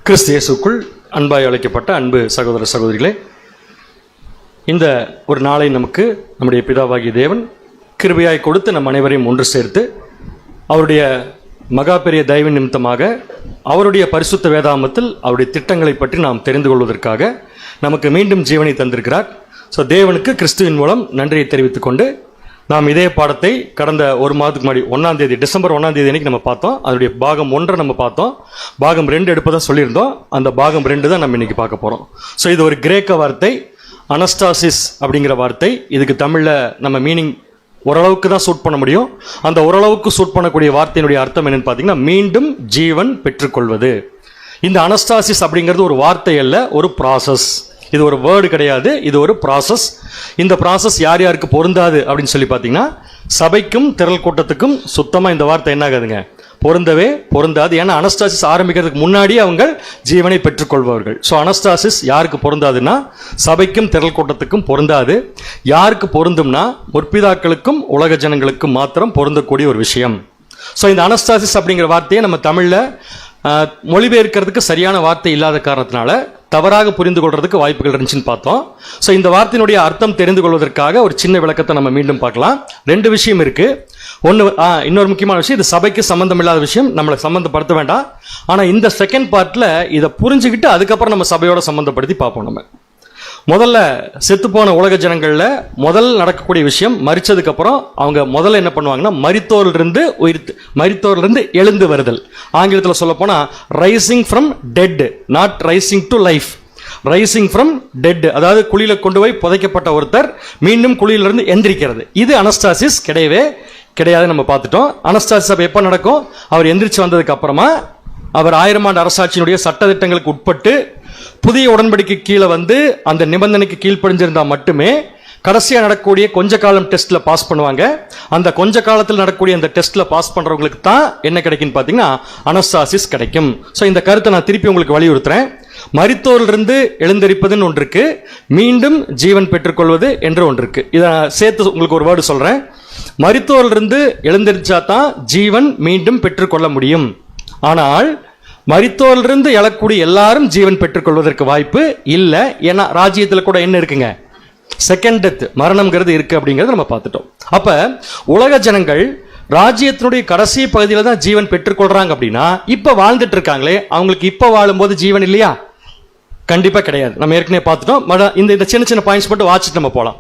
கிறிஸ்து இயேசுக்குள் அன்பாய் அழைக்கப்பட்ட அன்பு சகோதர சகோதரிகளே, இந்த ஒரு நாளை நமக்கு நம்முடைய பிதாவாகிய தேவன் கிருபையாய் கொடுத்து நம் அனைவரையும் ஒன்று சேர்த்து அவருடைய மகா பெரிய தயவு நிமித்தமாக அவருடைய பரிசுத்த வேதாமத்தில் அவருடைய திட்டங்களை பற்றி நாம் தெரிந்து கொள்வதற்காக நமக்கு மீண்டும் ஜீவனை தந்திருக்கிறார். ஸோ தேவனுக்கு கிறிஸ்துவின் மூலம் நன்றியை தெரிவித்துக் கொண்டு நாம் இதே பாடத்தை கடந்த ஒரு மாதத்துக்கு முன்னாடி 1ஆம் தேதி டிசம்பர் 1ஆம் தேதி அன்னைக்கு நம்ம பார்த்தோம். அதனுடைய பாகம் 1 நம்ம பார்த்தோம். பாகம் 2 எடுப்பதான் சொல்லியிருந்தோம். அந்த பாகம் 2 தான் நம்ம இன்னைக்கு பார்க்க போகிறோம். ஸோ இது ஒரு கிரேக்க வார்த்தை, அனஸ்டாசிஸ் அப்படிங்கிற வார்த்தை. இதுக்கு தமிழில் நம்ம மீனிங் ஓரளவுக்கு தான் சூட் பண்ண முடியும். அந்த ஓரளவுக்கு சூட் பண்ணக்கூடிய வார்த்தையினுடைய அர்த்தம் என்னன்னு பார்த்தீங்கன்னா, மீண்டும் ஜீவன் பெற்றுக்கொள்வது. இந்த அனஸ்டாசிஸ் அப்படிங்கிறது ஒரு வார்த்தை அல்ல, ஒரு ப்ராசஸ். இது ஒரு வேர்டு கிடையாது, இது ஒரு ப்ராசஸ். இந்த ப்ராசஸ் யார் யாருக்கு பொருந்தாது அப்படின்னு சொல்லி பார்த்தீங்கன்னா, சபைக்கும் திரள் கூட்டத்துக்கும் சுத்தமாக இந்த வார்த்தை என்ன ஆகாதுங்க, பொருந்தவே பொருந்தாது. ஏன்னா அனஸ்டாசிஸ் ஆரம்பிக்கிறதுக்கு முன்னாடி அவங்க ஜீவனை பெற்றுக்கொள்பவர்கள். ஸோ அனஸ்டாசிஸ் யாருக்கு பொருந்தாதுன்னா, சபைக்கும் திரள் கூட்டத்துக்கும் பொருந்தாது. யாருக்கு பொருந்தும்னா, முற்பிதாக்களுக்கும் உலக ஜனங்களுக்கும் மாத்திரம் பொருந்தக்கூடிய ஒரு விஷயம். ஸோ இந்த அனஸ்டாசிஸ் அப்படிங்கிற வார்த்தையை நம்ம தமிழில் மொழிபெயர்க்கிறதுக்கு சரியான வார்த்தை இல்லாத காரணத்தினால தவறாக புரிந்து கொள்றதுக்கு வாய்ப்புகள் இருந்துச்சுன்னு பார்த்தோம். ஸோ இந்த வார்த்தையினுடைய அர்த்தம் தெரிந்து கொள்வதற்காக ஒரு சின்ன விளக்கத்தை நம்ம மீண்டும் பார்க்கலாம். 2 விஷயம் இருக்கு. ஒன்று, இன்னொரு முக்கியமான விஷயம், இது சபைக்கு சம்பந்தம் இல்லாத விஷயம், நம்மளை சம்பந்தப்படுத்த வேண்டாம். ஆனால் இந்த செகண்ட் பார்ட்ல இதை புரிஞ்சுக்கிட்டு அதுக்கப்புறம் நம்ம சபையோட சம்பந்தப்படுத்தி பார்ப்போம். நம்ம முதல்ல செத்துப்போன உலக ஜனங்கள்ல முதல் நடக்கக்கூடிய விஷயம், மரிச்சதுக்கு அப்புறம் அவங்க முதல்ல என்ன பண்ணுவாங்கன்னா, மரித்தோரிலிருந்து எழுந்து வருதல். ஆங்கிலத்தில் சொல்ல போனா rising from dead, not rising to life. Rising from dead, அதாவது குழியில கொண்டு போய் புதைக்கப்பட்ட ஒருத்தர் மீண்டும் குழியிலிருந்து எந்திரிக்கிறது. இது அனஸ்டாசிஸ் கிடையவே கிடையாது. நம்ம பார்த்துட்டோம். அனஸ்டாசிஸ் அப்ப எப்ப நடக்கும்? அவர் எந்திரிச்சு வந்ததுக்கு அப்புறமா அவர் 1000 ஆண்டு அரசாட்சியினுடைய சட்டத்திட்டங்களுக்கு உட்பட்டு புதிய உடன்படிக்கை கீழே வந்து அந்த நிபந்தனைக்கு கீழ்ப்படிஞ்சிருந்தா மட்டுமே கடைசியாக நடக்கக்கூடிய கொஞ்ச காலம் டெஸ்ட்ல பாஸ் பண்ணுவாங்க. அந்த கொஞ்ச காலத்தில் நடக்கக்கூடிய அந்த டெஸ்ட்ல பாஸ் பண்றவங்களுக்கு தான் என்ன கிடைக்குன்னு பார்த்தீங்கன்னா, அனஸ்டாசிஸ் கிடைக்கும். ஸோ இந்த கருத்தை நான் திருப்பி உங்களுக்கு வலியுறுத்துறேன். மரித்தோரிலிருந்து எழுந்தரிப்பதுன்னு ஒன்று இருக்கு, மீண்டும் ஜீவன் பெற்றுக்கொள்வது என்று ஒன்று இருக்கு. இதை சேர்த்து உங்களுக்கு ஒரு வேர்டு சொல்றேன். மரித்தோரிலிருந்து எழுந்தரிச்சா தான் ஜீவன் மீண்டும் பெற்றுக்கொள்ள முடியும். ஆனால் மரித்தோரிலிருந்து எழக்கூடிய எல்லாரும் ஜீவன் பெற்றுக்கொள்வதற்கு வாய்ப்பு இல்லை. ஏன்னா ராஜ்யத்தில் கூட என்ன இருக்குங்க, செகண்ட் டெத், மரணம்ங்கிறது இருக்கு அப்படிங்கிறத நம்ம பார்த்துட்டோம். அப்ப உலக ஜனங்கள் ராஜ்யத்தினுடைய கடைசி பகுதியில் தான் ஜீவன் பெற்றுக்கொள்றாங்க. அப்படின்னா இப்ப வாழ்ந்துட்டு இருக்காங்களே, அவங்களுக்கு இப்ப வாழும்போது ஜீவன் இல்லையா? கண்டிப்பா கிடையாது. நம்ம ஏற்கனவே பார்த்துட்டோம். இந்த சின்ன சின்ன பாயிண்ட்ஸ் மட்டும் வாசிட்டு நம்ம போலாம்.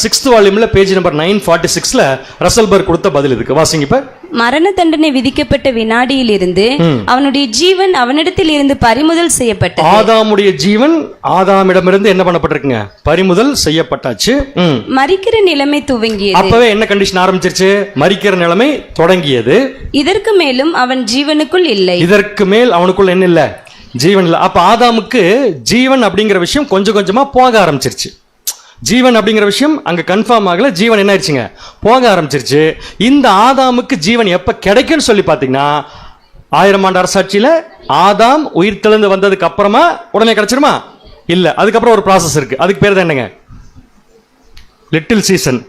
6th வால்யூம்ல பேஜ் நம்பர் 946ல ரசல்பர்க் கொடுத்த பதில் இதுக்கு வாசிங்க. இப்ப மரண தண்டனை விதிக்கப்பட்ட வினாடியில் இருந்து அவனுடைய ஜீவன் அவனிடத்தில் இருந்து பறிமுதல் செய்யப்பட்டது. ஆதாமுடைய ஜீவன் ஆதாமிடமிருந்து என்ன பண்ணப்பட்டிருக்குங்க, பறிமுதல் செய்யப்பட்டாச்சு. மரிக்கிற நிலைமை துவங்கியது. அப்பவே என்ன கண்டிஷன் ஆரம்பிச்சிருச்சு? மரிக்கிற நிலைமை தொடங்கியது. இதற்கு மேலும் அவன் ஜீவனுக்குள் இல்லை. இதற்கு மேல் அவனுக்குள் என்ன இல்ல, ஜீவன் இல்ல. அப்ப ஆதாமுக்கு ஜீவன் அப்படிங்கிற விஷயம் கொஞ்சம் கொஞ்சமா போக ஆரம்பிச்சிருச்சு. ஜீவன் அப்படிங்கிற விஷயம் அங்க கன்ஃபார்ம் ஆகல, ஜீவன் என்ன ஆயிடுச்சுங்க, போக ஆரம்பிச்சிருச்சு. இந்த ஆதாமுக்கு ஜீவன் எப்ப கிடைக்கும்னு சொல்லி பாத்தீங்கன்னா, 1000 ஆண்டு அரசாட்சியில ஆதாம் உயிர் தெழுந்து வந்ததுக்கு அப்புறமா உடனே கிடைச்சிருமா? இல்ல, அதுக்கப்புறம் ஒரு ப்ராசஸ் இருக்கு. அதுக்கு பேர் தான் என்னங்க, லிட்டில் சீசன்.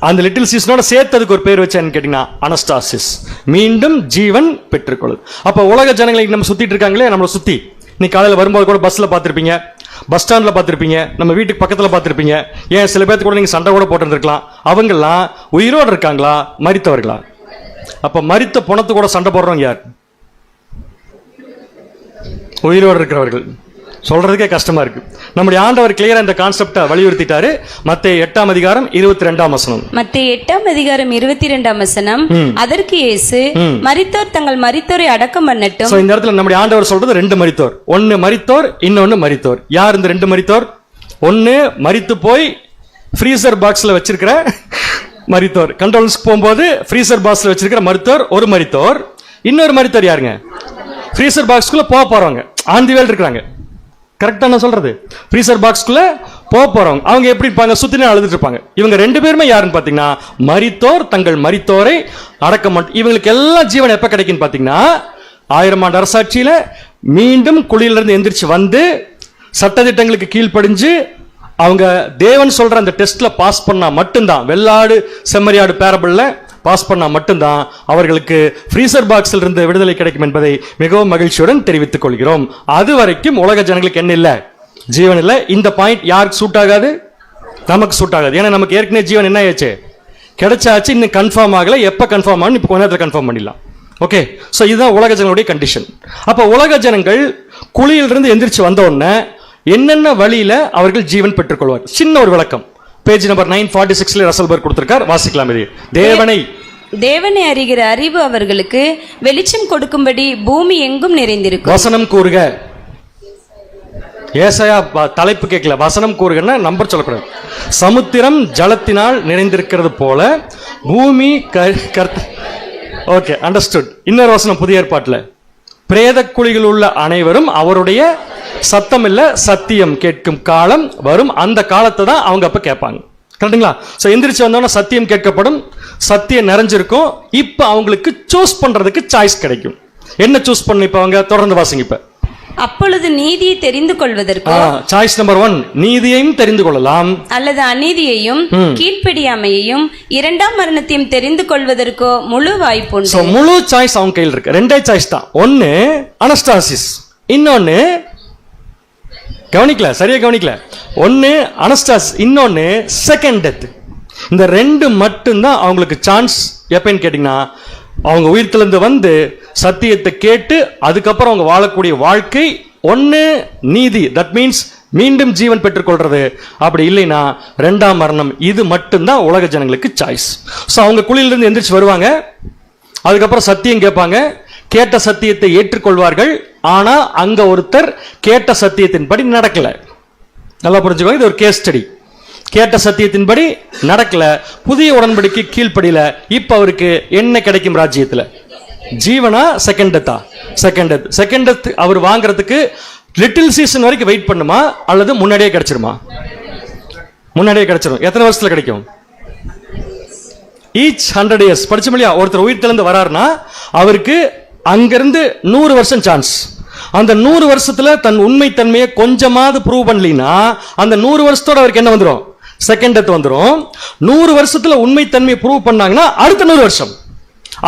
அந்த லிட்டில் சீசனோட சேர்த்ததுக்கு ஒரு பேர் வச்சேன்னு கேட்டீங்கன்னா அனஸ்டாசிஸ், மீண்டும் ஜீவன் பெற்றுக்கொள்ளுது. அப்ப உலக ஜனங்களை நம்ம சுத்திட்டு இருக்காங்களே, நம்மளை சுத்தி நீ காலையில் வரும்போது கூட பஸ்ல பார்த்துருப்பீங்க, பஸ் ஸ்டாண்ட்ல பார்த்துருப்பீங்க, நம்ம வீட்டுக்கு பக்கத்தில் பார்த்துருப்பீங்க. ஏன் சில பேர்த்து கூட நீங்க சண்டை கூட போட்டுருக்கலாம். அவங்கெல்லாம் உயிரோடு இருக்காங்களா, மரித்தவர்களா? அப்ப மரித்த பணத்து கூட சண்டை போடுறவங்க யார்? உயிரோடு இருக்கிறவர்கள். சொல்றதுக்கே கஷ்டமா இருக்கு. நம்முடைய ஆண்டவர் கிளியரா இந்த கான்செப்டை வலியுறுத்திட்டாரு. மத்தேயு 8ஆம் அதிகாரம் 22ஆம் வசனம். மத்தேயு 8ஆம் அதிகாரம் 22ஆம் வசனம். அதற்கு இயேசு, மரித்தோர் தங்கள் மரித்தோரை அடக்கம் பண்ணட்டும். சோ இந்த இடத்துல நம்முடைய ஆண்டவர் சொல்றது 2 மரித்தோர். ஒன்னு மரித்தோர், இன்னொன்னு மரித்தோர். யார் இந்த 2 மரித்தோர்? ஒன்னு மரித்து போய் ஃப்ரீசர் பாக்ஸ்ல வச்சிருக்கிற மரித்தோர், கண்ட்ரோல்ஸ்க்கு போகும்போது ஃப்ரீசர் பாக்ஸ்ல வச்சிருக்கிற மரித்தோர் ஒரு மரித்தோர். இன்னொரு மரித்தோர் யாருங்க? ஃப்ரீசர் பாக்ஸ்க்குள்ள போக போறவங்க, ஆந்திவேல் இருக்கிறாங்க. கரெக்டா நான் சொல்றது? ஃப்ரீசர் பாக்ஸ்க்குள்ள போக போறவங்க. அவங்க எப்படி இருப்பாங்க? சுத்தினே அழுதுட்டு இருப்பாங்க. இவங்க 2 பேருமே யாருன்னு பாத்தீங்கன்னா, மரித்தோர் தங்கள் மரித்தோரை அடக்கம். இவங்களுக்கு எல்லாம் ஜீவன் எப்ப கிடைக்குன்னு பாத்தீங்கன்னா, 1000 ஆண்டு அரசாட்சியில மீண்டும் குழியிலிருந்து எந்திரிச்சு வந்து சட்டதிட்டங்களுக்கு கீழ்ப்படிஞ்சு அவங்க தேவன் சொல்ற அந்த டெஸ்ட்ல பாஸ் பண்ணா மட்டும்தான். வெள்ளாடு செம்மறியாடு பேரபிள்ல பாஸ் பண்ணா மட்டும்தான் அவர்களுக்கு ஃப்ரீசர் பாக்ஸில் இருந்து விடுதலை கிடைக்கும் என்பதை மிகவும் மகிழ்ச்சியுடன் தெரிவித்துக் கொள்கிறோம். அது வரைக்கும் உலக ஜனங்களுக்கு என்ன இல்லை? ஜீவன் இல்லை. இந்த பாயிண்ட் யாருக்கு சூட் ஆகாது? நமக்கு சூட் ஆகாது. ஏன்னா நமக்கு ஏற்கனவே ஜீவன் என்ன ஆச்சு? கிடைச்சாச்சு. இன்னும் கன்ஃபார்ம் ஆகல. எப்ப கன்ஃபார்ம் ஆகும்? இப்போ கொஞ்ச நேரத்தில் கன்ஃபார்ம் பண்ணிடலாம். ஓகே, ஸோ இதுதான் உலக ஜனங்களுடைய கண்டிஷன். அப்போ உலக ஜனங்கள் குழியிலிருந்து எந்திரிச்சு வந்த உடனே என்னென்ன வழியில அவர்கள் ஜீவன் பெற்றுக்கொள்வார்? சின்ன ஒரு விளக்கம் பேஜ் நம்பர் 946 ரசல்பர்க் கொடுத்திருக்கார். வாசிக்கலாம். இது தேவனை அறிகிற அறிவு அவர்களுக்கு வெளிச்சம் கொடுக்கும்படி பூமி எங்கும் நிறைந்திருக்கும். வசனம் கூறுக. ஏசாயா தலைப்பு கேட்கல, வசனம் கூறுகன்னா நம்பர் சொல்லக்கூடாது. சமுத்திரம் ஜலத்தினால் நிறைந்திருக்கிறது போல பூமி ஓகே, அண்டர்ஸ்டுட். இன்னொரு வசனம் புதிய ஏற்பாட்டில், பிரேத குழிகள் உள்ள அனைவரும் அவருடைய சத்தம் இல்ல சத்தியம் கேட்கும் காலம் வரும். அந்த காலத்தை தான் அவங்க அப்ப கேட்பாங்க. கரெக்டுங்களா? சோ எந்திரிச்சு வந்தோன்னா சத்தியம் கேட்கப்படும், சத்தியம் நிறைஞ்சிருக்கும். இப்ப அவங்களுக்கு சூஸ் பண்றதுக்கு சாய்ஸ் கிடைக்கும். என்ன சூஸ் பண்ணு? இப்ப அவங்க தொடர்ந்து வாசிங்க. இப்ப அப்பொழுது நீதியை தெரிந்து கொள்வதற்கோ, சாய்ஸ் நம்பர் 1, நீதியையும் தெரிந்து கொள்ளலாம், அல்லது அநீதியையும் கீழ்ப்படியாமையையும் இரண்டாம் மரணத்தையும் தெரிந்து கொள்வதற்கோ முழு வாய்ப்பு. முழு சாய்ஸ் அவங்க கையில் இருக்கு. ரெண்டே சாய்ஸ் தான். ஒன்னு அனஸ்டாசிஸ், இன்னொன்னு கவனிக்கல, சரியா கவனிக்கல. ஒன்னு அனஸ்டாசிஸ், இன்னொன்னு செகண்ட் டெத். இந்த ரெண்டு மட்டும்தான் அவங்களுக்கு சான்ஸ். எப்பன்னு கேட்டீங்கன்னா, அவங்க உயிர்த்திலிருந்து வந்து சத்தியத்தை கேட்டு அதுக்கப்புறம் அவங்க வாழக்கூடிய வாழ்க்கை ஒன்னு நீதி, தட் மீன்ஸ் மீண்டும் ஜீவன் பெற்றுக்கொள்றது. அப்படி இல்லைன்னா ரெண்டாம் மரணம். இது மட்டும்தான் உலக ஜனங்களுக்கு சாய்ஸ். ஸோ அவங்க குழியிலிருந்து எந்திரிச்சு வருவாங்க, அதுக்கப்புறம் சத்தியம் கேட்பாங்க, கேட்ட சத்தியத்தை ஏற்றுக்கொள்வார்கள். ஆனா அங்க ஒருத்தர் கேட்ட சத்தியத்தின்படி நடக்கல. நல்லா புரிஞ்சுக்கோங்க, இது ஒரு கேஸ் ஸ்டடி. கேட்ட சத்தியத்தின்படி நடக்கல, புதிய உடன்படிக்கை கீழ்ப்படியில. இப்ப அவருக்கு என்ன கிடைக்கும் ராஜ்யத்துல? ஜீவனா செகண்ட் டெத்தா? Second death. செகண்ட் டெத் அவர் வாங்குறதுக்கு லிட்டில் சீசன் வரைக்கும் வெயிட் பண்ணுமா, அல்லது முன்னாடியே கிடைச்சிருமா? முன்னாடியே கிடைச்சிரும். எத்தனை வருஷத்துல கிடைக்கும்? Each 100 years. படிச்சோம் இல்லையா? ஒருத்தர் உயிர்த்தெழுந்து வராருன்னா அவருக்கு அங்கிருந்து 100 வருஷம் சான்ஸ். அந்த 100 வருஷத்துல தன் உண்மை தன்மையை கொஞ்சமாவது ப்ரூவ் பண்ணலனா அந்த 100 வருஷத்தோட அவருக்கு என்ன வந்துடும்? செகண்ட் டெத் வந்துடும். 100 வருஷத்துல உண்மை தன்மையை ப்ரூவ் பண்ணாங்கன்னா அடுத்த 100 வருஷம்,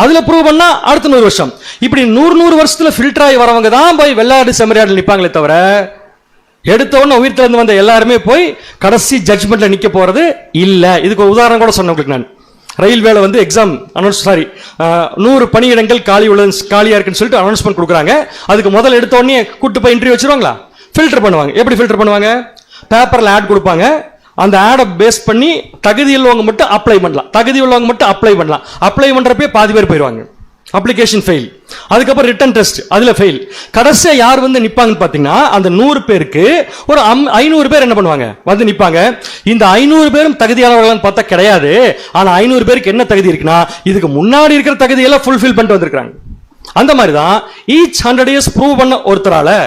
அதுல ப்ரூவ் பண்ணா அடுத்த 100 வருஷம். இப்படி 100 வருஷத்துல ஃபில்டர் ஆகி வரவங்க தான் போய் வெள்ளாடு செம்மறியாடு நிப்பாங்களே தவிர, எடுத்த உடனே உயிர்த்திலிருந்து வந்த எல்லாருமே போய் கடைசி ஜட்ஜ்மெண்ட்ல நிக்க போறது இல்ல. இதுக்கு ஒரு உதாரணம் கூட சொன்னேன் உங்களுக்கு. நான் ரயில்வேல வந்து எக்ஸாம் அனௌன்ஸ் 100 பணியிடங்கள் காலியா இருக்குன்னு சொல்லிட்டு அனௌன்ஸ்மெண்ட் கொடுக்குறாங்க. அதுக்கு முதல்ல எடுத்த உடனே கூட்டு போய் இன்டர்வியூ வச்சிருவாங்களா? ஃபில்டர் பண்ணுவாங்க. எப்படி ஃபில்டர் பண்ணுவாங்க? பேப்பர்ல ஆட் கொடுப்பாங்க. அந்த ஆடை பேஸ் பண்ணி தகுதி உள்ளவங்க மட்டும் அப்ளை பண்ணலாம், தகுதி உள்ளவங்க மட்டும் அப்ளை பண்ணலாம். அப்ளை பண்றப்பே பாதி பேர் போயிடுவாங்க, அப்ளிகேஷன் ஃபெயில். அதுக்கப்புறம் ரிட்டன் டெஸ்ட், அதுல ஃபெயில். கடைசியா யார் வந்து நிப்பாங்கன்னு பாத்தீங்கன்னா, அந்த 100 பேருக்கு ஒரு 500 பேர் என்ன பண்ணுவாங்க? வந்து நிப்பாங்க. இந்த 500 பேரும் தகுதியானவர்களான்னு பார்த்தா கிடையாது. ஆனா 500 பேருக்கு என்ன தகுதி இருக்குன்னா, இதுக்கு முன்னாடி இருக்கிற தகுதியெல்லாம் ஃபுல்ஃபில் பண்ணிட்டு வந்திருக்காங்க. அந்த மாதிரி தான் ஈச் 100 years ப்ரூவ் பண்ண ஒருத்தரால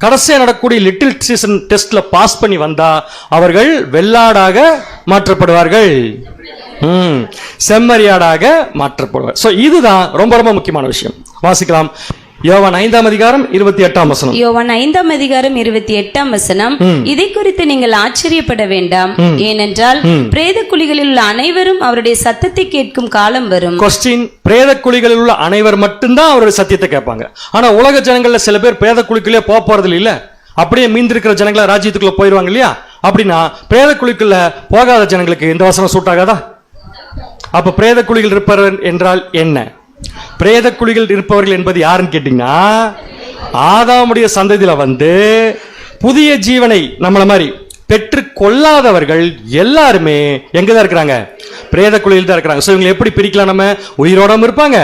கடைசியா நடக்கக்கூடிய லிட்டில் சீசன் டெஸ்ட்ல பாஸ் பண்ணி வந்தா அவர்கள் வெள்ளாடாக மாற்றப்படுவார்கள், செம்மறியாடாக மாற்றப்படுவார். சோ இதுதான் ரொம்ப ரொம்ப முக்கியமான விஷயம். வாசிக்கலாம். யோவான் 5ஆம் அதிகாரம் 28ஆம் வசனம். யோவான் 5ஆம் அதிகாரம் 28ஆம் வசனம். இதை குறித்து நீங்கள் ஆச்சரியப்பட வேண்டாம், ஏனென்றால் பிரேத குழிகளில் உள்ள அனைவரும் அவருடைய சத்தத்தை கேட்கும் காலம் வரும். கொஸ்டின்: பிரேத குழிகளில் உள்ள அனைவர் மட்டும்தான் அவருடைய சத்தியத்தை கேட்பாங்க. ஆனா உலக ஜனங்கள்ல சில பேர் பிரேத குழிக்குள்ளே போக போறது இல்ல, அப்படியே மீந்திருக்கிற ஜனங்களை ராஜ்யத்துக்குள்ள போயிருவாங்க இல்லையா? அப்படின்னா பிரேத குழிக்குள்ள போகாத ஜனங்களுக்கு இந்த வசனம் சூட் ஆகாதா? அப்ப பிரேத குழிகள் இருப்பவர் என்றால் என்ன? பிரேத குழிகள் இருப்பவர்கள் என்பது யாருன்னு கேட்டீங்கன்னா, ஆதாமுடைய சந்ததியில வந்து புதிய ஜீவனை நம்மள மாதிரி பெற்று கொள்ளாதவர்கள் எல்லாருமே எங்கதான் இருக்கிறாங்க? பிரேத குழியில் தான் இருக்கிறாங்க. சோ இவங்க எப்படி பிரிக்கலாம்? நம்ம உயிரோடும் இருப்பாங்க,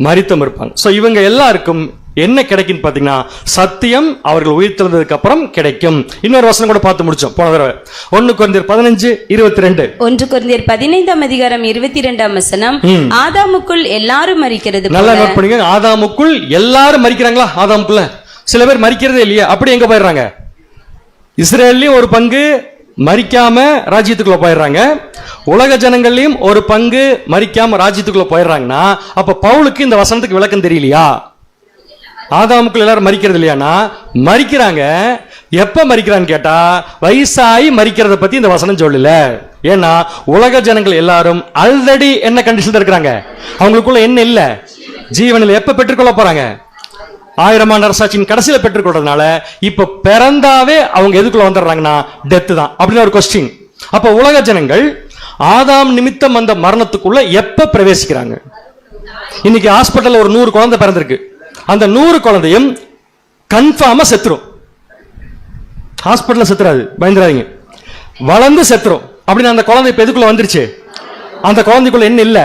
மரித்தும் இருப்பாங்க. சோ இவங்க எல்லாருக்கும் என்ன கிடைக்கும் பாத்தீங்கன்னா, சத்தியம் அவர்கள் உயிர் தெழுந்ததுக்கு அப்புறம் கிடைக்கும். இன்னொரு வசனம் கூட பார்த்து முடிச்சோம் போன தடவை. 1 கொரிந்தியர் 15:22. 1 கொரிந்தியர் 15ஆம் அதிகாரம் 22ஆம் வசனம். ஆதாமுக்குள் எல்லாரும் மரிக்கிறது. நல்லா நோட் பண்ணுங்க. ஆதாமுக்குள் எல்லாரும் மரிக்கிறாங்களா? ஆதாமுக்குள்ள சில பேர் மரிக்கிறதே இல்லையா? அப்படி எங்க போயிடுறாங்க? இஸ்ரேல்லயும் ஒரு பங்கு மரிக்காம ராஜ்யத்துக்குள்ள போயிடுறாங்க, உலக ஜனங்கள்லயும் ஒரு பங்கு மரிக்காம ராஜ்யத்துக்குள்ள போயிடுறாங்கன்னா, அப்ப பவுலுக்கு இந்த வசனத்துக்கு விளக்கம் தெரியலையா? ஆதாமுக்குள் எல்லாரும் மரிக்கிறது இல்லையானா மரிக்கிறாங்க. எப்ப மரிக்கிறான்னு கேட்டா வயசாகி மரிக்கிறத பத்தி இந்த வசனம் சொல்லல. ஏன்னா உலக ஜனங்கள் எல்லாரும் ஆல்ரெடி என்ன கண்டிஷன்ல இருக்கிறாங்க, அவங்களுக்குள்ள என்ன இல்ல, ஜீவனில் எப்ப பெற்றுக்கொள்ள போறாங்க, 1000 ஆண்டு அரசாட்சியின் கடைசியில பெற்றுக்கொள்றதுனால இப்ப பிறந்தாவே அவங்க எதுக்குள்ள வந்துடுறாங்கன்னா டெத் தான் அப்படின்னு ஒரு கொஸ்டின். அப்ப உலக ஜனங்கள் ஆதாம் நிமித்தம் அந்த மரணத்துக்குள்ள எப்ப பிரவேசிக்கிறாங்க? இன்னைக்கு ஹாஸ்பிட்டல்ல ஒரு 100 குழந்தை பிறந்திருக்கு. அந்த 100 குழந்தையும் கன்ஃபார்மா செத்துரும். ஹாஸ்பிட்டல்ல செத்துறாது, பயந்துறாதீங்க, வளர்ந்து செத்துரும். அப்படின்னு அந்த குழந்தை இப்ப எதுக்குள்ள வந்துருச்சு, அந்த குழந்தைக்குள்ள என்ன இல்ல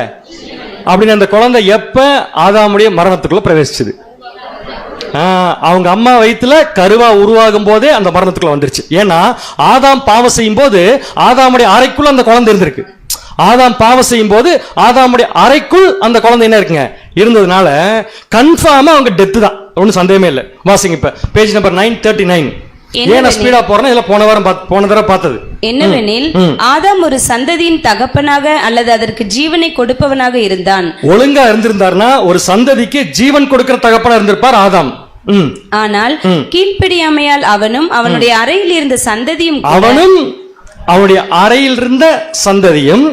அப்படின்னு அந்த குழந்தை எப்ப ஆதாமுடைய மரணத்துக்குள்ள பிரவேசிச்சது? அவங்க அம்மா வயிற்றுல கருவா உருவாகும் போதே அந்த மரணத்துக்குள்ள வந்துருச்சு. ஏன்னா ஆதாம் பாவம் செய்யும் போது ஆதாமுடைய அறைக்குள்ள அந்த குழந்தை இருந்திருக்கு. ஆதாம் பாவம் செய்யும் போது ஆதாமுடைய அறைக்குள் அந்த குழந்தை என்ன இருக்குங்க இருந்ததுனால கன்ஃபார்மா அவங்க டெத் தான், ஒன்றும் சந்தேகமே இல்லை. வாசிங்க இப்ப பேஜ் நம்பர் 939. ஏன்னா ஸ்பீடா போறேன்னா இதுல போன தடவை பார்த்தது என்னவெனில் ஆதாம் ஒரு சந்ததியின் தகப்பனாக அல்லது அதற்கு ஜீவனை கொடுப்பவனாக இருந்தான். ஒழுங்கா இருந்திருந்தார்னா ஒரு சந்ததிக்கு ஜீவன் கொடுக்கிற தகப்பனா இருந்திருப்பார் ஆதாம். ஆனால் கீழ்ப்படியாமையால் அவனும் அவனுடைய அறையில் இருந்த சந்ததியும் அவனுடைய அறையில் இருந்த சந்ததியும்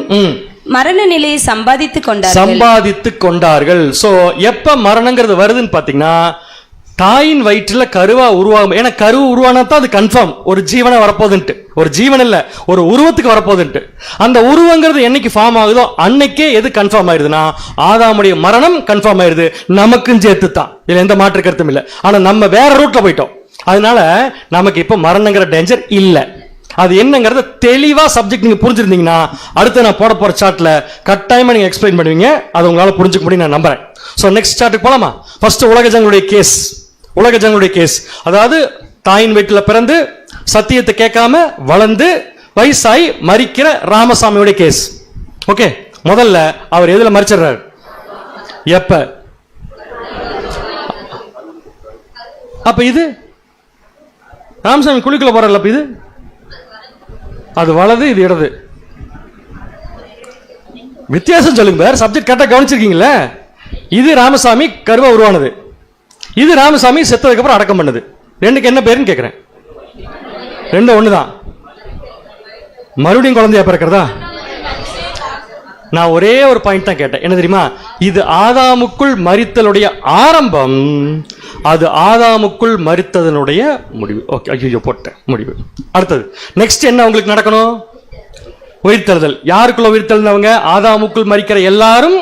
மரண நிலையை சம்பாதித்துக் கொண்டார்கள். சோ எப்ப மரணங்கிறது வருதுன்னு பாத்தீங்கன்னா தாயின் வயிற்றுல கருவா உருவாகும். ஏன்னா கரு உருவானா தான் அது கன்ஃபார்ம் ஒரு ஜீவனை வரப்போகுதுன்ட்டு, ஒரு ஜீவன் இல்ல ஒரு உருவத்துக்கு வரப்போகுதுன்ட்டு. அந்த உருவங்கிறது என்னைக்கு ஃபார்ம் ஆகுதோ அன்னைக்கே எது கன்ஃபார்ம் ஆயிருதுன்னா ஆதாமுடைய மரணம் கன்ஃபார்ம் ஆயிருது. நமக்கும் சேர்த்து தான், இதுல எந்த மாற்று கருத்தும் இல்லை. ஆனா நம்ம வேற ரூட்ல போயிட்டோம், அதனால நமக்கு இப்ப மரணங்கிற டேஞ்சர் இல்ல. அது என்னங்கறத தெளிவா சப்ஜெக்ட் நீங்க புரிஞ்சிருந்தீங்கன்னா அடுத்து நான் போட போற சார்ட்ல கட்டாயமா நீங்க எக்ஸ்பிளைன் பண்ணுவீங்க. அது உங்களால புரிஞ்சுக்க முடியும் நான் நம்புறேன். சோ நெக்ஸ்ட் சார்ட்டுக்கு போலாமா? ஃபர்ஸ்ட் உலக ஜனங்களுடைய கேஸ். உலக ஜனங்களுடைய கேஸ் அதாவது தாயின் வீட்டுல பிறந்து சத்தியத்தை கேட்காம வளர்ந்து வயசாய் மரிக்கிற ராமசாமியோட கேஸ். ஓகே, முதல்ல அவர் எதுல மரிச்சிடுறாரு, எப்ப? அப்ப இது ராமசாமி குழிக்குள்ள போறல, அப்ப இது அது வலது, இது இடது. வித்தியாசம் சொல்லுங்க பேர், சப்ஜெக்ட் கரெக்டா கவனிச்சிருக்கீங்களா? இது ராமசாமி கருவா உருவானது, இது ராமசாமி செத்ததுக்கு அப்புறம் அடக்கம் பண்ணது. ரெண்டுக்கு என்ன பேருன்னு கேட்கிறேன். ரெண்டும் ஒண்ணுதான். மறுபடியும் குழந்தையா பிறக்கிறதா? நான் ஒரே ஒரு பாயிண்ட் தான் கேட்டேன். என்ன தெரியுமா? இது ஆதாமுக்குள் மரித்தலுடைய ஆரம்பம், அது ஆதாமுக்குள் மரித்ததனுடைய முடிவு. ஓகே, ஐயோ போட்டேன் முடிவு. அடுத்தது நெக்ஸ்ட் என்ன உங்களுக்கு நடக்கணும்? உயிர்த்தெழுதல். யாருக்குள்ள உயிர்த்தெழுந்தவங்க? ஆதாமுக்குள் மரிக்கிற எல்லாரும்.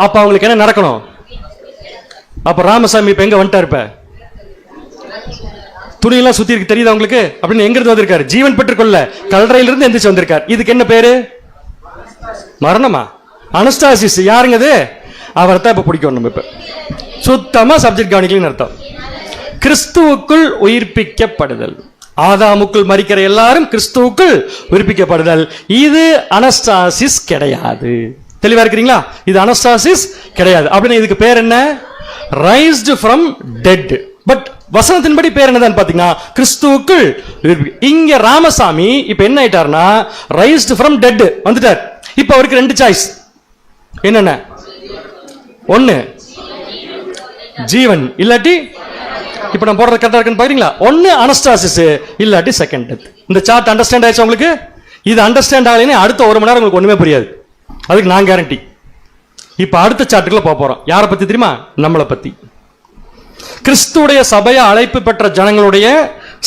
அப்ப அவங்களுக்கு என்ன நடக்கணும்? அப்ப ராமசாமி இப்ப எங்க வந்துட்டாரு? இப்ப துணியெல்லாம் சுத்தி இருக்கு, தெரியுதா உங்களுக்கு? அப்படின்னு எங்க இருந்து வந்திருக்காரு? ஜீவன் பெற்றுக்கொள்ள கல்லறையில இருந்து எந்திரிச்சு வந்திருக்காரு. இதுக்கு என்ன பேரு? மரணமா? அனஸ்டாசிஸ். யாருங்க அது? அவரை தான் இப்ப பிடிக்கும். நம்ம இப்ப சுத்தமா சப்ஜெக்ட் கவனிக்கலன்னு அர்த்தம். கிறிஸ்துவுக்குள் உயிர்ப்பிக்கப்படுதல். ஆதாமுக்குள் மரிக்கிற எல்லாரும் கிறிஸ்துவுக்குள் உயிர்ப்பிக்கப்படுதல். இது அனஸ்டாசிஸ் கிடையாது. தெளிவா இருக்கிறீங்களா? இது அனஸ்டாசிஸ் கிடையாது. அப்படின்னு இதுக்கு பேர் என்ன? Raised from dead. பட் வசனத்தின்படி பேர் என்னதான் பாத்தீங்கன்னா கிறிஸ்துவுக்குள். இங்க ராமசாமி இப்ப என்ன ஆயிட்டாருன்னா ரைஸ்டு ஃப்ரம் டெட் வந்துட்டார். இப்ப அவருக்கு ரெண்டு சாய்ஸ். என்னென்ன? ஒன்னு ஜீவன், இல்லாட்டி இப்ப நான் போடுறது கரெக்டா இருக்குன்னு பாத்தீங்களா? ஒன்னு அனஸ்டாசிஸ், இல்லாட்டி செகண்ட் டெத். இந்த சார்ட் அண்டர்ஸ்டாண்ட் ஆயிடுச்சு உங்களுக்கு? இது அண்டர்ஸ்டாண்ட் ஆகலைன்னா அடுத்த 1 மணி நேரம் உங்களுக்கு ஒண்ணுமே புரியாது, அதுக்கு நான் கேரண்டி. இப்ப அடுத்த சார்ட்டுக்குள்ள போறோம். யாரை பத்தி தெரியுமா? நம்மளை பத்தி. கிறிஸ்துடைய சபையை அழைப்பு பெற்ற ஜனங்களுடைய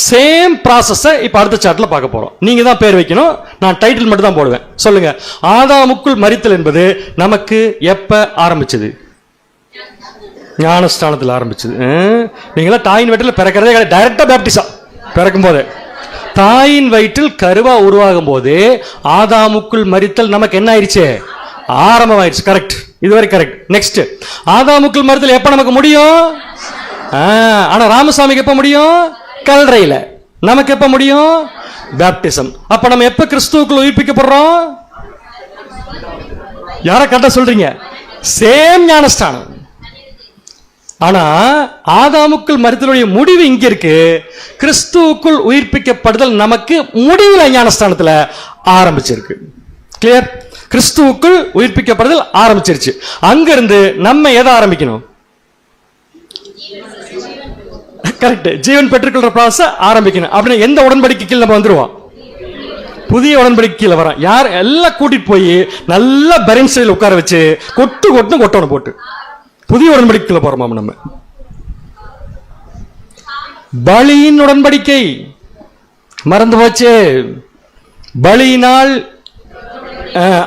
சேம் ப்ராசஸ் இப்ப அடுத்த சார்ட்ல பார்க்க போறோம். நீங்க தான் பேர் வைக்கணும், நான் டைட்டில் மட்டும் தான் போடுவேன். சொல்லுங்க, ஆதாமுக்குள் மரித்தல் என்பது நமக்கு எப்ப ஆரம்பிச்சது? ஞானஸ்தானத்தில் ஆரம்பிச்சது. நீங்களா தாயின் வயிற்றில் பிறக்கிறதே கிடையாது, டைரக்டா பேப்டிசம். பிறக்கும் போது தாயின் வயிற்றில் கருவா உருவாகும் போது ஆதாமுக்குள் மரித்தல் நமக்கு என்ன ஆயிடுச்சு? ஆரம்பமாயிடுச்சு. கரெக்ட், இதுவரை கரெக்ட். நெக்ஸ்ட், ஆதாமுக்குள் மரித்தல் எப்ப நமக்கு முடியும்? ஆனா ராமசாமிக்கு எப்ப முடியும்? கல்லறையில. நமக்கு எப்ப முடியும்? பேப்டிசம். அப்ப நம்ம எப்ப கிறிஸ்துவுக்குள் உயிர்ப்பிக்கப்படுறோம்? யார கரெக்டா சொல்றீங்க? சேம் ஞானஸ்தானம். ஆனா ஆதாமுக்குள் மரித்தலுடைய முடிவு இங்க இருக்கு. கிறிஸ்துவுக்குள் உயிர்ப்பிக்கப்படுதல் நமக்கு முடிவுல ஞானஸ்தானத்துல ஆரம்பிச்சிருக்கு. கிளியர்? கிறிஸ்துவுக்குள் உயிர்ப்பிக்கப்படுதல் ஆரம்பிச்சிருச்சு. அங்கிருந்து நம்ம எதை ஆரம்பிக்கணும்? கரெக்ட். ஜீவன் பெற்றுக்கொள்ற ப்ராசஸ் ஆரம்பிக்கணும். அப்படின்னா எந்த உடன்படிக்கை கீழ் நம்ம வந்துருவோம்? புதிய உடன்படிக்கை கீழே வரோம். யார் எல்லாம் கூட்டிட்டு போய் நல்லா பெரன் ஸ்டைல் உட்கார வச்சு கொட்டணும் போட்டு புதிய உடன்படிக்கைக்குள்ள போறோமா நம்ம? பலியின் உடன்படிக்கை மறந்து போச்சு. பலியினால்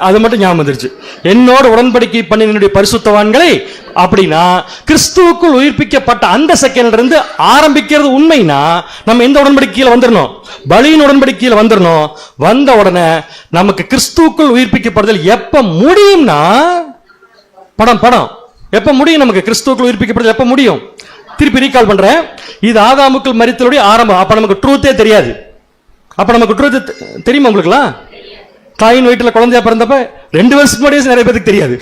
அது மட்டும் ஞாபகம் வந்துருச்சு. என்னோட உடன்படிக்கை பண்ணி என்னுடைய பரிசுத்தவான்களை, அப்படின்னா கிறிஸ்துவுக்குள் உயிர்ப்பிக்கப்பட்ட அந்த செகண்ட்ல இருந்து ஆரம்பிக்கிறது உண்மைனா நம்ம எந்த உடன்படிக்கையில வந்துடணும்? பலியின் உடன்படிக்கையில வந்துடணும். வந்த உடனே நமக்கு கிறிஸ்துவுக்குள் உயிர்ப்பிக்கப்படுதல் எப்ப முடியும்னா, படம் எப்ப முடியும்? நமக்கு கிறிஸ்துவுக்குள் உயிர்ப்பிக்கப்படுதல் எப்ப முடியும்? திருப்பி ரீகால் பண்றேன். இது ஆதாமுக்குள் மரித்தலுடைய ஆரம்பம். அப்ப நமக்கு ட்ரூத்தே தெரியாது. அப்ப நமக்கு ட்ரூத் தெரியுமா உங்களுக்குலாம்? தாயின் வயிற்றுல குழந்தையா பிறந்தப்ப 2 வருஷத்துக்கு முன்னாடியே நிறைய பேருக்கு தெரியாது.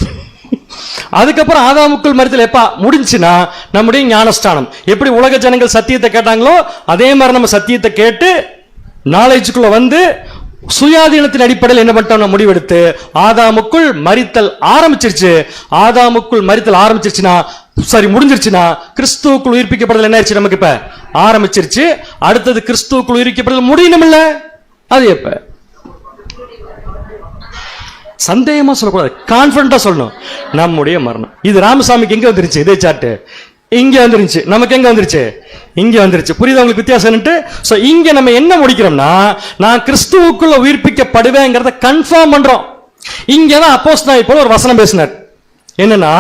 அதுக்கப்புறம் ஆதாமுக்குள் மரித்தல் எப்ப முடிஞ்சுன்னா நம்முடைய ஞானஸ்தானம். எப்படி உலக ஜனங்கள் சத்தியத்தை கேட்டாங்களோ அதே மாதிரி நம்ம சத்தியத்தை கேட்டு நாலேஜுக்குள்ள வந்து சுயாதீனத்தின் அடிப்படையில் என்ன பண்ணிட்டோம்? முடிவெடுத்து ஆதாமுக்குள் மரித்தல் ஆரம்பிச்சிருச்சு. ஆதாமுக்குள் மரித்தல் ஆரம்பிச்சிருச்சுன்னா, சரி முடிஞ்சிருச்சுன்னா, கிறிஸ்துவுக்குள் உயிர்ப்பிக்கப்படுதல் என்ன ஆயிடுச்சு? நமக்கு இப்ப ஆரம்பிச்சிருச்சு. அடுத்தது கிறிஸ்துவுக்குள் உயிர்ப்பிக்கப்படுதல் முடியணும் இல்ல? அது எப்ப? சந்தேகமா சொல்லக்கூடாது, கான்பிடண்டா சொல்லணும். நம்முடைய மரணம். இது ராமசாமிக்கு எங்க வந்துருச்சு? இதே சாட்டு இங்க வந்துருச்சு. நமக்கு எங்க வந்துருச்சு? இங்க வந்துருச்சு. புரியுதா உங்களுக்கு வித்தியாசம்? சோ இங்க நம்ம என்ன முடிக்கிறோம்னா, நான் கிறிஸ்துவுக்குள்ள உயிர்ப்பிக்கப்படுவேங்கிறத கன்ஃபார்ம் பண்றோம். இங்கதான் அப்போஸ்தலனாகிய பவுல் ஒரு வசனம் பேசினார். என்னன்னா,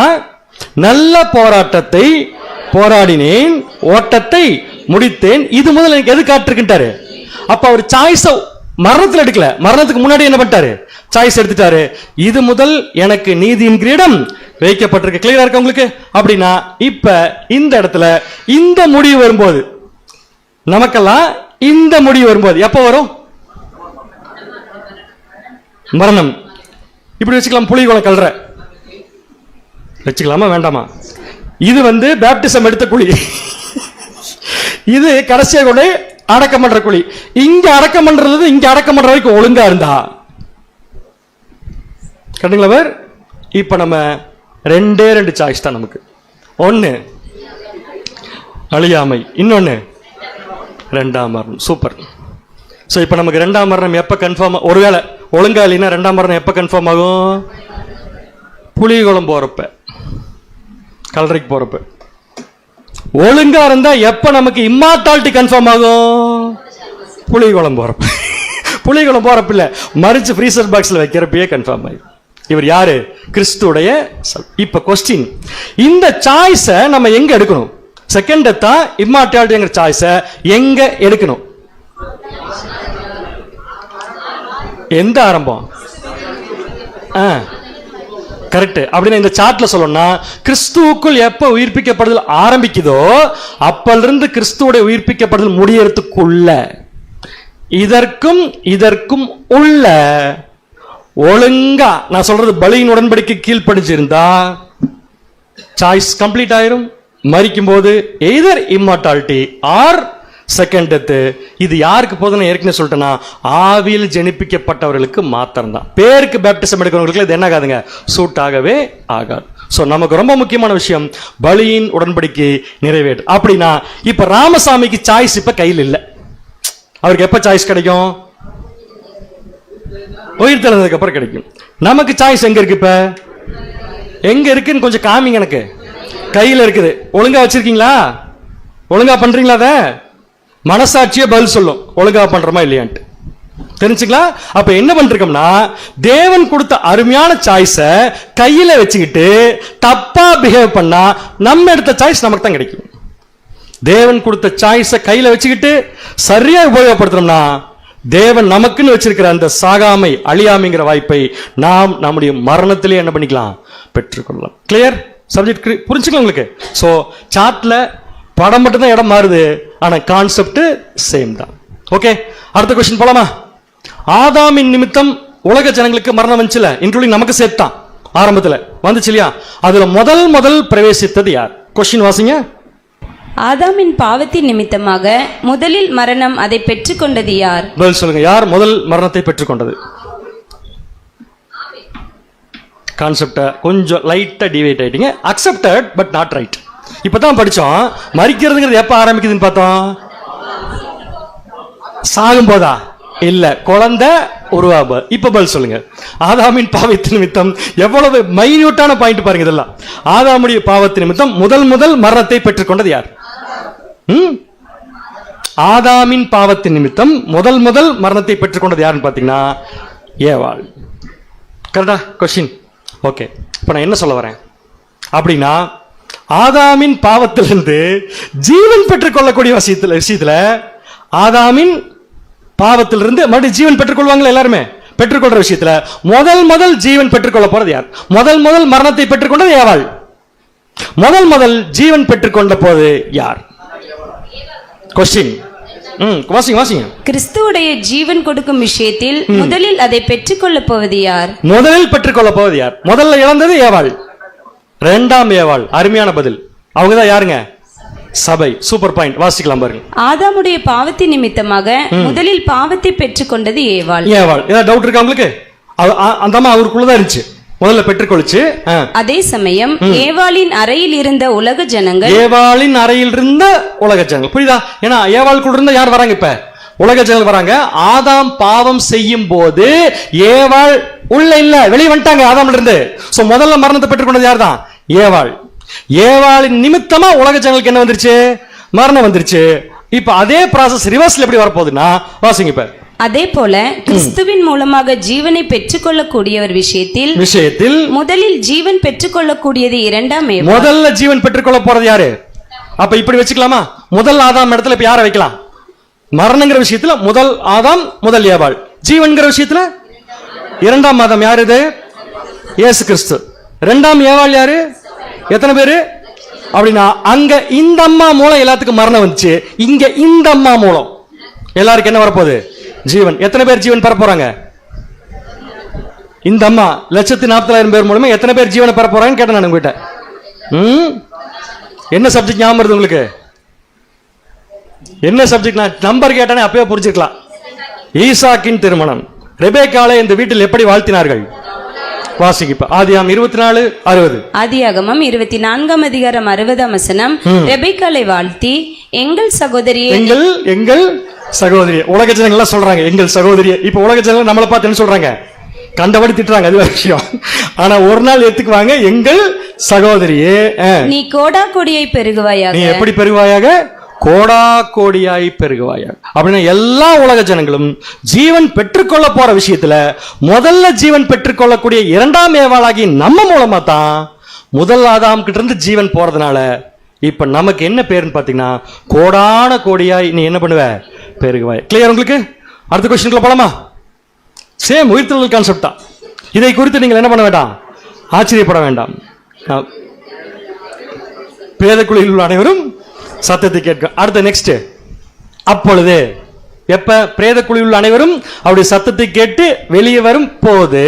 நல்ல போராட்டத்தை போராடினேன், ஓட்டத்தை முடித்தேன். இது முதல் எனக்கு எது காட்டிருக்கின்றாரு? அப்ப அவர் சாய்ஸ மரணத்தில் எடுக்கல, மரணத்துக்கு முன்னாடி என்ன பண்ணிட்டாரு? சாய்ஸ் எடுத்துட்டாரு. இது முதல் எனக்கு நீதியின் கிரீடம் வைக்கப்பட்டிருக்கு. கிளியரா இருக்கு உங்களுக்கு? அப்படின்னா இப்ப இந்த இடத்துல இந்த முடிவு வரும்போது, நமக்கெல்லாம் இந்த முடிவு வரும்போது எப்ப வரும்? மரணம். இப்படி வச்சுக்கலாம். புலிகுளம் கல்ற வச்சுக்கலாமா வேண்டாமா? இது பேப்டிசம் எடுத்த குழி. இது கடைசியாக கூட அடக்கம் பண்ற குழி. இங்க அடக்கம் பண்றது, இங்க அடக்கம் பண்ற வரைக்கும் ஒழுங்கா இருந்தா கண்டுங்களா? இப்ப நம்ம 2 சாய்ஸ் தான் நமக்கு. ஒன்னு அழியாமை, இன்னொன்னு 2ஆம் மரணம். சூப்பர். சோ இப்ப நமக்கு 2ஆம் மரணம் எப்ப கன்ஃபார்ம்? ஒருவேளை ஒழுங்கா இல்லைன்னா 2ஆம் மரணம் எப்ப கன்ஃபார்ம் ஆகும்? புலிகுளம் போறப்ப, கல்லறைக்கு போறப்ப. ஒழுங்கா இருந்தா எப்ப நமக்கு இம்மார்டாலிட்டி கன்ஃபார்ம் ஆகும்? புலிகுளம் போறப்ப. புலிகுளம் போறப்ப இல்ல, மறிச்சு ஃப்ரீசர் பாக்ஸ்ல வைக்கிறப்பயே கன்ஃபார்ம் ஆயிடும். இவர் யாரு? கிறிஸ்துடைய. இப்ப கொஸ்டின், இந்த சாய்ஸ நம்ம எங்க எடுக்கணும்? செகண்ட் டெத்தா இம்மார்டாலிட்டிங்கிற சாய்ஸ எங்க எடுக்கணும்? எந்த ஆரம்பம்? கரெக்ட். அப்படின்னா இந்த சார்ட்ல சொல்லணும்னா, கிறிஸ்துவுக்குள் எப்ப உயிர்ப்பிக்கப்படுதல் ஆரம்பிக்குதோ அப்பலிருந்து கிறிஸ்துவோட உயிர்ப்பிக்கப்படுதல் முடியறதுக்குள்ள, இதற்கும் உள்ள ஒழுங்கா நான் சொல்றது பலியின் உடன்படிக்கை கீழ்ப்படிஞ்சிருந்தா சாய்ஸ் கம்ப்ளீட் ஆயிரும். மரிக்கும் போது either immortality or second death. இது யாருக்கு போதுன்னு ஏற்கனவே சொல்லிட்டேன்னா, ஆவியில் ஜெனிப்பிக்கப்பட்டவர்களுக்கு மாத்திரம் தான். பேருக்கு பேப்டிசம் எடுக்கிறவங்களுக்கு இது என்ன ஆகாதுங்க? சூட் ஆகவே ஆகாது. சோ நமக்கு ரொம்ப முக்கியமான விஷயம் பலியின் உடன்படிக்கை நிறைவேற்று. அப்படின்னா இப்ப ராமசாமிக்கு சாய்ஸ் இப்ப கையில் இல்ல. அவருக்கு எப்ப சாய்ஸ் கிடைக்கும்? உயிர் தெழுந்ததுக்கு அப்புறம் கிடைக்கும். நமக்கு சாய்ஸ் எங்க இருக்கு? இப்ப எங்க இருக்குன்னு கொஞ்சம் காமிங்க. எனக்கு கையில இருக்குது. ஒழுங்கா வச்சிருக்கீங்களா? ஒழுங்கா பண்றீங்களா? அத மனசாட்சியே பதில் சொல்லும், ஒழுங்கா பண்றோமா இல்லையான்ட்டு. தெரிஞ்சுங்களா? அப்ப என்ன பண்றோம்னா, தேவன் கொடுத்த அருமையான சாய்ஸ கையில வச்சுக்கிட்டு தப்பா பிஹேவ் பண்ணா நம்ம எடுத்த சாய்ஸ் நமக்கு தான் கிடைக்கும். தேவன் கொடுத்த சாய்ஸ கையில வச்சுக்கிட்டு சரியா உபயோகப்படுத்துறோம்னா, தேவன் நமக்குன்னு வச்சிருக்கிற அந்த சாகாமை, அழியாமைங்கிற வாய்ப்பை நாம் நம்முடைய மரணத்திலே என்ன பண்ணிக்கலாம்? பெற்றுக்கொள்ளலாம். கிளியர்? சப்ஜெக்ட் புரிஞ்சுக்கலாம் உங்களுக்கு? சோ சார்ட்ல படம் மட்டும் தான் இடம் மாறுது, ஆனா கான்செப்ட் சேம் தான். ஓகே, அடுத்த क्वेश्चन போலாமா? ஆதாமின் நிமித்தம் உலக ஜனங்களுக்கு மரணம் வந்துச்சுல, இன்க்ளூடிங் நமக்கு சேர்த்தான். ஆரம்பத்துல வந்துச்சு இல்லையா? அதுல முதல் பிரவேசித்தது யார்? क्वेश्चन வாசிங்க. ஆதாமின் பாவத்தின் நிமித்தமாக முதலில் மரணம் அதை பெற்றுக்கொண்டது யார்? பதில் சொல்லுங்க. யார் முதல் மரணத்தை பெற்றுக்கொண்டது? கான்செப்ட கொஞ்சம் லைட்டா டிவைட் ஆயிட்டீங்க. Accepted but not right. இப்பதான் படிச்சோம். மரிக்கிறதுங்கிறது எப்ப ஆரம்பிக்குதுன்னு பார்த்தோம்? சாகும் போதா? இல்ல, குழந்தை உருவாப. இப்ப பதில் சொல்லுங்க. ஆதாமின் பாவத்தின் நிமித்தம் எவ்வளவு மைன்யூட்டான பாயிண்ட் பாருங்க இதெல்லாம். ஆதாமுடைய பாவத்தின் நிமித்தம் முதல் மரணத்தை பெற்றுக்கொண்டது யார்? ஆதாமின் பாவத்தின் நிமித்தம் முதல் மரணத்தை பெற்றுக்கொண்டது யாருன்னு பாத்தீங்கன்னா ஏவாள். கரெக்டா கொஸ்டின்? ஓகே. இப்ப நான் என்ன சொல்ல வரேன் அப்படின்னா, ஆதாமின் பாவத்திலிருந்து ஜீவன் பெற்றுக்கொள்ளக்கூடிய விஷயத்துல ஆதாமின் பாவத்திலிருந்து மறுபடியும் ஜீவன் பெற்றுக்கொள்வாங்களா? எல்லாருமே பெற்றுக்கொள்ற விஷயத்துல முதல் ஜீவன் பெற்றுக்கொள்ள போறது யார்? முதல் மரணத்தை பெற்றுக்கொண்டது ஏவாள். முதல் ஜீவன் பெற்றுக்கொண்ட போது யார்? கொஸ்டின். வாசிங்க. கிறிஸ்துவுடைய ஜீவன் கொடுக்கும் விஷயத்தில் முதலில் அதை பெற்றுக்கொள்ள போவது யார்? முதலில் பெற்றுக்கொள்ள போவது யார்? முதல்ல இழந்தது ஏவாள், இரண்டாம் ஏவாள். அருமையான பதில். அவங்கதான் யாருங்க? சபை. Super point. வாசிக்கலாம் பாருங்க. ஆதாமுடைய பாவத்தின் நிமித்தமாக முதலில் பாவத்தை பெற்றுக்கொண்டது ஏவாள். ஏதாவது டவுட் இருக்கா உங்களுக்கு? அந்த அம்மா அவருக்குள்ளதான் இருந்துச்சு, முதல்ல பெற்றுக்கொள்ளுச்சு. அதே சமயம் ஏவாளின் அறையில் இருந்த உலக ஜனங்கள், ஏவாளின் அறையில் இருந்த உலக ஜனங்கள், புரியுதா? ஏன்னா ஏவாளுக்குள்ள இருந்த யார் வராங்க? இப்ப உலக ஜனங்கள் வராங்க. ஆதாம் பாவம் செய்யும் போது ஏவாள் உள்ள இல்ல, வெளியே வந்துட்டாங்க ஆதாம்ல இருந்து. சோ முதல்ல மரணத்தை பெற்றுக்கொண்டது யார் தான்? ஏவாள். ஏவாளின் நிமித்தமா உலக ஜனங்களுக்கு என்ன வந்துருச்சு? மரணம் வந்துருச்சு. இப்ப அதே ப்ராசஸ் ரிவர்ஸ்ல எப்படி வரப்போகுதுன்னா, வாசிங்க. இப்ப அதே போல கிறிஸ்துவின் மூலமாக ஜீவனை பெற்றுக்கொள்ளக்கூடியவர் விஷயத்தில் முதலில் ஜீவன் பெற்றுக்கொள்ளக்கூடியது இரண்டாம் ஏவாள். முதல்ல ஜீவன் பெற்றுக்கொள்ள போறது யாரு? அப்ப இப்படி வச்சுக்கலாமா? முதல் ஆதாம் இடத்துல இப்ப யாரை வைக்கலாம்? மரணங்கிற விஷயத்துல முதல் ஆதாம், முதல் ஏவாள். ஜீவன்கிற விஷயத்துல இரண்டாம் ஆதாம். யாரு இது? இயேசு கிறிஸ்து. இரண்டாம் ஏவாள் யாரு? எத்தனை பேரு அப்படின்னா, அங்க இந்த அம்மா மூலம் எல்லாத்துக்கும் மரணம் வந்துச்சு. இங்க இந்த அம்மா மூலம் எல்லாருக்கும் என்ன வரப்போகுது? ஜீவன். எத்தனை பேர் ஜீவன் பெற போறாங்க? இந்த அம்மா 1,40,000 பேர் மூலமா எத்தனை பேர் ஜீவனை பெற போறாங்கன்னு கேட்டேன் நான் உங்ககிட்ட. என்ன சப்ஜெக்ட் ஞாபகம் வருது உங்களுக்கு? என்ன சப்ஜெக்ட்? நான் நம்பர் கேட்டானே அப்பவே புரிஞ்சுக்கலாம். ஈசாக்கின் திருமணம். ரெபேக்காளை இந்த வீட்டில் எப்படி வாழ்த்தினார்கள்? வாசிங்க. ஆதியாகமம் 24:60. ஆதியாகமம் 24ஆம் அதிகாரம் 60ஆம் வசனம். ரெபேக்காளை வாழ்த்தி, எங்கள் சகோதரியே, எங்கள் சகோதரியே. உலக ஜனங்கள் சொல்றாங்க எங்கள் சகோதரியே. இப்ப உலக ஜனங்கள் நம்மளை பார்த்து என்ன சொல்றாங்க? கண்டபடி திட்டுறாங்க, அது விஷயம். ஆனா ஒரு நாள் ஏத்துக்குவாங்க, எங்கள் சகோதரியே, நீ கோடா கோடியை பெருகுவாயாக. நீ எப்படி பெருகுவாயாக? கோடா கோடியாய் பெருகுவாயாக. அப்படின்னா எல்லா உலக ஜனங்களும் ஜீவன் பெற்றுக்கொள்ள போற விஷயத்துல முதல்ல ஜீவன் பெற்றுக்கொள்ளக்கூடிய இரண்டாம் ஏவாளாகி நம்ம மூலமா தான் முதல் ஆதாம் கிட்ட இருந்து ஜீவன் போறதுனால இப்ப நமக்கு என்ன பேருன்னு பாத்தீங்கன்னா, கோடான கோடியாய் நீ என்ன பண்ணுவ? பெருகுவாய். கிளியர் உங்களுக்கு? அடுத்த கொஸ்டின்குள்ள போலாமா? சேம் உயிர்த்தெழுதல் கான்செப்ட் தான். இதை குறித்து நீங்கள் என்ன பண்ண வேண்டாம், ஆச்சரியப்பட வேண்டாம். பிரேதக்குழியில் உள்ள அனைவரும் சத்தத்தை கேட்க. அடுத்த நெக்ஸ்ட். அப்பொழுது எப்ப பிரேதக்குழியில் உள்ள அனைவரும் அவருடைய சத்தத்தை கேட்டு வெளியே வரும் போது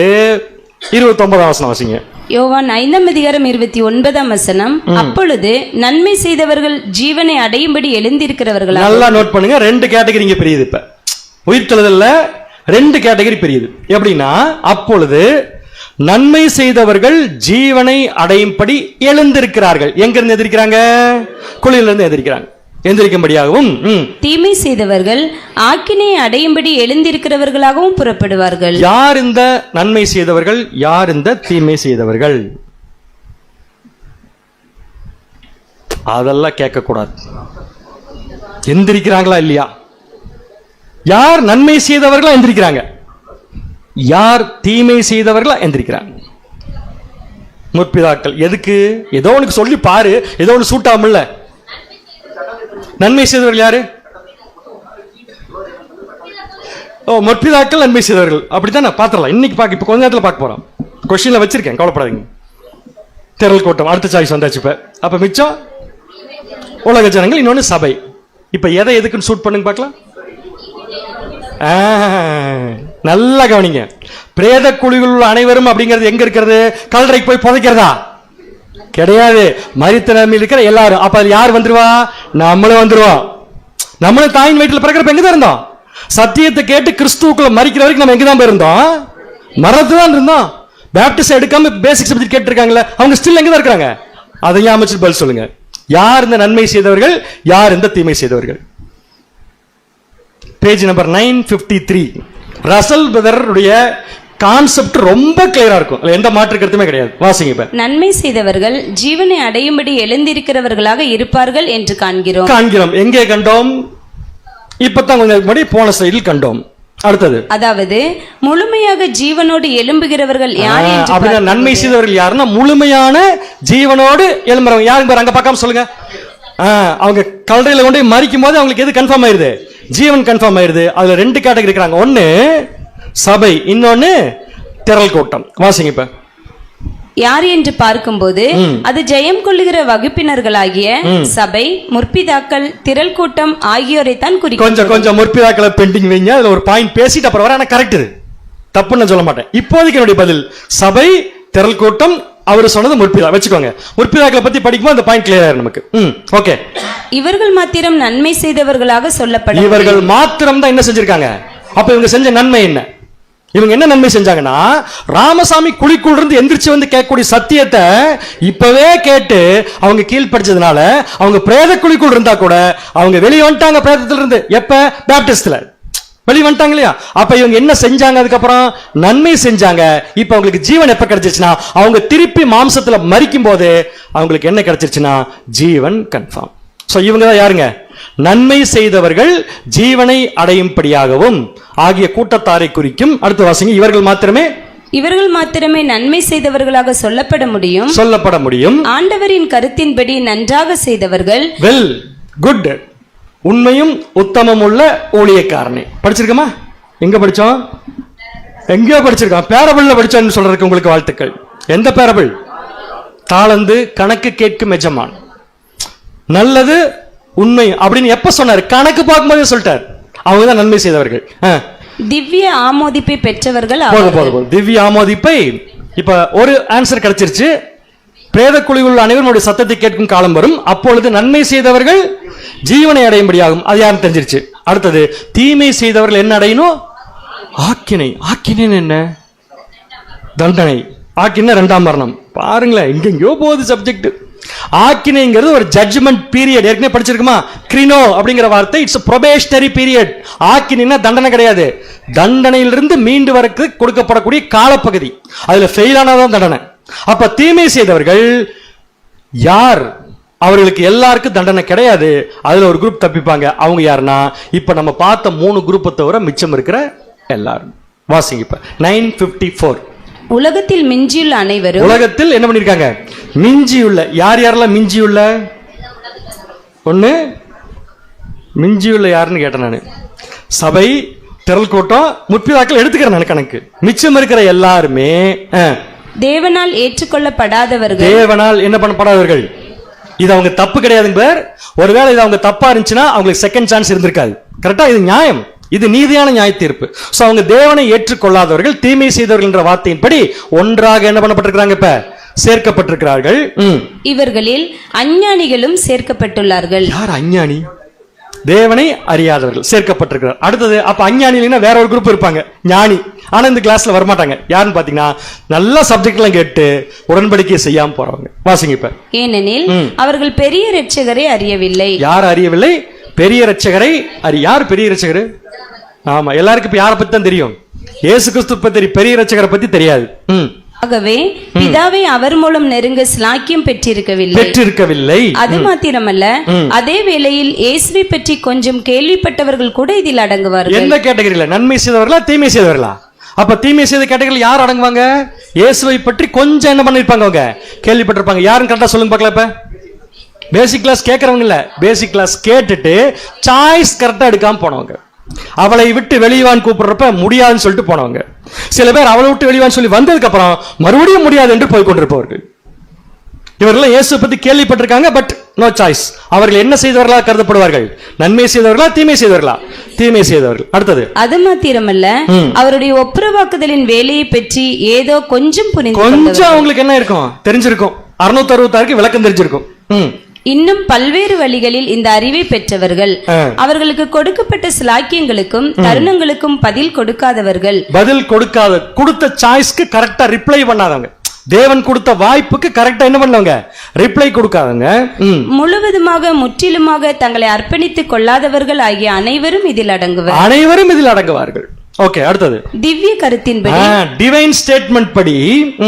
29ஆம் வசனம் வாசிங்க. யோவான் 5ஆம் அதிகாரம் 29ஆம் வசனம். அப்பொழுது நன்மை செய்தவர்கள் ஜீவனை அடையும்படி எழுந்திருக்கிறவர்கள். நல்லா நோட் பண்ணுங்க. ரெண்டு கேட்டகரி இங்க பிரியுது. இப்ப உயிர்த்தெழுதல்ல ரெண்டு கேட்டகரி பிரியுது. எப்படின்னா, அப்பொழுது நன்மை செய்தவர்கள் ஜீவனை அடையும்படி எழுந்திருக்கிறார்கள். எங்க இருந்து எந்திரிக்கிறாங்க? குழியிலிருந்து எந்திரிக்கிறாங்க. எந்திரிக்கும்படியாகவும் தீமை செய்தவர்கள் ஆக்கினையை அடையும்படி எழுந்திருக்கிறவர்களாகவும் புறப்படுவார்கள். யார் இந்த நன்மை செய்தவர்கள்? யார் இந்த தீமை செய்தவர்கள்? அதெல்லாம் கேட்க கூடாது. எந்திரிக்கிறாங்களா இல்லையா? யார் நன்மை செய்தவர்களா எந்திரிக்கிறாங்க, யார் தீமை செய்தவர்களா எந்திரிக்கிறாங்க. முற்பிதாக்கள். எதுக்கு? ஏதோ உனக்கு சொல்லி பாரு, ஏதோ ஒன்று சூட் ஆகும்ல. நன்மை செய்தவர்கள் யாரு? முற்பிதாக்கள் நன்மை செய்தவர்கள். அப்படித்தான் பாத்திரலாம். இன்னைக்கு பார்க்க, இப்ப கொஞ்ச நேரத்தில் பார்க்க போறோம். கொஸ்டின்ல வச்சிருக்கேன், கவலைப்படாதீங்க. திரள் கூட்டம் அடுத்த சாய்ஸ் வந்தாச்சு. இப்ப அப்ப மிச்சம் உலக ஜனங்கள், இன்னொன்னு சபை. இப்ப எதை எதுக்குன்னு சூட் பண்ணுங்க பார்க்கலாம். நல்லா கவனிங்க. பிரேத குழிகள் அனைவரும் அப்படிங்கிறது எங்க இருக்கிறது? கல்லறைக்கு போய் புதைக்கிறதா? கிடையாது. மரித்த நிலைமையில் இருக்கிற எல்லாரும். அப்ப யார் வந்துருவா? நம்மளும் வந்துருவோம். நம்மளும் தாயின் வயிற்றில் பிறக்கிறப்ப எங்கதான் இருந்தோம்? சத்தியத்தை கேட்டு கிறிஸ்துவுக்குள்ள மரிக்கிற வரைக்கும் நம்ம எங்கதான் போயிருந்தோம்? மரத்து தான் இருந்தோம். பேப்டிஸ்ட் எடுக்காம பேசிக் சப்ஜெக்ட் கேட்டு இருக்காங்களே, அவங்க ஸ்டில் எங்கதான் இருக்கிறாங்க? அதையும் அமைச்சு பதில் சொல்லுங்க. யார் இந்த நன்மை செய்தவர்கள், யார் இந்த தீமை செய்தவர்கள்? Page number 953. ரசல் பிரதருடைய கான்செப்ட் ரொம்ப கிளியரா இருக்கும், எந்த மாற்று கருத்துமே கிடையாது. வாசிங்க இப்ப. நன்மை செய்தவர்கள் ஜீவனை அடையும்படி எழுந்திருக்கிறவர்களாக இருப்பார்கள் என்று காண்கிறோம். எங்கே கண்டோம்? இப்பதான் கொஞ்சம் முன்னாடி போன ஸ்லைடில் கண்டோம். அடுத்தது, அதாவது முழுமையாக ஜீவனோடு எழும்புகிறவர்கள் யார் என்று அப்படின்னா நன்மை செய்தவர்கள் யாருன்னா முழுமையான ஜீவனோடு எழும்புறவங்க யாருங்க பாரு, அங்க பார்க்காம சொல்லுங்க. அவங்க கல்லறையில கொண்டு மறிக்கும் போது அவங்களுக்கு எது கன்ஃபார்ம் ஆயிருது? ஜீவன் கன்ஃபார்ம் ஆயிருது. அதுல 2 கேட்டகரி இருக்காங்க, ஒன்னு சபை, இன்னொன்னு திரள் கூட்டம். வாசிங்க இப்ப. யார் என்று பார்க்கும்போது அது ஜெயம் கொள்ளுகிற வகுப்பினர்களாகிய சபை, முற்பிதாக்கள், திரள் கூட்டம் ஆகியோரை தான் குறிக்கும். கொஞ்சம் முற்பிதாக்களை பெண்டிங் வைங்க, அதுல ஒரு பாயிண்ட் பேசிட்டு அப்புறம் வர. கரெக்ட், இது தப்புன்னு நான் சொல்ல மாட்டேன். இப்போதைக்கு என்னுடைய பதில் சபை, திரள் கூட்டம். அவர் சொன்னது முற்பிதா வச்சுக்கோங்க. முற்பிதாக்களை பத்தி படிக்கும்போது அந்த பாயிண்ட் கிளியர் ஆயிரும் நமக்கு. ஓகே. இவர்கள் மாத்திரம் நன்மை செய்தவர்களாக சொல்லப்படும். இவர்கள் மாத்திரம் தான் என்ன செஞ்சிருக்காங்க? அப்ப இவங்க செஞ்ச நன்மை என்ன? இவங்க என்ன நன்மை செஞ்சாங்கன்னா, ராமசாமி குழிக்குள் இருந்து எந்திரிச்சு வந்து கேட்கக்கூடிய சத்தியத்தை இப்பவே கேட்டு அவங்க கீழ்படிச்சதுனால அவங்க பிரேத குழிக்குள் இருந்தா கூட அவங்க வெளியே வந்துட்டாங்க பிரேதத்துல இருந்து. எப்ப? பேப்டிஸ்ட்ல வெளியே வந்துட்டாங்க இல்லையா? அப்ப இவங்க என்ன செஞ்சாங்க? அதுக்கப்புறம் நன்மை செஞ்சாங்க. இப்ப அவங்களுக்கு ஜீவன் எப்ப கிடைச்சிருச்சுன்னா, அவங்க திருப்பி மாம்சத்துல மரிக்கும் போது அவங்களுக்கு என்ன கிடைச்சிருச்சுன்னா ஜீவன் கன்ஃபார்ம். சோ இவங்க தான் யாருங்க? நன்மை செய்தவர்கள் ஜீவனை அடையும்படியாகவும் ஆகிய கூட்டத்தாரை குறிக்கும். அடுத்து வாசிங்க. இவர்கள் மாத்திரமே நன்மை செய்தவர்களாக சொல்லப்பட முடியும். ஆண்டவரின் கருத்தின்படி நன்றாக செய்தவர்கள். வெல், குட், உண்மையும் உத்தமம் உள்ள ஊழியக்காரனே. படிச்சிருக்கோமா? எங்க படிச்சோம்? எங்கேயோ படிச்சிருக்கோம். பேரபிள்ல படிச்சோன்னு சொல்றதுக்கு உங்களுக்கு வாழ்த்துக்கள். எந்த பேரபிள்? தாளந்து கணக்கு கேட்கும் எஜமான். நல்லது, உண்மை அப்படின்னு எப்ப சொன்னார்? கணக்கு பார்க்கும்போதே சொல்லிட்டார். அவங்க தான் நன்மை செய்தவர்கள். திவ்ய ஆமோதிப்பை பெற்றவர்கள். திவ்ய ஆமோதிப்பை. இப்ப ஒரு ஆன்சர் கிடைச்சிருச்சு. பிரேத குழியில் உள்ள அனைவருடைய சத்தத்தை கேட்கும் காலம் வரும், அப்பொழுது நன்மை செய்தவர்கள் ஜீவனை அடையும்படியாகும். அது யாரும் தெரிஞ்சிருச்சு. அடுத்தது, தீமை செய்தவர்கள் என்ன அடையணும்? ஆக்கினை. ஆக்கினை என்ன? தண்டனை. ஆக்கினை 2ஆம் மரணம். பாருங்களேன், எங்கெங்கயோ போகுது சப்ஜெக்ட். ஆக்கினைங்கிறது ஒரு ஜட்ஜ்மெண்ட் பீரியட். ஏற்கனவே படிச்சிருக்குமா? கிரினோ அப்படிங்கிற வார்த்தை இட்ஸ் ப்ரொபேஷனரி பீரியட். ஆக்கினா தண்டனை கிடையாது, தண்டனையிலிருந்து மீண்டு வரக்கு கொடுக்கப்படக்கூடிய காலப்பகுதி. அதுல ஃபெயில் ஆனாதான் தண்டனை. அப்ப தீமை செய்தவர்கள் யார்? அவர்களுக்கு எல்லாருக்கும் தண்டனை கிடையாது. அதுல ஒரு குரூப் தப்பிப்பாங்க. அவங்க யாருன்னா இப்ப நம்ம பார்த்த 3 குரூப்பை தவிர மிச்சம் இருக்கிற எல்லாரும். வாசிங்க இப்ப 954. உலகத்தில் மிஞ்சியுள்ள அனைவரும். உலகத்தில் என்ன பண்ணிருக்காங்க? மிஞ்சியுள்ள. யார் யாரெல்லாம் மிஞ்சியுள்ள? ஒண்ணு மிஞ்சியுள்ள யாருன்னு கேட்டேன் நான். சபை, திரள் கூட்டம், முற்பிதாக்கள் எடுத்துக்கிறேன் நான் கணக்கு. மிச்சம் இருக்கிற எல்லாருமே தேவனால் ஏற்றுக்கொள்ளப்படாதவர்கள். தேவனால் என்ன பண்ணப்படாதவர்கள்? இது அவங்க தப்பு கிடையாதுங்க. ஒருவேளை இது அவங்க தப்பா இருந்துச்சுன்னா அவங்களுக்கு செகண்ட் சான்ஸ் இருந்திருக்காது. கரெக்டா? இது நியாயம், இது நீதியான நியாய தீர்ப்பு. சோ அவங்க தேவனை ஏற்றுக்கொள்ளாதவர்கள், தீமை செய்தவர்கள் என்ற வார்த்தையின்படி ஒன்றாக என்ன பண்ணப்பட்டிருக்கிறாங்க? இப்ப சேர்க்கப்பட்டிருக்கிறார்கள். இவர்களில் அஞ்ஞானிகளும் சேர்க்கப்பட்டுள்ளார்கள். யார் அஞ்ஞானி? தேவனை அறியாதவர்கள் சேர்க்கப்பட்டிருக்கிறார். அடுத்தது, அப்ப அஞ்ஞானினா வேற ஒரு குரூப் இருப்பாங்க, ஞானி. ஆனா இந்த கிளாஸ்ல வரமாட்டாங்க. யாருன்னு பாத்தீங்கன்னா நல்ல சப்ஜெக்ட் எல்லாம் கேட்டு உடன்படிக்கை செய்யாம போறவங்க. வாசிங்க இப்ப. ஏனெனில் அவர்கள் பெரிய இரட்சகரை அறியவில்லை. யார் அறியவில்லை? பெரிய இரட்சகரை யார் பெரிய இரட்சகர்? ஆமா, எல்லாருக்கும் இப்ப யாரை பத்தி தான் தெரியும்? இயேசு கிறிஸ்து பத்தி. பெரிய இரட்சகரை பத்தி தெரியாது. ஆகவே பிதாவை அவர் மூலம் நெருங்க ஸ்லாக்கியம் பெற்றிருக்கவில்லை. அது மாத்திரமல்ல, அதே வேளையில் இயேசுவை பற்றி கொஞ்சம் கேள்விப்பட்டவர்கள் கூட இதில் அடங்குவார்கள். எந்த கேட்டகரியில? நன்மை செய்தவர்களா, தீமை செய்தவர்களா? அப்ப தீமை செய்த கேட்டகரியில் யார் அடங்குவாங்க? இயேசுவை பற்றி கொஞ்சம் என்ன பண்ணிருப்பாங்க, அவங்க கேள்விப்பட்டிருப்பாங்க. யாருன்னு கரெக்டா சொல்லுங்க பார்க்கலாம். இப்ப பேசிக் கிளாஸ் கேட்கறவங்க இல்ல, பேசிக் கிளாஸ் கேட்டுட்டு சாய்ஸ் கரெக்டா எடுக்காம போனவங்க. அவளை விட்டு வெளிவான் கூப்பிடுறப்ப முடியாதுன்னு சொல்லிட்டு போனவங்க. சில பேர் அவளை விட்டு வெளிவான்னு சொல்லி வந்ததுக்கு அப்புறம் மறுபடியும் முடியாது என்று போய் கொண்டிருப்பவர்கள். இவர்கள் இயேசு பத்தி கேள்விப்பட்டிருக்காங்க, பட் நோ சாய்ஸ். அவர்கள் என்ன செய்தவர்களா கருதப்படுவார்கள்? நன்மை செய்தவர்களா, தீமை செய்தவர்களா? தீமை செய்தவர்கள். அடுத்தது, அது மாத்திரமல்ல, அவருடைய ஒப்புரவாக்குதலின் வேலையை பற்றி ஏதோ கொஞ்சம் அவங்களுக்கு என்ன இருக்கும்? தெரிஞ்சிருக்கும். 666 விளக்கம் தெரிஞ்சிருக்கும். இன்னும் பல்வேறு வழிகளில் இந்த அறிவை பெற்றவர்கள், அவர்களுக்கு கொடுக்கப்பட்ட சிலாக்கியங்களுக்கும் தருணங்களுக்கும் பதில் கொடுக்காத, கொடுத்த சாய்ஸ்க்கு கரெக்டா ரிப்ளை பண்ணாதவங்க. தேவன் கொடுத்த வாய்ப்புக்கு கரெக்டா என்ன பண்ணுவாங்க? ரிப்ளை கொடுக்காதங்க. முழுவதுமாக முற்றிலுமாக தங்களை அர்ப்பணித்துக் கொள்ளாதவர்கள் ஆகிய அனைவரும் இதில் அடங்குவர். அனைவரும் இதில் அடங்குவார்கள். ஓகே, அடுத்தது திவ்ய கருத்தின்படி, டிவைன் ஸ்டேட்மெண்ட் படி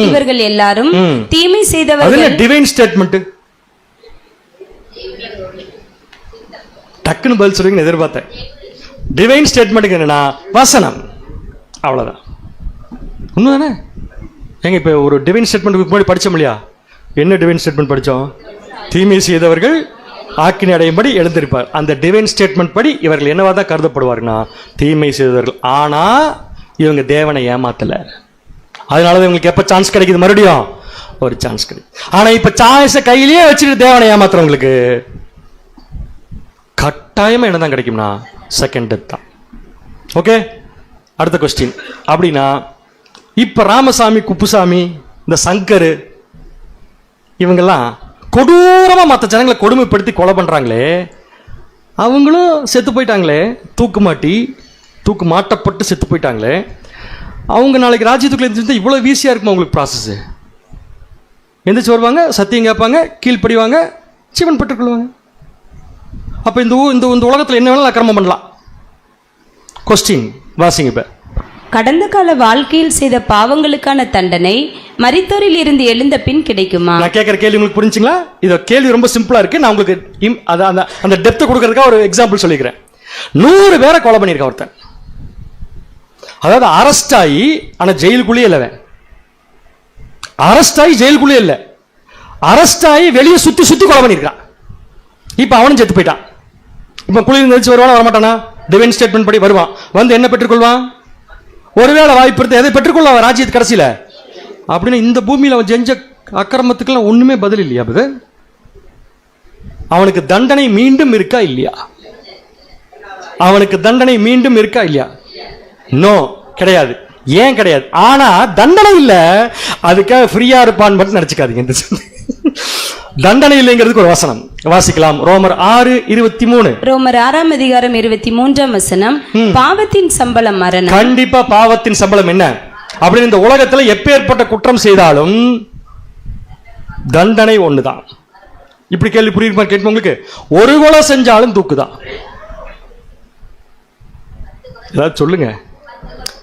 இவர்கள் எல்லாரும் தீமை செய்தவர்கள். டிவைன் ஸ்டேட்மெண்ட் டக்குன்னு பதில் சொல்லுங்க எதிர்பார்த்தேன். டிவைன் ஸ்டேட்மெண்ட் என்னன்னா வசனம், அவ்வளவுதான். உண்மைதானே? எங்க இப்ப ஒரு டிவைன் ஸ்டேட்மெண்ட் முன்னாடி படிச்சோம் இல்லையா? என்ன டிவைன் ஸ்டேட்மெண்ட் படிச்சோம்? தீமை செய்தவர்கள் ஆக்கினை அடையும்படி எழுந்திருப்பார். அந்த டிவைன் ஸ்டேட்மெண்ட் படி இவர்கள் என்னவா தான் கருதப்படுவார்னா தீமை செய்தவர்கள். ஆனா இவங்க தேவனை ஏமாத்தல. அதனால இவங்களுக்கு எப்ப சான்ஸ் கிடைக்குது? மறுபடியும் ஒரு சான்ஸ் கிடைக்கும். ஆனா இப்ப சான்ஸை கையிலேயே வச்சுட்டு தேவனை ஏமாத்துறவங்களுக்கு கட்டாயமா என்னதான் கிடைக்கும்னா செகண்ட் டெத் தான். ஓகே, அடுத்த கொஸ்டின். அப்படின்னா இப்ப ராமசாமி, குப்புசாமி, இந்த சங்கர் இவங்கெல்லாம் கொடூரமா மற்ற ஜனங்களை கொடுமைப்படுத்தி கொலை பண்றாங்களே, அவங்களும் செத்து போயிட்டாங்களே, தூக்கு மாட்டப்பட்டு செத்து போயிட்டாங்களே. அவங்க நாளைக்கு ராஜ்யத்துக்குள்ள இருந்துச்சு இவ்வளவு ஈஸியா இருக்குமா உங்களுக்கு ப்ராசஸ்? எந்திரிச்சு வருவாங்க, சத்தியம் கேட்பாங்க, கீழ்ப்படிவாங்க, ஜீவன் பெற்றுக்கொள்வாங்க. அப்ப இந்த உலகத்துல என்ன வேணாலும் அக்கிரமம் பண்ணலாம். கொஸ்டின் வாசிங்க. இப்ப கடந்த கால வாழ்க்கையில் செய்த பாவங்களுக்கான தண்டனை மரித்தோரில் இருந்து எழுந்த பின் கிடைக்குமா? நான் கேட்கிற கேள்வி உங்களுக்கு புரிஞ்சுங்களா? இது கேள்வி ரொம்ப சிம்பிளா இருக்கு. நான் உங்களுக்கு அந்த டெப்த் கொடுக்கறதுக்காக ஒரு எக்ஸாம்பிள் சொல்லிக்கிறேன். 100 பேரை கொலை பண்ணியிருக்க ஒருத்தன். அதாவது அரெஸ்ட் ஆகி, ஆனா ஜெயிலுக்குள்ளேயே இல்லை. அரெஸ்ட் ஆகி ஜெயிலுக்குள்ளேயே இல்லை, அரெஸ்ட் ஆகி வெளியே சுத்தி கொலை பண்ணியிருக்கான். இப்ப அவனும் செத்து போயிட்டான். இப்ப குளிர் நினைச்சு வருவானா வரமாட்டானா? டிவைன் ஸ்டேட்மெண்ட் படி வருவான். வந்து என்ன பெற்றுக்கொள்வான்? ஒருவேளை வாய்ப்பு எடுத்து எதை பெற்றுக்கொள்வான் ராஜ்யத்து கடைசியில? அப்படின்னு இந்த பூமியில அவன் செஞ்ச அக்கிரமத்துக்கெல்லாம் ஒண்ணுமே பதில் இல்லையா? அவனுக்கு தண்டனை மீண்டும் இருக்கா இல்லையா? அவனுக்கு தண்டனை மீண்டும் இருக்கா இல்லையா? நோ, கிடையாது. ஏன் கிடையாது? ஆனா தண்டனை இல்ல, அதுக்காக ஃப்ரீயா இருப்பான்னு மட்டும் நினைச்சுக்காதீங்க. தண்டனை இல்லைங்கிறதுக்கு ஒரு வசனம் வாசிக்கலாம். ரோமர் 6:23. ரோமர் 6 அதிகாரம் 23 வசனம். பாவத்தின் சம்பளம் மரணம். கண்டிப்பா பாவத்தின் சம்பளம் என்ன? அப்படின்னு இந்த உலகத்துல எப்பேற்பட்ட குற்றம் செய்தாலும் தண்டனை ஒண்ணுதான். இப்படி கேள்வி புரியுமா? கேட்போம் உங்களுக்கு. ஒரு கொலை செஞ்சாலும் தூக்குதான். ஏதாவது சொல்லுங்க.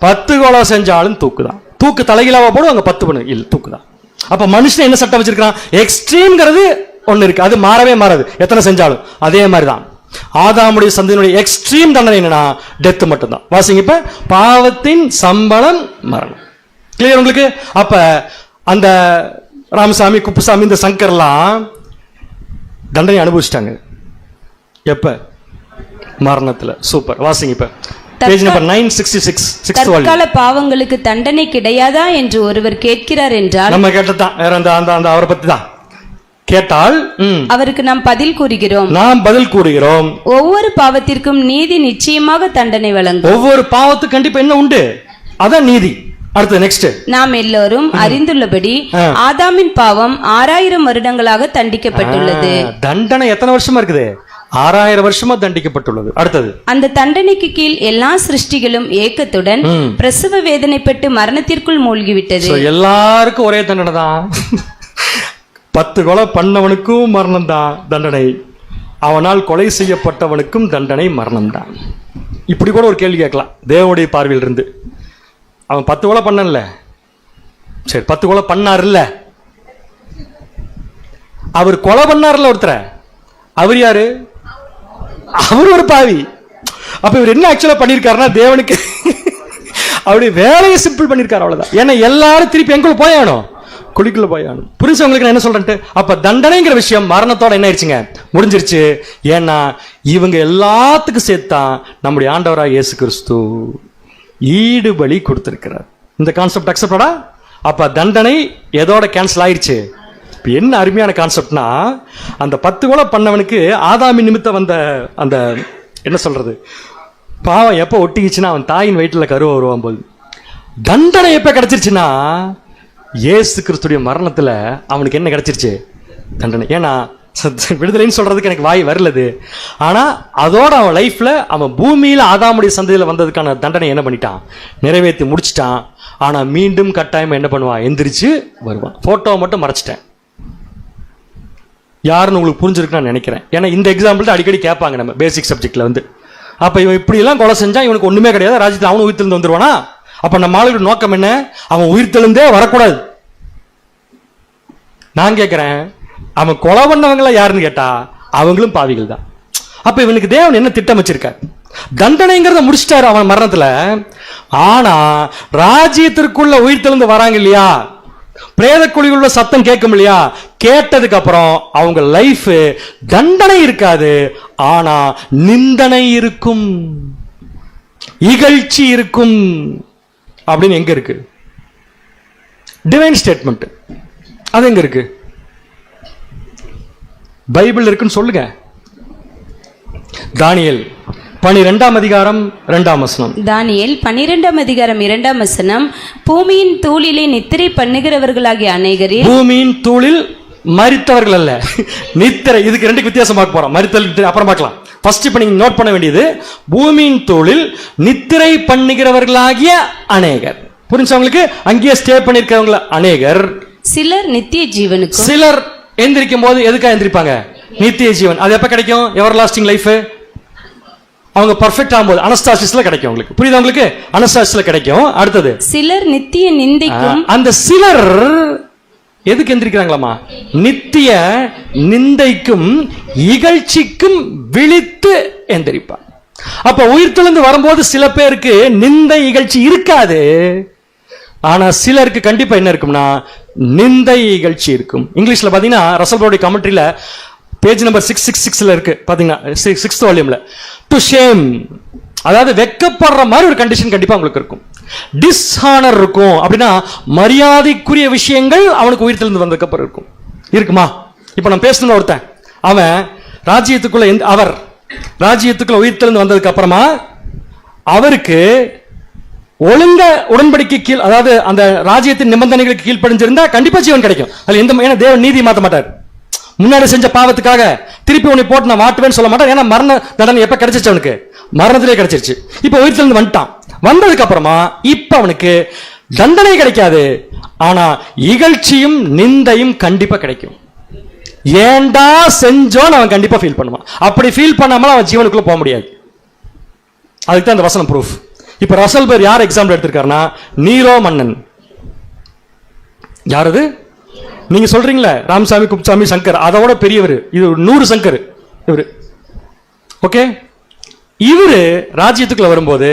10 கொலை செஞ்சாலும் தூக்குதான். தூக்கு தலைகீழாவா போடுவாங்க, 10 பண்ணு இல்ல தூக்குதான். அப்ப மனுஷன் என்ன சட்டம் வச்சிருக்கான்? எக்ஸ்ட்ரீம்ங்கிறது ஒண்ணு இருக்கு, அது மாறவே மாறாது எத்தனை செஞ்சாலும். அதே மாதிரிதான் ஆதாமுடைய சந்ததியினுடைய எக்ஸ்ட்ரீம் தண்டனை என்னன்னா டெத் மட்டும்தான். வாசிங்க. இப்ப பாவத்தின் சம்பளம் மரணம். கிளியர் உங்களுக்கு? அப்ப அந்த ராமசாமி, குப்புசாமி, இந்த சங்கர்லாம் தண்டனை அனுபவிச்சிட்டாங்க. எப்ப? மரணத்துல. சூப்பர். வாசிங்க. இப்ப பேஜ் நம்பர் 966. தற்கால பாவங்களுக்கு தண்டனை கிடையாதா என்று ஒருவர் கேட்கிறார் என்றால், நம்ம கேட்டதான் வேற அந்த அவரை பத்தி தான் கேட்டால் அவருக்கு நாம் பதில் கூறுகிறோம். ஒவ்வொரு பாவத்திற்கும் நீதி நிச்சயமாக தண்டனை வழங்கும். ஒவ்வொரு பாவத்துக்கு கண்டிப்பா என்ன உண்டு? அதான் நீதி. அடுத்து நெக்ஸ்ட். நாம் எல்லோரும் அறிந்துள்ளபடி ஆதாமின் பாவம் 6000 வருடங்களாக தண்டிக்கப்பட்டுள்ளது. தண்டனை எத்தனை வருஷமா இருக்குது? 6000 வருஷமா தண்டிக்கப்பட்டுள்ளது. அடுத்தது. அந்த தண்டனைக்கு கீழ் எல்லா சிருஷ்டிகளும் ஏக்கத்துடன் பிரசவ வேதனைப்பட்டு மரணத்திற்குள் மூழ்கிவிட்டது. எல்லாருக்கும் ஒரே தண்டனை தான். 10 கொலை பண்ணவனுக்கும் மரணம் தான் தண்டனை, அவனால் கொலை செய்யப்பட்டவனுக்கும் தண்டனை மரணம் தான். இப்படி கூட ஒரு கேள்வி கேட்கலாம் தேவனுடைய பார்வையில் இருந்து. அவன் 10 கொலை பண்ணல, சரி 10 கொலை பண்ணார்ல, அவர் கொலை பண்ணார்ல ஒருத்தர, அவர் யாரு? அவர் ஒரு பாவி. அப்ப இவர் என்ன ஆக்சுவலா பண்ணிருக்காருன்னா தேவனுக்கு அவருடைய வேலையை சிம்பிள் பண்ணிருக்காரு, அவ்வளவுதான். ஏன்னா எல்லாரும் திருப்பி எங்குள்ள போயானோ, குழிக்குள்ள போயானும். புரிஞ்சவங்களுக்கு நான் என்ன சொல்றேன்? அப்ப தண்டனைங்கிற விஷயம் மரணத்தோட என்ன ஆயிடுச்சுங்க? முடிஞ்சிருச்சு. ஏன்னா இவங்க எல்லாத்துக்கும் சேர்த்தான் நம்முடைய ஆண்டவராக இயேசு கிறிஸ்து ஈடுபலி கொடுத்திருக்கிறார். இந்த கான்செப்ட் அக்செப்டடா? அப்ப தண்டனை எதோட கேன்சல் ஆயிடுச்சு? என்ன அருமையான கான்செப்ட்னா, அந்த 10 கொலை பண்ணவனுக்கு ஆதாமின் நிமித்தம் வந்த அந்த என்ன சொல்றது பாவம் எப்ப ஒட்டிக்கிச்சுன்னா அவன் தாயின் வயிற்றுல கருவ வருவான் போது. தண்டனை எப்ப கிடைச்சிருச்சுன்னா இயேசு கிறிஸ்துடைய மரணத்துல அவனுக்கு என்ன கிடைச்சிருச்சு? தண்டனை. ஏன்னா விடுதலைன்னு சொல்றதுக்கு எனக்கு வாய் வரலது. ஆனா அதோட அவன் லைஃப்ல அவன் பூமியில ஆதாமுடைய சந்ததியில வந்ததுக்கான தண்டனை என்ன பண்ணிட்டான், நிறைவேற்றி முடிச்சிட்டான். ஆனா மீண்டும் கட்டாயமா என்ன பண்ணுவான், எந்திரிச்சு வருவான். போட்டோவை மட்டும் மறைச்சிட்டேன். யாருன்னு உங்களுக்கு புரிஞ்சிருக்கு நான் நினைக்கிறேன். ஏன்னா இந்த எக்ஸாம்பிள் தான் அடிக்கடி கேட்பாங்க நம்ம பேசிக் சப்ஜெக்ட்ல வந்து. அப்ப இவன் இப்படி எல்லாம் கொலை செஞ்சா இவனுக்கு ஒண்ணுமே கிடையாது, ராஜ்யத்தில் அவனும் உயிர் தெளிந்து வந்துருவானா? அப்ப நம்ம ஆளுடைய நோக்கம் என்ன? அவன் உயிர் தெளிந்தே வரக்கூடாது. நான் கேட்கிறேன், அவன் கொலை பண்ணவங்கள யாருன்னு கேட்டா அவங்களும் பாவிகள் தான். அப்ப இவனுக்கு தேவன் என்ன திட்டம் வச்சிருக்கார்? தண்டனைங்கிறத முடிச்சிட்டாரு அவன் மரணத்துல. ஆனா ராஜ்யத்திற்குள்ள உயிர் தெளிந்து வராங்க இல்லையா, பிரேத குழியுள்ள சத்தம் கேட்கும் இல்லையா, கேட்டதுக்கு அப்புறம் அவங்க லைஃப் தண்டனை இருக்காது, ஆனா நிந்தனை இருக்கும், இகழ்ச்சி இருக்கும். அப்படின்னு எங்க இருக்கு? Divine statement. அது எங்க இருக்கு? பைபிள் இருக்குன்னு சொல்லுங்க. தானியேல் 12ஆம் அதிகாரம் 2ஆம் வசனம். தானியேல் 12ஆம் அதிகாரம் 2ஆம் வசனம். பூமியின் தூளிலே நித்திரை பண்ணுகிறவர்களாகிய அநேகரே. பூமியின் தூளில் மரித்தவர்கள் அல்ல, நித்திரை. இதுக்கு ரெண்டுக்கு வித்தியாசம் பார்க்க போறோம். மரித்தல் அப்புறம் பார்க்கலாம். ஃபர்ஸ்ட் இப்ப நீங்க நோட் பண்ண வேண்டியது, பூமியின் தூளில் நித்திரை பண்ணுகிறவர்களாகிய அநேகர். புரிஞ்சவங்களுக்கு? அங்கேயே ஸ்டே பண்ணிருக்கிறவங்கள அநேகர். சிலர் நித்திய ஜீவனுக்கும். சிலர் எந்திரிக்கும் போது எதுக்காக எந்திரிப்பாங்க? நித்திய ஜீவன். அது எப்ப கிடைக்கும்? எவர் லாஸ்டிங் லைஃப். அவங்க பர்ஃபெக்ட் ஆகும்போது அனஸ்டாசிஸ்ல கிடைக்கும். உங்களுக்கு புரியுதா? உங்களுக்கு அனஸ்டாசிஸ்ல கிடைக்கும். அடுத்தது சிலர் நித்திய நிந்தைக்கும். அந்த சிலர் எதுக்கு எந்திரிக்கிறாங்களாமா? நித்திய நிந்தைக்கும் இகழ்ச்சிக்கும் விழித்து எந்திரிப்பார். அப்ப உயிர் தெளிந்து வரும்போது சில பேருக்கு நிந்தை இகழ்ச்சி இருக்காது, ஆனா சிலருக்கு கண்டிப்பா என்ன இருக்கும்னா நிந்தை இகழ்ச்சி இருக்கும். இங்கிலீஷ்ல பாத்தீங்கன்னா ரசல்பரோட கமெண்ட்ரியில பேஜ் நம்பர் 666ல இருக்கு பாத்தீங்கன்னா, 6th வால்யூம்ல, டு ஷேம், அதாவது வெக்கப்படுற மாதிரி ஒரு கண்டிஷன் கண்டிப்பா உங்களுக்கு இருக்கும். டிஸ்ஹானர் இருக்கும். அப்படின்னா மரியாதைக்குரிய விஷயங்கள் அவனுக்கு உயிர் தெளிந்து வந்ததுக்கு அப்புறம் இருக்கும். இருக்குமா? இப்ப நான் பேசணும், ஒருத்தன் அவன் ராஜ்யத்துக்குள்ள அவர் ராஜ்யத்துக்குள்ள உயிர் தெளிந்து வந்ததுக்கு அப்புறமா அவருக்கு ஒழுங்க உடன்படிக்கை கீழ், அதாவது அந்த ராஜ்யத்தின் நிபந்தனைகளுக்கு கீழ்ப்படிஞ்சிருந்தா கண்டிப்பா ஜீவன் கிடைக்கும். அது எந்த, ஏன்னா தேவன் நீதி மாற்ற மாட்டார். முன்னாடி செஞ்ச பாவத்துக்காக திருப்பி உன்னை போட்டு நான் மாட்டுவேன்னு சொல்ல மாட்டார். ஏன்னா மரண தண்டனை எப்ப கிடைச்சிச்சு? அவனுக்கு மரணத்திலே கிடைச்சிருச்சு. இப்ப உயிர் தெளிந்து வந்துட்டான். வந்ததுக்கு அப்புறமா இப்ப அவனுக்கு தண்டனை கிடைக்காது, ஆனா இகழ்ச்சியும் நிந்தையும் கண்டிப்பா கிடைக்கும். ஏண்டா செஞ்சோன்னு அவன் கண்டிப்பா ஃபீல் பண்ணுவான். அப்படி ஃபீல் பண்ணாமல அவன் ஜீவனுக்குள்ள போக முடியாது. அதுக்கு தான் அந்த வசனம் ப்ரூஃப். இப்ப ரசல் பேர் யார் எக்ஸாம்பிள் எடுத்திருக்காருன்னா, நீரோ மன்னன். யார் அது? நீங்க சொல்றீங்களே ராமசாமி, குப்சாமி, சங்கர், அதோட பெரியவர். இது 100 சங்கர் இவரு. ஓகே, இவரு ராஜ்யத்துக்குள்ள வரும்போது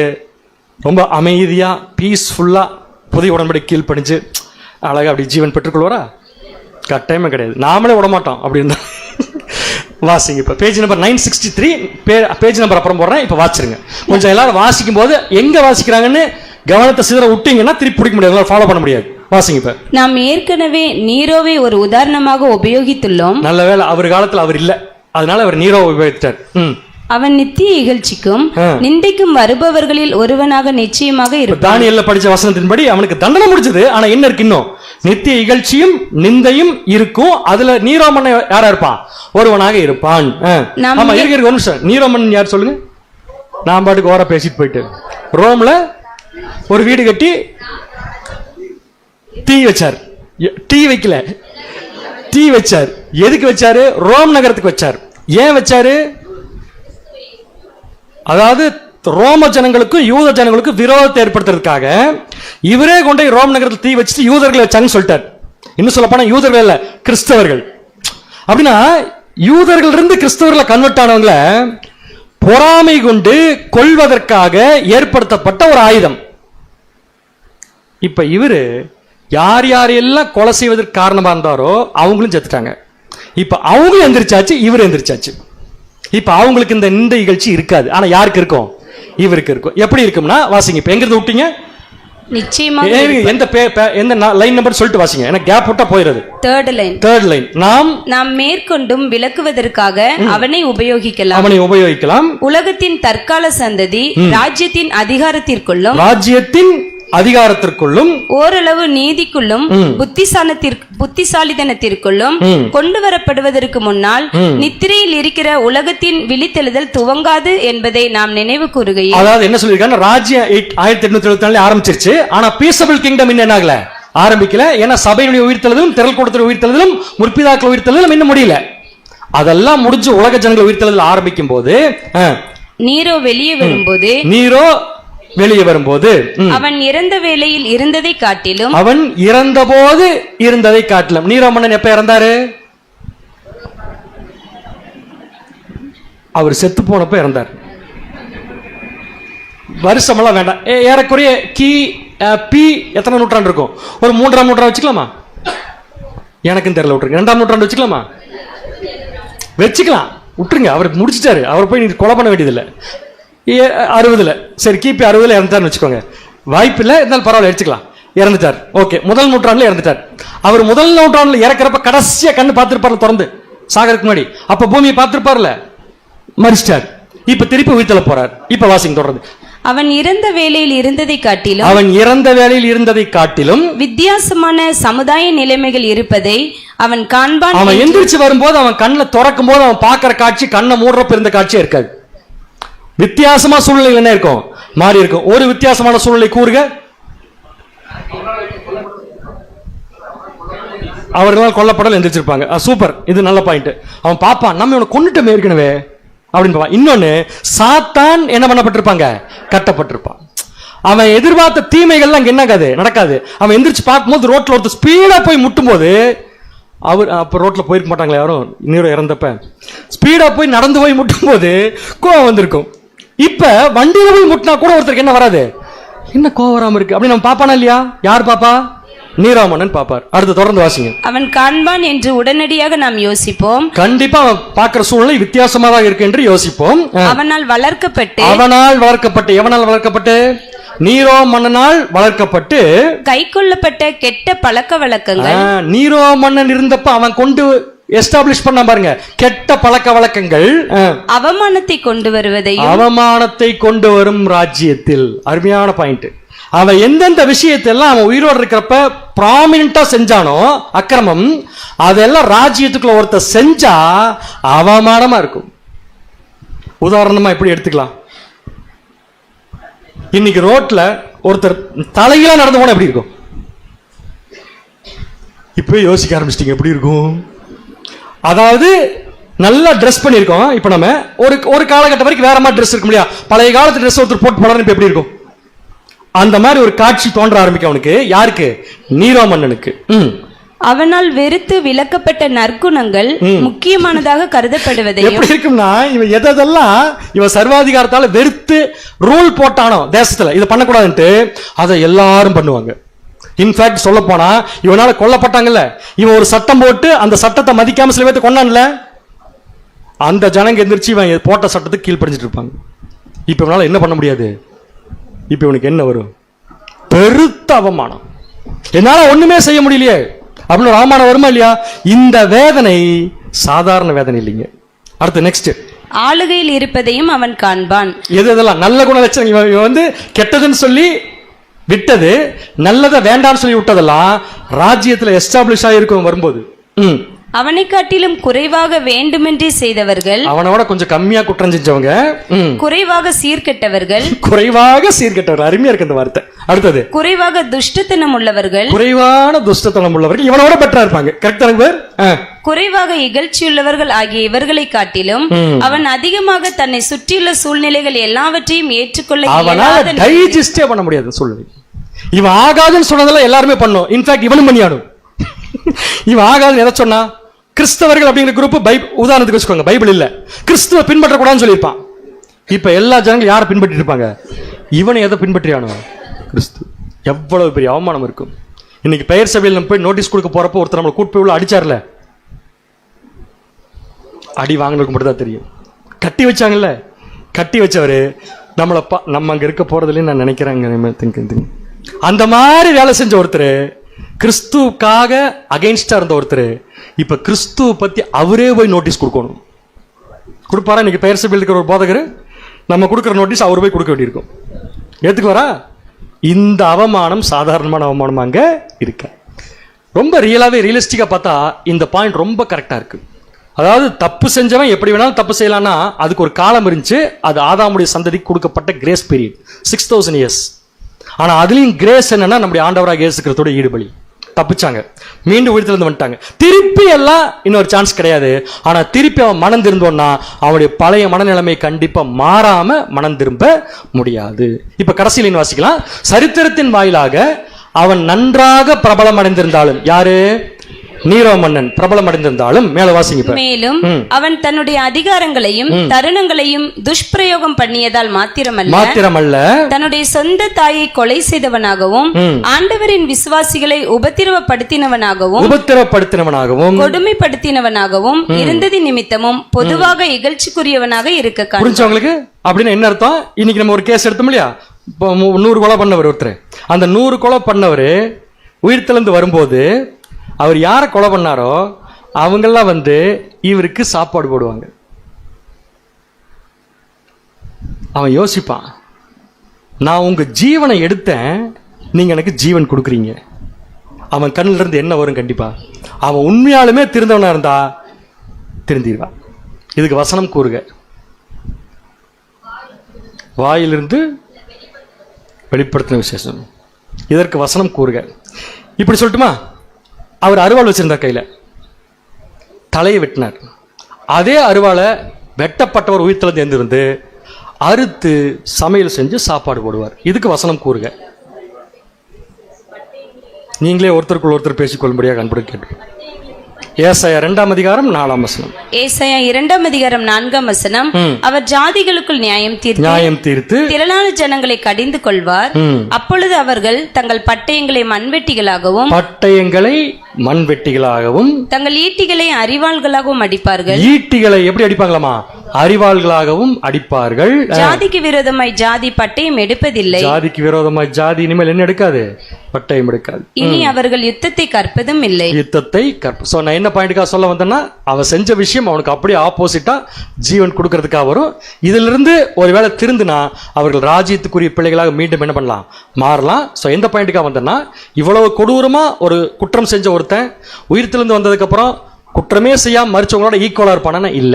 ரொம்ப அமைதியா பீஸ்ஃபுல்லா புதிய உடன்படி கீழ் படிஞ்சு அழகா அப்படி ஜீவன் பெற்றுக்கொள்வாரா? கட்டாயமே கிடையாது. நாமளே விட மாட்டோம் அப்படி இருந்தா. வாசிங்க. இப்ப பேஜ் நம்பர் 963, பேஜ் நம்பர் அப்புறம் போடுறேன், இப்ப வாசிருங்க. கொஞ்சம் எல்லாரும் வாசிக்கும் போது எங்க வாசிக்கிறாங்கன்னு கவனத்தை சிதற விட்டீங்கன்னா திருப்பி பிடிக்க முடியாது, ஃபாலோ பண்ண முடியாது. வாசிங்க. இப்ப நாம் ஏற்கனவே நீரோவை ஒரு உதாரணமாக உபயோகித்துள்ளோம். நல்ல வேளை அவர் காலத்துல அவர் இல்ல, அதனால அவர் நீரோ உபயோகித்தார். அவன் நித்திய இகழ்ச்சிக்கும் நிந்தைக்கும் வருபவர்களில் ஒருவனாக நிச்சயமாக இருப்பான். தானியேல்ல படிச்ச வசனத்தின்படி அவனுக்கு தண்டனை முடிஞ்சது, ஆனா என்ன இருக்கு? இன்னும் நித்திய இகழ்ச்சியும் நிந்தையும் இருக்கும். அதுல நீரோமன் யாரா இருப்பான்? ஒருவனாக இருப்பான். ஆமா, இருக்கு ஒரு நிமிஷம். நீரோமன் யார் சொல்லுங்க? நான் பாட்டுக்கு ஓர பேசிட்டு போயிட்டு, ரோம்ல ஒரு வீடு கட்டி தீ வச்சார். டீ வைக்கல, தீ வச்சார். எதுக்கு வச்சாரு? ரோம் நகரத்துக்கு வச்சார். ஏன் வச்சாரு? அதாவது ரோம ஜனங்களுக்கும் யூத ஜனங்களுக்கும் விரோதத்தை ஏற்படுத்துறதுக்காக இவரே கொண்டு ரோம் நகரத்தில் தீ வச்சுட்டு யூதர்களை வச்சாங்கன்னு சொல்லிட்டார். இன்னும் சொல்ல போனா யூதர்கள் இல்ல, கிறிஸ்தவர்கள். அப்படின்னா யூதர்கள் இருந்து கிறிஸ்தவர்களை கன்வெர்ட் ஆனவங்கள பொறாமை கொண்டு கொல்வதற்காக ஏற்படுத்தப்பட்ட ஒரு ஆயுதம். இப்ப இவரு யார் யாரெல்லாம் கொலை செய்வதற்கு காரணமா இருந்தாரோ அவங்களும் செத்துட்டாங்க. இப்ப அவங்களும் எந்திரிச்சாச்சு, இவரு எந்திரிச்சாச்சு. இப்ப அவங்களுக்கு இந்த நிந்தை இகழ்ச்சி இருக்காது. ஆனா யாருக்கு இருக்கும்? இவருக்கு இருக்கும். எப்படி இருக்கும்னா, வாசிங்க. இப்ப எங்க இருந்து விட்டீங்க? நிச்சயமா எந்த லைன் நம்பர் சொல்லிட்டு வாசிங்க, எனக்கு கேப் விட்டா போயிடுது. Third line. நாம் மேற்கொண்டும் விளக்குவதற்காக அவனை உபயோகிக்கலாம். உலகத்தின் தற்கால சந்ததி ராஜ்யத்தின் அதிகாரத்திற்குள்ளும் அதிகாரத்திற்குள்ளும் ஓரளவு நீதிக்குள்ளும் புத்திசாலித்தனத்திற்குள்ளும் கொண்டு வரப்படுவதற்கு முன்னால் நித்திரையில் இருக்கிற உலகத்தின் விழித்தெழுதல் துவங்காது என்பதை நாம் நினைவு கூறுகையில், அதாவது என்ன சொல்லியிருக்காங்க, ராஜ்யம் 1874 ஆரம்பிச்சிருச்சு. ஆனா பீசபிள் கிங்டம் இன்னும் என்ன ஆகல, ஆரம்பிக்கல. ஏன்னா சபையினுடைய உயிர்த்தெழுதலும் திரள் கூட்டத்தில் உயிர்த்தெழுதலும் முற்பிதாக்கள் உயிர்த்தெழுதலும் இன்னும் முடியல. அதெல்லாம் முடிஞ்சு உலக ஜனங்கள் உயிர்த்தெழுதல் ஆரம்பிக்கும் போது நீரோ வெளியே வரும்போது அவன் இறந்த வேளையில் இருந்ததை காட்டிலும் நீரோ மன்னன் எப்ப இறந்தாரு? அவர் செத்து போனப்ப இறந்தார். வருஷமெல்லாம் வேண்டாம், ஏறக்குறைய பி எத்தனை நூற்றாண்டு இருக்கும்? ஒரு 3ஆம் நூற்றாண்டு வச்சுக்கலாமா? எனக்கும் தெரியல, விட்டுருங்க. 2ஆம் நூற்றாண்டு வச்சுக்கலாமா? வச்சுக்கலாம், விட்டுருங்க. அவர் முடிச்சிட்டாரு, அவர் போய் நீங்க கொலை பண்ண வேண்டியதில்லை. 60 சரி, கிபி 60 இறந்துட்டார்னு வச்சுக்கோங்க. வாய்ப்பு இல்லை, இருந்தாலும் பரவாயில்ல, எடுத்துக்கலாம். இறந்துட்டார், ஓகே. முதல் நூற்றாண்டுல இறந்துட்டார். அவர் முதல் நூற்றாண்டுல இறக்கிறப்ப கடைசியா கண்ணு பார்த்திருப்பார்ல, திறந்து சாகருக்கு முன்னாடி. அப்ப பூமியை பார்த்திருப்பார்ல, மரிச்சிட்டார். இப்ப திருப்பி உயிர்த்தெழ போறார். இப்ப வாசிங்க தொடர்ந்து. அவன் இறந்த வேளையில் இருந்ததை காட்டிலும் வித்தியாசமான சமுதாய நிலைமைகள் இருப்பதை அவன் காண்பான். அவன் எந்திரிச்சு வரும்போது, அவன் கண்ணை திறக்கும் போது அவன் பார்க்கிற காட்சி கண்ணை மூடுறப்ப இருந்த காட்சியா இருக்காது. வித்தியாசமா சூழ்நிலை என்ன இருக்கும், மாறி இருக்கும். ஒரு வித்தியாசமான சூழ்நிலை கூறுக. அவர்களால் கொல்லப்படல் எந்திரிச்சிருப்பாங்க. சூப்பர், இது நல்ல பாயிண்ட். அவன் பாப்பான், நம்ம இவனை கொண்டுட்டோமே ஏற்கனவே அப்படின்னு பாப்பான். இன்னொன்னு, சாத்தான் என்ன பண்ணப்பட்டிருப்பாங்க, கட்டப்பட்டிருப்பான். அவன் எதிர்பார்த்த தீமைகள்லாம் அங்க என்ன நடக்காது. அவன் எந்திரிச்சு பார்க்கும்போது ரோட்ல ஒருத்தர் ஸ்பீடா போய் முட்டும் போது, அவர் அப்ப ரோட்ல போயிருக்க மாட்டாங்களா யாரும், இன்னொரு இறந்தப்ப ஸ்பீடா போய் நடந்து போய் முட்டும் போது கோவம் வந்திருக்கும். இப்ப வண்டியில போய் முட்டினா கூட ஒருத்தருக்கு என்ன வராது, என்ன கோவம் வராம இருக்கு அப்படின்னு நம்ம பாப்பானா இல்லையா? யார் பாப்பா? நீரோ மன்னன் பாப்பார். அடுத்து தொடர்ந்து வாசிங்க. அவன் காண்பான் என்று உடனடியாக நாம் யோசிப்போம். கண்டிப்பா அவன் பார்க்கிற சூழ்நிலை வித்தியாசமாக இருக்கு என்று யோசிப்போம். அவனால் வளர்க்கப்பட்டு எவனால் வளர்க்கப்பட்டு? நீரோ மன்னனால் வளர்க்கப்பட்டு கை கொள்ளப்பட்ட கெட்ட பழக்க வழக்கங்கள். நீரோ மன்னன் இருந்தப்ப அவன் கொண்டு எஸ்டாப்ளிஷ் பண்ண பாருங்க, கெட்ட பழக்க வழக்கங்கள் அவமானத்தை கொண்டு வரும் ராஜ்யத்தில். அருமையான பாயிண்ட். அவன் எந்தெந்த விஷயத்தெல்லாம் அவன் உயிரோடு இருக்கிறப்ப ப்ராமினென்ட்டா செஞ்சானோ அக்கிரமம், அதெல்லாம் ராஜ்யத்துக்குள்ள ஒருத்தர் செஞ்சா அவமானமா இருக்கும். உதாரணமா எப்படி எடுத்துக்கலாம், இன்னைக்கு ரோட்ல ஒருத்தர் தலையில நடந்து போனா எப்படி இருக்கும்? இப்ப யோசிக்க ஆரம்பிச்சிட்டீங்க எப்படி இருக்கும். அதாவது நல்லா ட்ரெஸ் பண்ணிருக்கோம். இப்ப நம்ம ஒரு காலகட்டம் வரைக்கும் வேற மாதிரி ட்ரெஸ் இருக்க முடியாது. பழைய காலத்து ட்ரெஸ் ஒருத்தர் போட்டு போனாரு, இப்ப எப்படி இருக்கும்? அந்த மாதிரி ஒரு காட்சி தோன்ற ஆரம்பிக்கும் அவனுக்கு. யாருக்கு? நீரோ மன்னனுக்கு. அவனால் வெறுத்து விலக்கப்பட்ட நற்குணங்கள் முக்கியமானதாக கருதப்படுவதை எப்படி இருக்கும்னா, இவன் எதெல்லாம் இவன் சர்வாதிகாரத்தால வெறுத்து ரூல் போட்டானோ தேசத்துல இதை பண்ணக்கூடாதுன்ட்டு, அதை எல்லாரும் பண்ணுவாங்க. இன்ஃபேக்ட் சொல்ல போனா, இவனால கொல்லப்பட்டாங்கல்ல, இவன் ஒரு சட்டம் போட்டு அந்த சட்டத்தை மதிக்காம சில பேர்த்து கொண்டான்ல, அந்த ஜனங்க எந்திரிச்சு இவன் போட்ட சட்டத்துக்கு கீழ்ப்படிஞ்சிட்டு இருப்பாங்க. இப்ப இவனால என்ன பண்ண முடியாது. இப்ப இவனுக்கு என்ன வரும்? பெருத்த அவமானம். என்னால ஒண்ணுமே செய்ய முடியலையே அப்படின்னு ஒரு அவமானம் வருமா இல்லையா? இந்த வேதனை சாதாரண வேதனை இல்லைங்க. அடுத்து நெக்ஸ்ட், ஆளுகையில் இருப்பதையும் அவன் காண்பான். எதெல்லாம் நல்ல குணம் வச்சு இவன் வந்து கெட்டதுன்னு சொல்லி விட்டது, நல்லதை வேண்டான்னு சொல்லி விட்டதெல்லாம் ராஜ்யத்துல எஸ்டாப்ளிஷ் ஆகிருக்கும் வரும்போது, அவனை காட்டிலும் குறைவாக வேண்டுமென்றே செய்தவர்கள், அவனோட கொஞ்சம் கம்மியா குற்றம் செஞ்சவங்க, குறைவாக சீர்கெட்டவர்கள், அருமையா இருக்கு அந்த வார்த்தை. அடுத்தது, குறைவாக துஷ்டத்தனம் உள்ளவர்கள், குறைவான துஷ்டத்தனம் உள்ளவர்கள் இவனோட பெட்டரா இருப்பாங்க. கரெக்டா? குறைவாக இகழ்ச்சியுள்ளவர்கள் ஆகிய இவர்களை காட்டிலும் அவன் அதிகமாக தன்னை சுற்றியுள்ள சூழ்நிலைகள் எல்லாவற்றையும் ஏற்றுக்கொள்ள அவனால டைஜஸ்டே பண்ண முடியாது சூழ்நிலை. இவன் ஆகாதுன்னு சொன்னதெல்லாம் எல்லாருமே பண்ணும். இன்ஃபேக்ட் இவனும் பண்ணியாடும். இவன் ஆகாதுன்னு எதை சொன்னா, கிறிஸ்தவர்கள் அப்படிங்கிற குரூப் உதாரணத்துக்கு வச்சுக்கோங்க, பைபிள் இல்ல, கிறிஸ்துவ பின்பற்றக்கூடாதுன்னு சொல்லியிருப்பான். இப்ப எல்லா ஜனங்களும் யாரை பின்பற்றி இருப்பாங்க? இவனை எதை பின்பற்றியானோ? கிறிஸ்து. எவ்வளவு பெரிய அவமானம் இருக்கும். இன்னைக்கு பெயர் சபையில் நம்ம போய் நோட்டீஸ் கொடுக்க போறப்போ ஒருத்தர் நம்மளை கூட்டு போய் உள்ள அடிச்சார்ல, அடி வாங்கினதுக்கு மட்டும் தான் தெரியும். கட்டி வச்சாங்கல்ல, கட்டி வச்சவரு நம்மளை நம்ம அங்க இருக்க போறதுல நான் நினைக்கிறேன். அந்த மாதிரி வேலை செஞ்ச ஒருத்தர், கிறிஸ்துவுக்காக அகைன்ஸ்டா இருந்த ஒருத்தர், இப்ப கிறிஸ்துவ பத்தி அவரே போய் நோட்டீஸ் கொடுக்கணும். கொடுப்பாரா? இன்னைக்கு பெயர் சபையில் இருக்கிற ஒரு போதகர் நம்ம கொடுக்குற நோட்டீஸ் அவர் போய் கொடுக்க வேண்டியிருக்கும். ஏத்துக்குவாரா? இந்த அவமானம் சாதாரணமான அவமானம் அங்க இருக்க. ரொம்ப ரியலிஸ்டிக்கா பார்த்தா இந்த பாயிண்ட் ரொம்ப கரெக்டா இருக்கு. அதாவது தப்பு செஞ்சவன் எப்படி வேணாலும் தப்பு செய்யலாம்னா அதுக்கு ஒரு காலம் இருந்துச்சு. அது ஆதாமுடைய சந்ததிக்கு கொடுக்கப்பட்ட கிரேஸ் பீரியட் 6000 years. ஆனா அதுலயும் கிரேஸ் என்னன்னா நம்முடைய ஆண்டவராக இயேசு கிறிஸ்துவோட ஈடுபலி. தப்பிச்சாங்க, மீண்டும் உயிர்த்தெழுந்து வந்துட்டாங்க. திருப்பி எல்லாம் இன்னொரு சான்ஸ் கிடையாது. ஆனா திருப்பி அவன் மனம் திருந்தோன்னா அவனுடைய பழைய மனநிலைமை கண்டிப்பா மாறாம மனம் திரும்ப முடியாது. இப்ப கடைசியில் வாசிக்கலாம். சரித்திரத்தின் வாயிலாக அவன் நன்றாக பிரபலம் அடைந்திருந்தாலும், யாரு? நீரோ மன்னன் பிரபலம் அடைந்திருந்தாலும். மேல வாசிங்க. மேலும் அவன் தன்னுடைய அதிகாரங்களையும் தருணங்களையும் துஷ்பிரயோகம் பண்ணியதால் மாத்திரமல்ல தன்னுடைய சொந்த தாயை கொலை செய்தவனாகவும் ஆண்டவரின் விசுவாசிகளை உபத்திரவப்படுத்தினவனாகவும் கொடுமைப்படுத்தினவனாகவும் இருந்தது நிமித்தமும் பொதுவாக இகழ்ச்சிக்குரியவனாக இருக்க. புரிஞ்சவங்களுக்கு அப்படின்னு என்ன அர்த்தம்? இன்னைக்கு நம்ம ஒரு கேஸ் எடுத்தோம் இல்லையா, 100 கொலை பண்ணவர் ஒருத்தர். அந்த 100 கொலை பண்ணவர் உயிர்த்தெழுந்து வரும்போது அவர் யாரை கொலை பண்ணாரோ அவங்கெல்லாம் வந்து இவருக்கு சாப்பாடு போடுவாங்க. அவன் யோசிப்பான், நான் உங்க ஜீவனை எடுத்தேன், நீங்க எனக்கு ஜீவன் கொடுக்குறீங்க. அவன் கண்ணில இருந்து என்ன வரும்? கண்டிப்பா அவன் உண்மையாலுமே திருந்தவனா இருந்தா திருந்திடுவான். இதுக்கு வசனம் கூறுக. வாயிலிருந்து வெளிப்படுத்தின விசேஷம். இதற்கு வசனம் கூறுக. இப்படி சொல்லட்டுமா? அவர் அருவாள் வச்சிருந்தார் கையில, தலையை வெட்டினார். அதே அருவாளை வெட்டப்பட்டவர் உயிர்த்தெழுந்து எழுந்திருந்து அறுத்து சமையல் செஞ்சு சாப்பாடு போடுவார். இதுக்கு வசனம் கூறுக. நீங்களே ஒருத்தருக்குள் ஒருத்தர் பேசிக்கொள்ளும்படியாக அன்புடன் கேட்டு. ஏசாயா 2ஆம் அதிகாரம் 4ஆம் வசனம். ஏசாயா 2ஆம் அதிகாரம் 4ஆம் வசனம். அவர் ஜாதிகளுக்குள் நியாயம் தீர்த்து திரளான ஜனங்களை கடிந்து கொள்வார். அப்பொழுது அவர்கள் தங்கள் பட்டயங்களை மண்வெட்டிகளாகவும் தங்கள் ஈட்டிகளை அரிவாள்களாகவும் அடிப்பார்கள். ஈட்டிகளை எப்படி அடிப்பாங்களாமா? அரிவாள்களாகவும் அடிப்பார்கள். ஜாதிக்கு விரோதமாய் ஜாதி பட்டயம் எடுப்பதில்லை. ஜாதிக்கு விரோதமாய் ஜாதி இனிமேல் என்ன எடுக்காது? பட்டயம் எடுக்காது. இனி அவர்கள் யுத்தத்தை கற்பதும் இல்லை. நான் என்ன பாயிண்ட்காக சொல்ல வந்தேன்னா, அவன் செஞ்ச விஷயம் அவனுக்கு அப்படியே ஆப்போசிட்டா ஜீவன் கொடுக்கறதுக்காக வரும். இதுல இருந்து ஒருவேளை திருந்துனா அவர்கள் ராஜ்யத்துக்குரிய பிள்ளைகளாக மீண்டும் என்ன பண்ணலாம்? மாறலாம். எந்த பாயிண்ட்டுக்காக வந்தேன்னா, இவ்வளவு கொடூரமா ஒரு குற்றம் செஞ்ச ஒருத்தன் உயிர்த்தெழுந்து வந்ததுக்கு அப்புறம் குற்றமே செய்யாம மறிச்சவங்களோட ஈக்குவலா இருப்பானா? இல்ல.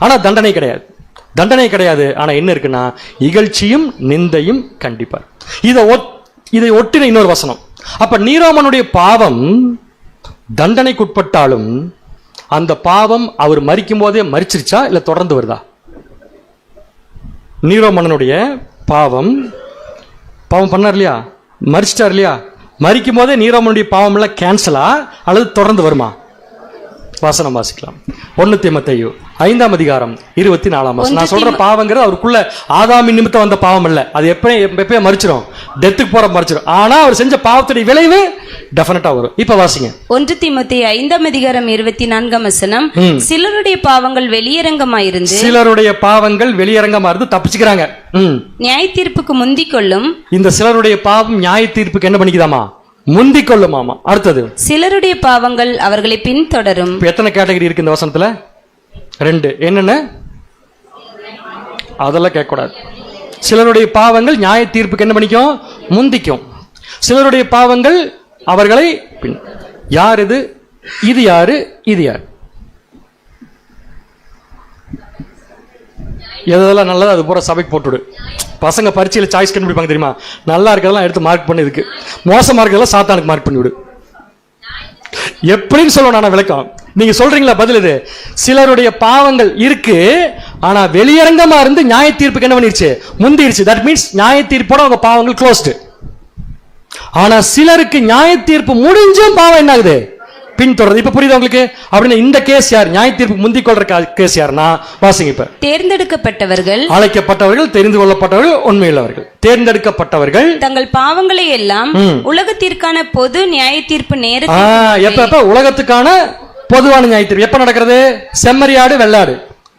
ஆனா தண்டனை கிடையாது. ஆனா என்ன இருக்குன்னா, இகழ்ச்சியும் நிந்தையும் கண்டிப்பார். இதை ஒட்டின இன்னொரு வசனம். அப்ப நீரோமனுடைய பாவம் தண்டனைக்குட்பட்டாலும் அந்த பாவம் அவர் மரிக்கும் போதே மரிச்சிருச்சா இல்ல தொடர்ந்து வருதா? நீரோமன்னனுடைய பாவம் பண்ணார் இல்லையா, மரிச்சிட்டார் இல்லையா, மரிக்கும் போதே நீரோமனுடைய பாவம் எல்லாம் கேன்சலா அல்லது தொடர்ந்து வருமா? வசனம் வாசிக்கலாம். 1 தீமோத்தேயு 5ஆம் அதிகாரம் 24ஆம் வசனம். நான் சொல்ற பாவங்கிறது அவருக்குள்ள ஆதாமின் நிமித்தம் வந்த பாவம் இல்ல. அது எப்பயே மரிச்சிரும், டெத்துக்கு போற மரிச்சிரும். ஆனா அவர் செஞ்ச பாவத்துடைய விளைவு டெஃபினட்டா வரும். இப்ப வாசிங்க. 1 தீமோத்தேயு 5ஆம் அதிகாரம் 24ஆம் வசனம். சிலருடைய பாவங்கள் வெளியரங்கமா இருந்து தப்பிச்சுக்கிறாங்க. நியாய தீர்ப்புக்கு முந்திக் கொள்ளும். இந்த சிலருடைய பாவம் நியாய தீர்ப்புக்கு என்ன பண்ணிக்குதாமா? முந்திக் கொள்ளுமாமா. அடுத்தது, சிலருடைய பாவங்கள் அவர்களை பின்தொடரும். எத்தனை கேட்டகரி இருக்கு இந்த வசனத்துல? 2. என்னென்ன? அதெல்லாம் கேட்க கூடாது. சிலருடைய பாவங்கள் நியாய தீர்ப்புக்கு என்ன பண்ணிக்கும்? முந்திக்கும். சிலருடைய பாவங்கள் அவர்களை பின். யார் இது? இது யாரு? எதெல்லாம் நல்லது அது பூரா சபைக்கு போட்டுவிடு. பசங்க பரீட்சையில சாய்ஸ் கண்டுபிடிப்பாங்க தெரியுமா? நல்லா இருக்கிறதெல்லாம் எடுத்து மார்க் பண்ணி, இருக்கு மோசமா இருக்கிறதெல்லாம் சாத்தானுக்கு மார்க் பண்ணிவிடு. எப்படின்னு சொல்லணும் நான் விளக்கம். நீங்க சொல்றீங்களா பதில்? இது சிலருடைய பாவங்கள் இருக்கு, ஆனா வெளியரங்கமா இருந்து நியாய தீர்ப்புக்கு என்ன பண்ணிருச்சு? முந்திருச்சு. தட் மீன்ஸ் நியாய தீர்ப்போட அவங்க பாவங்கள் க்ளோஸ்டு. ஆனா சிலருக்கு நியாய தீர்ப்பு முடிஞ்சும் பாவம் என்ன ஆகுது? பின்தொடர்ந்து. இப்ப புரியுது உங்களுக்கு? அப்படின்னு இந்த கேஸ் யார்? நியாய தீர்ப்பு முந்திக் கொள்ற கேஸ் யாருன்னா, வாசிங்க. இப்ப தேர்ந்தெடுக்கப்பட்டவர்கள், அழைக்கப்பட்டவர்கள், தெரிந்து கொள்ளப்பட்டவர்கள், உண்மையுள்ளவர்கள். தேர்ந்தெடுக்கப்பட்டவர்கள் தங்கள் பாவங்களை எல்லாம் உலகத்திற்கான பொது நியாய தீர்ப்பு நேரத்தில் எப்ப உலகத்துக்கான பொதுவான நியாய தீர்ப்பு எப்ப நடக்கிறது? செம்மறியாடு வெள்ளாடு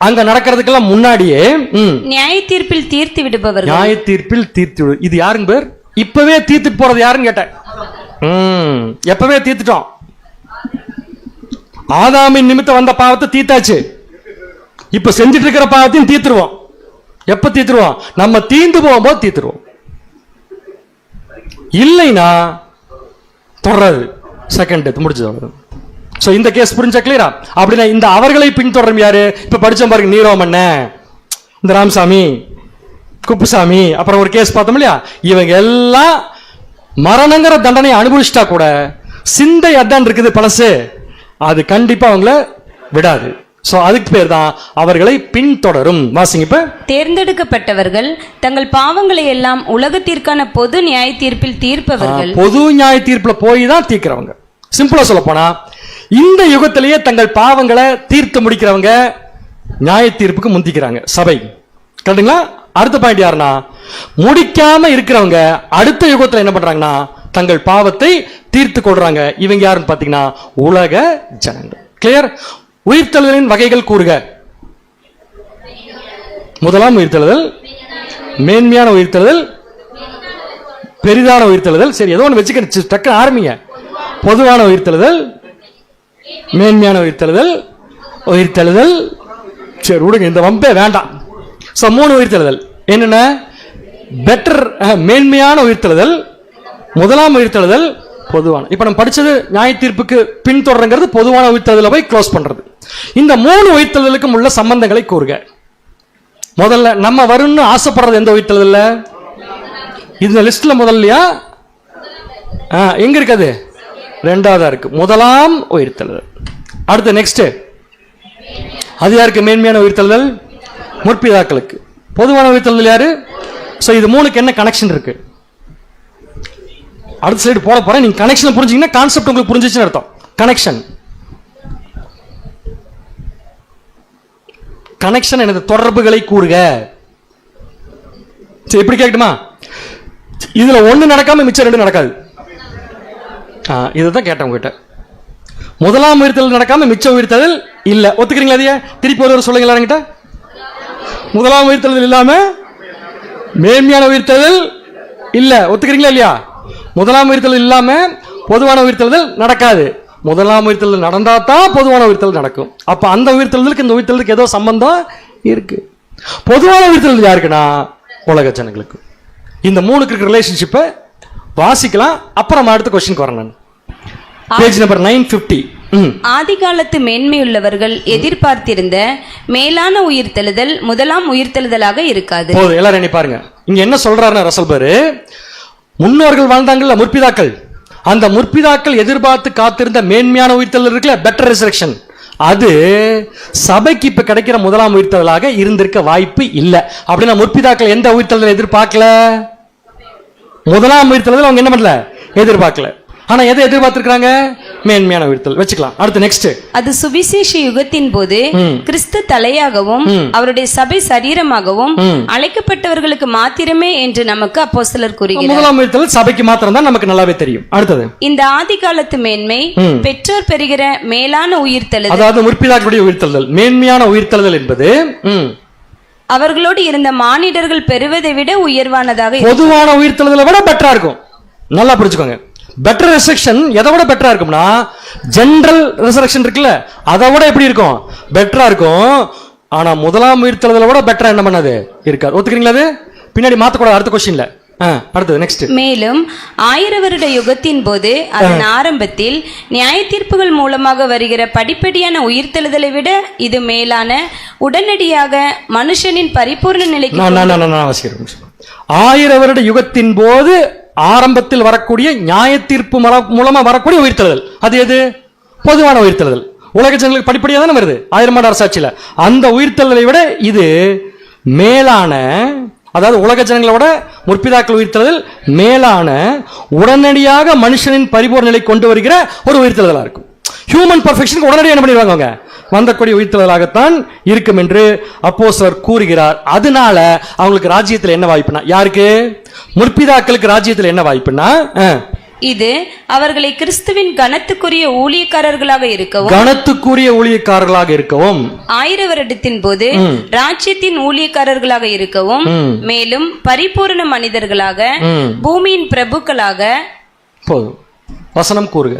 அங்க நடக்கிறதுக்கெல்லாம் முன்னாடியே நியாய தீர்ப்பில் தீர்த்து விடுபவர்கள். நியாய தீர்ப்பில் தீர்த்து. இது யாருங்க பேர்? இப்பவே தீர்த்துட்டு போறது யாருன்னு கேட்டேன். எப்பவே தீர்த்துட்டோம். ஆதாமின் நிமித்தம் வந்த பாவத்தை தீர்த்தாச்சு. இப்ப செஞ்சிட்டு இருக்கிற பாவத்தையும் தீர்த்துருவோம். எப்ப தீர்த்துருவோம்? நம்ம தீர்ந்து போகும்போது தீர்த்துருவோம். இல்லைன்னா தொடராது, செகண்ட் டெத் முடிஞ்சது. ஸோ இந்த கேஸ் புரிஞ்சா கிளியரா? அப்படின்னா இந்த அவர்களை பின்தொடரும் யாரு? இப்ப படிச்சோம் பாருங்க, நீரோமன்ன, இந்த ராமசாமி, குப்புசாமி, அப்புறம் ஒரு கேஸ் பார்த்தோம் இல்லையா? இவங்க எல்லாம் மரணங்கிற தண்டனை அனுபவிச்சிட்டா கூட சிந்தை அதான் இருக்குது பழசு, அது கண்டிப்பா அவங்கள விடாது. சோ அதுக்கு பேர் தான் அவர்களை பின்தொடரும். வாசிங்க இப்ப. தேர்ந்தெடுக்கப்பட்டவர்கள் தங்கள் பாவங்களை எல்லாம் உலகத்திற்கான பொது நியாய தீர்ப்பில் தீர்ப்பவர்கள். பொது நியாய தீர்ப்புல போய் தான் தீர்க்கிறவங்க. சிம்பிளா சொல்ல போனா இந்த யுகத்திலேயே தங்கள் பாவங்களை தீர்த்து முடிக்கிறவங்க நியாய தீர்ப்புக்கு முந்திக்கிறாங்க சபை. கரெக்டுங்களா? அடுத்த பாயிண்ட் யாருன்னா, முடிக்காம இருக்கிறவங்க அடுத்த யுகத்துல என்ன பண்றாங்கன்னா தங்கள் பாவத்தை தீர்த்து கொள்றாங்க. இவங்க யாருன்னு பாத்தீங்கன்னா உலக ஜனங்கள். கிளியர்? உயிர்த்தெழுதலின் வகைகள் கூறுக. முதலாம் உயிர்த்தெழுதல், மேன்மையான உயிர்த்தெழுதல், பெரிதான உயிர்த்தெழுதல். சரி, ஏதோ ஒன்று வச்சுக்க, டக்கு ஆரம்பிங்க. பொதுவான உயிர்த்தெழுதல், மேன்மையான உயிர்த்தெழுதல், உயிர்த்தெழுதல். சரி விடுங்க, இந்த வம்பே வேண்டாம். ஸோ 3 உயிர்த்தெழுதல் என்னென்ன? பெட்டர், மேன்மையான உயிர்த்தெழுதல், முதலாம் உயிர்த்தெழுதல், பொதுவான. இப்ப நம்ம படிச்சது நியாய தீர்ப்புக்கு பின்தொடர்றது பொதுவான உயிர்த்தெழுதலை போய் க்ளோஸ் பண்றது. இந்த 3 உயிர்த்தெழுதலுக்கும் உள்ள சம்பந்தங்களை கூறுக. முதல்ல நம்ம வரும்னு ஆசைப்படுறது எந்த உயிர்த்தெழுதல்? இந்த லிஸ்ட்ல முதல்லையா? எங்க இருக்குது? 2வதா இருக்கு, முதலாம் உயிர்த்தெழுதல். அடுத்து நெக்ஸ்ட், அது யாருக்கு? மேன்மையான உயிர்த்தெழுதல், முற்பிதாக்களுக்கு. பொதுவான உயிர்த்தெழுதல் யாரு? சோ இது 3க்கு என்ன கனெக்ஷன் இருக்கு? அடுத்த ஸ்லைடு போட போறேன். நீங்க கனெக்ஷன் புரிஞ்சீங்கன்னா கான்செப்ட் உங்களுக்கு புரிஞ்சிச்சுன்னு அர்த்தம். கனெக்ஷன், கனெக்ஷன் எனது தொடர்புகளை கூறுக. எப்படி கேட்கட்டுமா? இதுல 1 நடக்காம மிச்சம் 2 நடக்காது. இதுதான் கேட்டேன் உங்ககிட்ட. முதலாம் உயிர்த்தெழுதல் நடக்காம மிச்ச உயிர்த்தெழுதல் இல்ல. ஒத்துக்கிறீங்களா? அதையே திருப்பி ஒரு சொல்லுங்களா என்கிட்ட. முதலாம் உயிர்த்தெழுதல் இல்லாம மேன்மையான உயிர்த்தெழுதல் இல்ல. ஒத்துக்கிறீங்களா இல்லையா? முதலாம் உயிர்த்தெழுதல் இல்லாம பொதுவான உயிர்த்தெழுதல் நடக்காது. முதலாம் உயிர்த்தெழுதல் நடந்தா தான் பொதுவான உயிர்த்தெழுதல் நடக்கும். அப்ப அந்த உயிர்த்தெழுதலுக்கு இந்த உயிர்த்தெழுதலுக்கு ஏதோ சம்பந்தம் இருக்கு. பொதுவான உயிர்த்தெழுதல் யாருக்குன்னா உலக ஜனங்களுக்கு. இந்த 3க்கு இருக்கிற ரிலேஷன்ஷிப்பை வாசிக்கலாம். அப்புறம் அடுத்த கொஸ்டினுக்கு வரேன் நான். Page number 950. ஆதி காலத்து மேன்மையுள்ளவர்கள் எதிர்பார்த்திருந்த மேலான உயிர்த்தெழுதல் முதலாம் உயிர்த்தெழுதலாக இருக்காது. போதும், எல்லாரும் எண்ணி பாருங்க. இங்க என்ன சொல்றாருன்னா ரசல்பர், முன்னோர்கள் வாழ்ந்தாங்கல்ல, முற்பிதாக்கள், அந்த முற்பிதாக்கள் எதிர்பார்த்து காத்திருந்த மேன்மையான உயிர்த்தெழுதல் இருக்குல்ல, பெட்டர் ரெசரக்ஷன், அது சபைக்கு இப்ப கிடைக்கிற முதலாம் உயிர்த்தெழுதலாக இருந்திருக்க வாய்ப்பு இல்லை. அப்படின்னா முற்பிதாக்கள் எந்த உயிர்த்தெழுதல் எதிர்பார்க்கல? முதலாம் உயிர்த்தெழுதல் அவங்க என்ன பண்ணல? எதிர்பார்க்கல. ஆனா எதை எதிர்பார்த்திருக்காங்க? மேன்மையான உயிர்த்தெழுதல். வச்சுக்கலாம். அடுத்து நெக்ஸ்ட். அது சுவிசேஷ யுகத்தின் போது கிறிஸ்து தலையாகவும் அவருடைய சபை சரீரமாகவும் அழைக்கப்பட்டவர்களுக்கு மாத்திரமே என்று நமக்கு அப்போஸ்தலர் கூறுகிறார். முதலாம் உயிர்த்தெழுதல் சபைக்கு மாத்திரம் தான், நமக்கு நல்லாவே தெரியும். அடுத்தது, இந்த ஆதி காலத்து மேன்மை பெற்றோர் பெறுகிற மேலான உயிர்த்தெழுதல், அதாவது முற்பிதாக்களுடைய உயிர்த்தெழுதல். மேன்மையான உயிர்த்தெழுதல் என்பது அவர்களோடு இருந்த மானிடர்கள் பெறுவதை விட உயர்வானதாக பொதுவான உயிர்த்தெழுதலை விட பெட்டரா இருக்கும். நல்லா புரிஞ்சுக்கோங்க. பெட்டர் ரெசரக்ஷன் எதை விட பெட்டரா இருக்கும்னா, ஜெனரல் ரெசரக்ஷன் இருக்குல்ல, அதை விட எப்படி இருக்கும்? பெட்டரா இருக்கும். ஆனா முதலாம் உயிர்த்தெழுதலை விட பெட்டரா என்ன பண்ணாது? இருக்காது. ஒத்துக்கிறீங்களா? அது பின்னாடி மாத்தக்கூடாது. அடுத்த கொஸ்டின்ல. அடுத்தது நெக்ஸ்ட். மேலும் 1000 வருட யுகத்தின் போது அதன் ஆரம்பத்தில் நியாய தீர்ப்புகள் மூலமாக வருகிற படிப்படியான உயிர்த்தெழுதலை விட இது மேலான, உடனடியாக மனுஷனின் பரிபூர்ண நிலைக்கு. 1000 வருட யுகத்தின் போது ஆரம்பத்தில் வரக்கூடிய நியாய தீர்ப்பு மூலமா வரக்கூடிய உயிர்த்தெழுதல், அது எது? பொதுவான உயிர்த்தெழுதல். உலக ஜனங்களுக்கு படிப்படியா தானே வருது 1000 ஆண்டு அரசாட்சியில. அந்த உயிர்த்தெழுதலை விட இது மேலான, அதாவது உலக ஜனங்களை விட முற்பிதாக்கள் உயிர்த்தெழுதல் மேலான, உடனடியாக மனுஷனின் பரிபூர்ண நிலை கொண்டு வருகிற ஒரு உயிர்த்தெழுதலா இருக்கும். ஹியூமன் பர்ஃபெக்ஷனுக்கு உடனடியாக என்ன பண்ணிடுவாங்க? அவங்க வந்தக்கூடிய உயிர்த்தெழுதலாகத்தான் இருக்கும் என்று அப்போஸ்தலர் கூறுகிறார். அதனால அவங்களுக்கு ராஜ்யத்தில் என்ன வாய்ப்புனா, யாருக்கு? முற்பிதாக்களுக்கு ராஜ்யத்தில் என்ன வாய்ப்புனா, இது அவர்களை கிறிஸ்துவின் கனத்துக்குரிய ஊழியக்காரர்களாக இருக்கவும் 1000 வருடத்தின் போது ராஜ்யத்தின் ஊழியக்காரர்களாக இருக்கவும், மேலும் பரிபூர்ண மனிதர்களாக, பூமியின் பிரபுக்களாக. போதும், வசனம் கூறுக.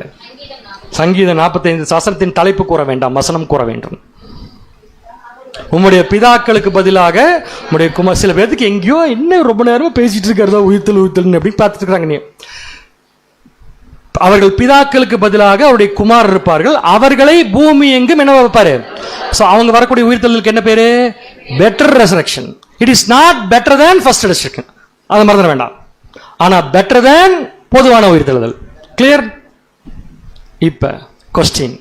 சங்கீதம் 45 சாசனத்தின் தலைப்பு கூற வேண்டாம், வசனம் கூற வேண்டும். உம்முடைய பிதாக்களுக்கு பதிலாக உம்முடைய குமார். சில பேருக்கு எங்கேயோ இன்னும் ரொம்ப நேரமா பேசிட்டு இருக்கிறதா உயிர்த்தல் எப்படி பார்த்துட்டு இருக்காங்க. நீ அவர்கள் பிதாக்களுக்கு பதிலாக அவருடைய குமார் இருப்பார்கள், அவர்களை பூமி எங்கும் என்ன வைப்பாரு. சோ அவங்க வரக்கூடிய உயிர்த்தலுக்கு என்ன பேரு? Better resurrection. It is not better than first resurrection, அதை மறந்துட வேண்டாம். ஆனா பெட்டர் தேன் பொதுவான உயிர்த்தெழுதல். கிளியர்? இப்ப கொஸ்டின்,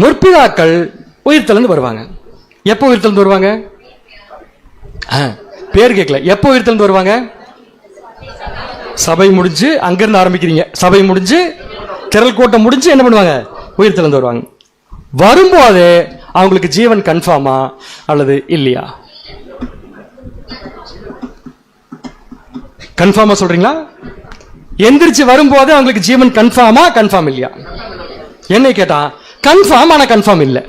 முற்பிதாக்கள் உயிர்த்தெழுந்து வருவாங்க. எப்போ உயிர்த்தெழுந்து வருவாங்க? பேர் கேட்கல. எப்போ உயிர்த்தெழுந்து வருவாங்க? சபை முடிஞ்சு, அங்கிருந்து ஆரம்பிக்கிறீங்க. சபை முடிஞ்சு, திரள் கூட்டம் முடிஞ்சு என்ன பண்ணுவாங்க? உயிர்த்தெழுந்து வருவாங்க. வரும்போது அவங்களுக்கு ஜீவன் கன்ஃபார்மா அல்லது இல்லையா? கன்ஃபார்மா சொல்றீங்களா? எந்திரிச்சு வரும்போது அவங்களுக்கு ஜீவன் கன்ஃபார்மா, கன்ஃபார்ம் இல்லையா? என்ன கேட்டா கன்ஃபார்ம், ஆனா கன்ஃபார்ம் இல்லை.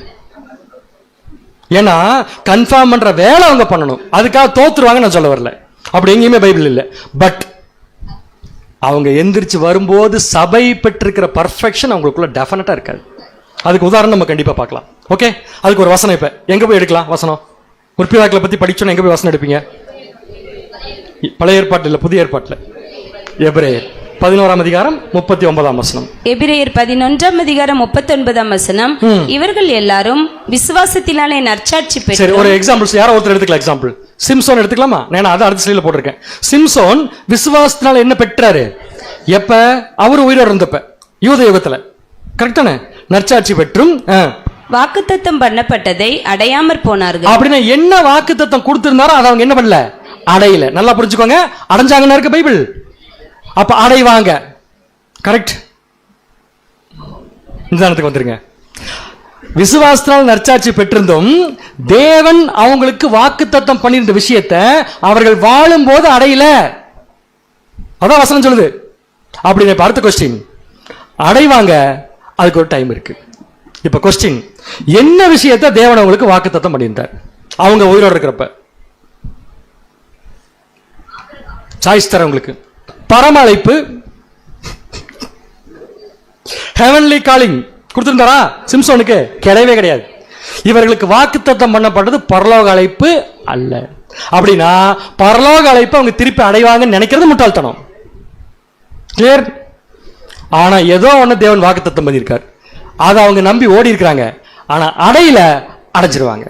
ஏன்னா கன்ஃபார்ம் பண்ற வேலை அவங்க பண்ணணும், அதுக்காக தோத்துருவாங்க நான் சொல்ல வரல. அப்படி எங்கேயுமே பைபிள் இல்லை. பட் அவங்க எந்திரிச்சு வரும்போது சபை பெற்றிருக்கிற பர்ஃபெக்ஷன் அவங்களுக்குள்ள டெஃபினட்டா இருக்காது. அதுக்கு உதாரணம் நம்ம கண்டிப்பா பார்க்கலாம். ஓகே, அதுக்கு ஒரு வசனம். இப்ப எங்க போய் எடுக்கலாம் வசனம்? முற்பிதாக்களை பத்தி படிச்சோன்னா எங்க போய் வசனம் எடுப்பீங்க? பழைய ஏற்பாட்டில் இல்ல, புதிய ஏற்பாட்டில். எபிரேயர் 11ஆம் அதிகாரம் 39ஆம் வசனம். எபிரேயர் 11ஆம் அதிகாரம் 39ஆம் வசனம். இவர்கள் எல்லாரும் விசுவாசத்தினாலே நற்சாட்சி பெற்று. சரி, ஒரு எக்ஸாம்பிள் யாரோ ஒருத்தர் எடுத்துக்கலாம். எக்ஸாம்பிள் சிம்சோன் எடுத்துக்கலாமா? நான் அதை அடுத்த ஸ்லைட்ல போட்டிருக்கேன். சிம்சோன் விசுவாசத்தினால என்ன பெற்றாரு? எப்ப? அவர் உயிரோடு இருந்தப்ப, யூத யுகத்துல. கரெக்டானே? நற்சாட்சி பெற்றும் வாக்குத்தத்தம் பண்ணப்பட்டதை அடையாமற் போனார்கள். அப்படின்னா என்ன வாக்குத்தத்தம் கொடுத்திருந்தாரோ அதை அவங்க என்ன பண்ணல? அடையல. நல்லா புரிஞ்சுக்கோங்க. அடைஞ்சாங்கன்னு இருக்கு பைபிள். அப்ப அடைவாங்க. கரெக்ட்? நிதானத்துக்கு வந்துருங்க. விசுவாசத்தால் நற்சாட்சி பெற்றிருந்தும் தேவன் அவங்களுக்கு வாக்குத்தத்தம் பண்ணியிருந்த விஷயத்தை அவர்கள் வாழும் போது அடையல. அதான் வசனம் சொல்லுது. அப்படி அடுத்த கொஸ்டின், அடைவாங்க, அதுக்கு ஒரு டைம் இருக்கு. இப்ப கொஸ்டின், என்ன விஷயத்தை தேவன் அவங்களுக்கு வாக்குத்தத்தம் பண்ணியிருந்தார் அவங்க உயிரோடு இருக்கிறப்ப? சாய்ஸ் தர உங்களுக்கு. பரம அழைப்பு, ஹெவன்லி காலிங் கொடுத்திருந்தாரா சிம்சோனுக்கு? கிடையவே கிடையாது. இவர்களுக்கு வாக்குத்தத்தம் பண்ணப்பட்டது பரலோக அழைப்பு அல்ல. அப்படின்னா பரலோக அழைப்பு அவங்க திருப்பி அடைவாங்கன்னு நினைக்கிறது முட்டாள்தனம். கிளியர்? ஆனா ஏதோ ஒண்ணு தேவன் வாக்குத்தத்தம் பண்ணியிருக்கார், அதை அவங்க நம்பி ஓடி இருக்கிறாங்க. ஆனா அடையில, அடைஞ்சிருவாங்க.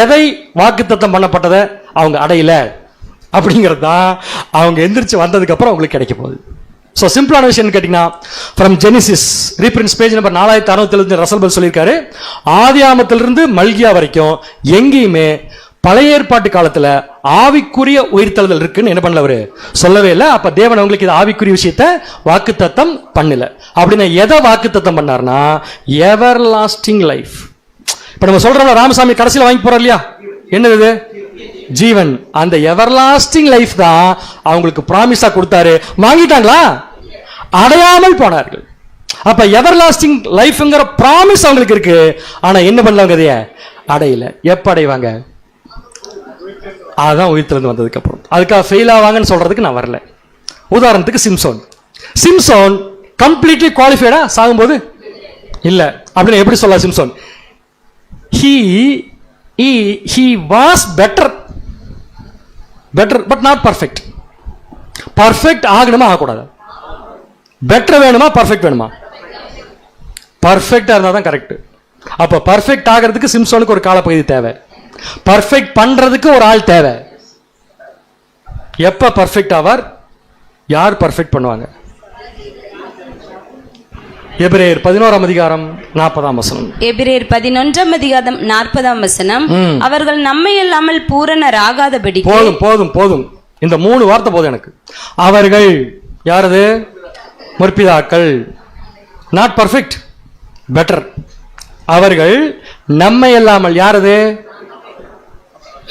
எதை வாக்குத்தத்தம் பண்ணப்பட்டதை அவங்க அடையில அப்படிங்கிறது தான் அவங்க எந்திரிச்சு வந்ததுக்கு அப்புறம் அவங்களுக்கு கிடைக்க போகுது. ஸோ சிம்பிளான விஷயம் கேட்டீங்கன்னா, from Genesis, ரீப்ரின்ஸ் page number 4675 Russell bell சொல்லியிருக்காரு, ஆதியாமத்திலிருந்து மல்கியா வரைக்கும் எங்கேயுமே பழைய ஏற்பாட்டு காலத்துல ஆவிக்குரிய உயிர்த்தெழுதல் இருக்குன்னு என்ன பண்ணல அவரு? சொல்லவே இல்லை. அப்ப தேவன் அவங்களுக்கு இது ஆவிக்குரிய விஷயத்த வாக்குத்தத்தம் பண்ணல. அப்படின்னா எதை வாக்குத்தத்தம் பண்ணார்னா, எவர் லாஸ்டிங் லைஃப். இப்ப நம்ம சொல்றோம் ராமசாமி கடைசியில் வாங்கி போறோம் இல்லையா, என்னது? ஜீவன். அந்த எவர் லாஸ்டிங் லைஃப் தான் அவங்களுக்கு ப்ராமிஸா கொடுத்தாரு. வாங்கிட்டாங்களா? அடையாமல் போனார்கள். அப்ப எவர் லாஸ்டிங் லைஃப்ங்கிற ப்ராமிஸ் அவங்களுக்கு இருக்கு. ஆனா என்ன பண்ணலவங்க அதைய அடையல. எப்ப அடைவாங்க? அதான் உயிர்த்தெழுந்து வந்ததுக்கு அப்புறம். அதுக்காக ஃபெயில் ஆவாங்கன்னு சொல்றதுக்கு நான் வரல. உதாரணத்துக்கு சிம்சோன் கம்ப்ளீட்லி குவாலிஃபைடா சாகும்போது இல்ல. அப்படின்னு எப்படி சொல்லலாம்? Samson he was better but not perfect. Perfect ஆகணுமா ஆகக்கூடாது? பெட்டர் வேணுமா பர்ஃபெக்ட் வேணுமா? பர்ஃபெக்டா இருந்தா தான் கரெக்ட். அப்ப பர்ஃபெக்ட் ஆகிறதுக்கு சிம்சோனுக்கு ஒரு காலப்பகுதி தேவை, பர்ஃபெக்ட் பண்றதுக்கு ஒரு ஆள் தேவை. எப்ப பர்ஃபெக்ட் ஆவார்? யார் பர்ஃபெக்ட் பண்ணுவாங்க? எபிரேயர் 11ஆம் அதிகாரம் 40ஆம் வசனம். எபிரேயர் 11ஆம் அதிகாரம் 40ஆம் வசனம். அவர்கள் நம்மை இல்லாமல் பூரணராகாதபடி. போதும். இந்த 3 வார்த்தை போதும் எனக்கு. அவர்கள் யாரது? முற்பிதாக்கள். Not perfect, better. அவர்கள் நம்மை இல்லாமல், யாரது?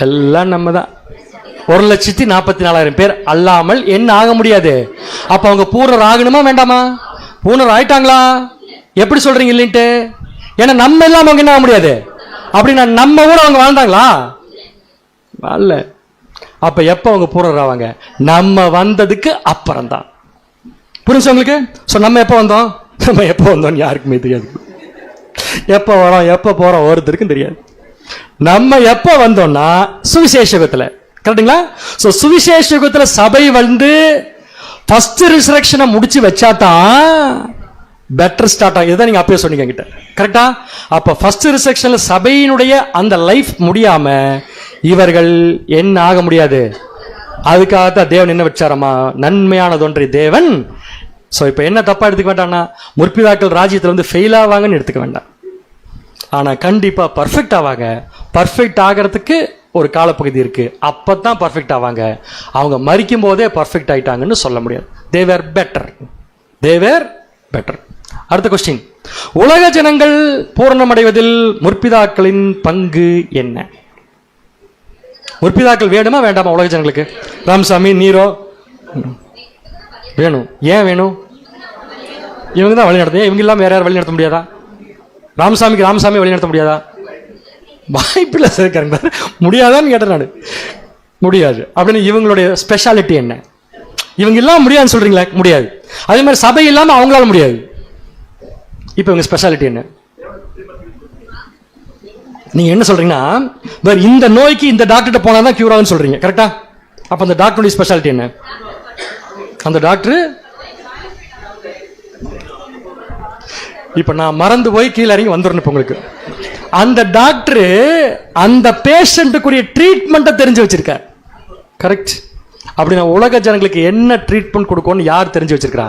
எல்லாம் நம்ம தான். 1,44,000 பேர் அல்லாமல் என்ன ஆக முடியாது. அப்ப அவங்க பூர்ணர் ஆகணுமா வேண்டாமா? பூர்ணர் ஆயிட்டாங்களா? எப்படி சொல்றீங்க இல்லைன்ட்டு? ஏன்னா நம்ம எல்லாம் அவங்க என்ன ஆக முடியாது. அப்படின்னா நம்ம கூட அவங்க வாழ்ந்தாங்களா? அல்ல. அப்ப எப்ப அவங்க பூர்ணர் ஆவாங்க? நம்ம வந்ததுக்கு அப்புறம் தான். புரிஞ்சு உங்களுக்கு? நம்ம எப்ப வந்தோம் யாருக்குமே தெரியாது. எப்ப வரோம் எப்ப போறோம் ஒருத்தருக்கும் தெரியாது. நம்ம எப்ப வந்தோம்னா சுவிசேஷ யுகத்துல, கரெக்டுங்களா? சோ சுவிசேஷ யுகத்துல சபை வந்து ஃபர்ஸ்ட் ரிசரக்ஷனை முடிச்சு வச்சாதான் பெட்டர் ஸ்டார்ட் ஆகும். இதுதான் நீங்க அப்பயே சொன்னீங்க என்கிட்ட, கரெக்டா? அப்ப ஃபர்ஸ்ட் ரிசரக்ஷன்ல சபையினுடைய அந்த லைஃப் முடியாம இவர்கள் என்ன ஆக முடியாது. அதுக்காகத்தான் தேவன் என்ன வச்சாரமா, நன்மையானதொன்றை தேவன். சோ இப்ப என்ன தப்பா எடுத்துக்க வேண்டாம்னா, முற்பிதாக்கள் ராஜ்யத்துல வந்து ஃபெயில் ஆவாங்கன்னு எடுத்துக்க வேண்டாம். ஆனா கண்டிப்பா பர்ஃபெக்ட் ஆவாங்க. பர்ஃபெக்ட் ஆகிறதுக்கு ஒரு காலப்பகுதி இருக்கு, அப்பதான் பர்ஃபெக்ட் ஆவாங்க. அவங்க மரிக்கும் போதே பர்ஃபெக்ட் ஆயிட்டாங்கன்னு சொல்ல முடியாது. தே வேர் பெட்டர். அடுத்த கொஸ்டின், உலக ஜனங்கள் பூரணமடைவதில் முற்பிதாக்களின் பங்கு என்ன? முற்பிதாக்கள் வேணுமா வேண்டாமா உலக ஜனங்களுக்கு? ராமசாமி, நீரோ வேணும். ஏன் வேணும்? இவங்க தான் வழி நடத்த, இவங்க இல்லாம வேற யாரும் வழி நடத்த முடியாதா? ராமசாமி வழி நடத்த முடியாதா? வாய்ப்பில்லை சேர்க்காங்க. முடியாதான்னு கேட்டேன் நான். முடியாது அப்படின்னு இவங்களுடைய ஸ்பெஷாலிட்டி என்ன? இவங்க இல்லாம முடியாதுன்னு சொல்றீங்களா? முடியாது. அதே மாதிரி சபை இல்லாம அவங்களால முடியாது. இப்ப இவங்க ஸ்பெஷாலிட்டி என்ன? நீங்க என்ன சொல்றீங்கன்னா, இந்த நோய்க்கு இந்த டாக்டர்கிட்ட போனாதான் கியூர் ஆகுன்னு சொல்றீங்க, கரெக்டா? அப்ப அந்த டாக்டருடைய ஸ்பெஷாலிட்டி என்ன? அந்த டாக்டர் இப்ப நான் மறந்து போய் கீழே இறங்கி வந்துடணும். இப்ப உங்களுக்கு அந்த டாக்டர் அந்த பேஷண்ட்டுக்குரிய ட்ரீட்மெண்ட்டை தெரிஞ்சு வச்சிருக்கார், கரெக்ட்? அப்படின்னா உலக ஜனங்களுக்கு என்ன ட்ரீட்மெண்ட் கொடுக்கணும்னு யார் தெரிஞ்சு வச்சிருக்கிறா?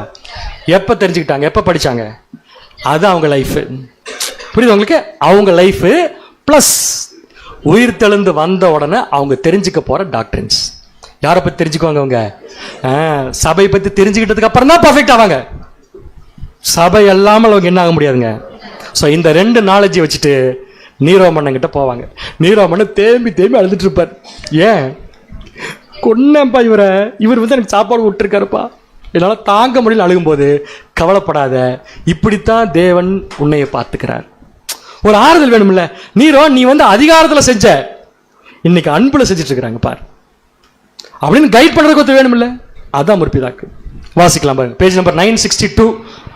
எப்ப தெரிஞ்சுக்கிட்டாங்க? எப்ப படிச்சாங்க? அது அவங்க லைஃப். புரியுது உங்களுக்கு? அவங்க லைஃப் பிளஸ் உயிர் தெழுந்து வந்த உடனே அவங்க தெரிஞ்சுக்க போற டாக்டர்ஸ். யாரை பத்தி தெரிஞ்சுக்குவாங்க? அவங்க சபை பத்தி தெரிஞ்சுக்கிட்டதுக்கு அப்புறம் தான் பர்ஃபெக்ட் ஆவாங்க. சபை இல்லாமல் அவங்க என்ன ஆக முடியாதுங்க. ஸோ இந்த ரெண்டு நாலேஜை வச்சுட்டு நீரோ மன்னன் கிட்ட போவாங்க. நீரோ மன்னன் தேம்பி அழுதுட்டு இருப்பார். ஏன் கொன்னப்பா இவர் வந்து எனக்கு சாப்பாடு விட்டுருக்காருப்பா, என்னால் தாங்க முடியல அழுகும்போது, கவலைப்படாத, இப்படித்தான் தேவன் உன்னைய பார்த்துக்கிறார். ஒரு ஆறுதல் வேணும்ல. நீரோ நீ வந்து அதிகாரத்தில் செஞ்ச, இன்னைக்கு அன்புல செஞ்சுட்டு இருக்கிறாங்க பார் அப்படின்னு கைட் பண்றதுக்கு ஒருத்தர் வேணும்ல. அதான் முற்பிதாக்கு. வாசிக்கலாம் பாருங்க, பேஜ் நம்பர் 962.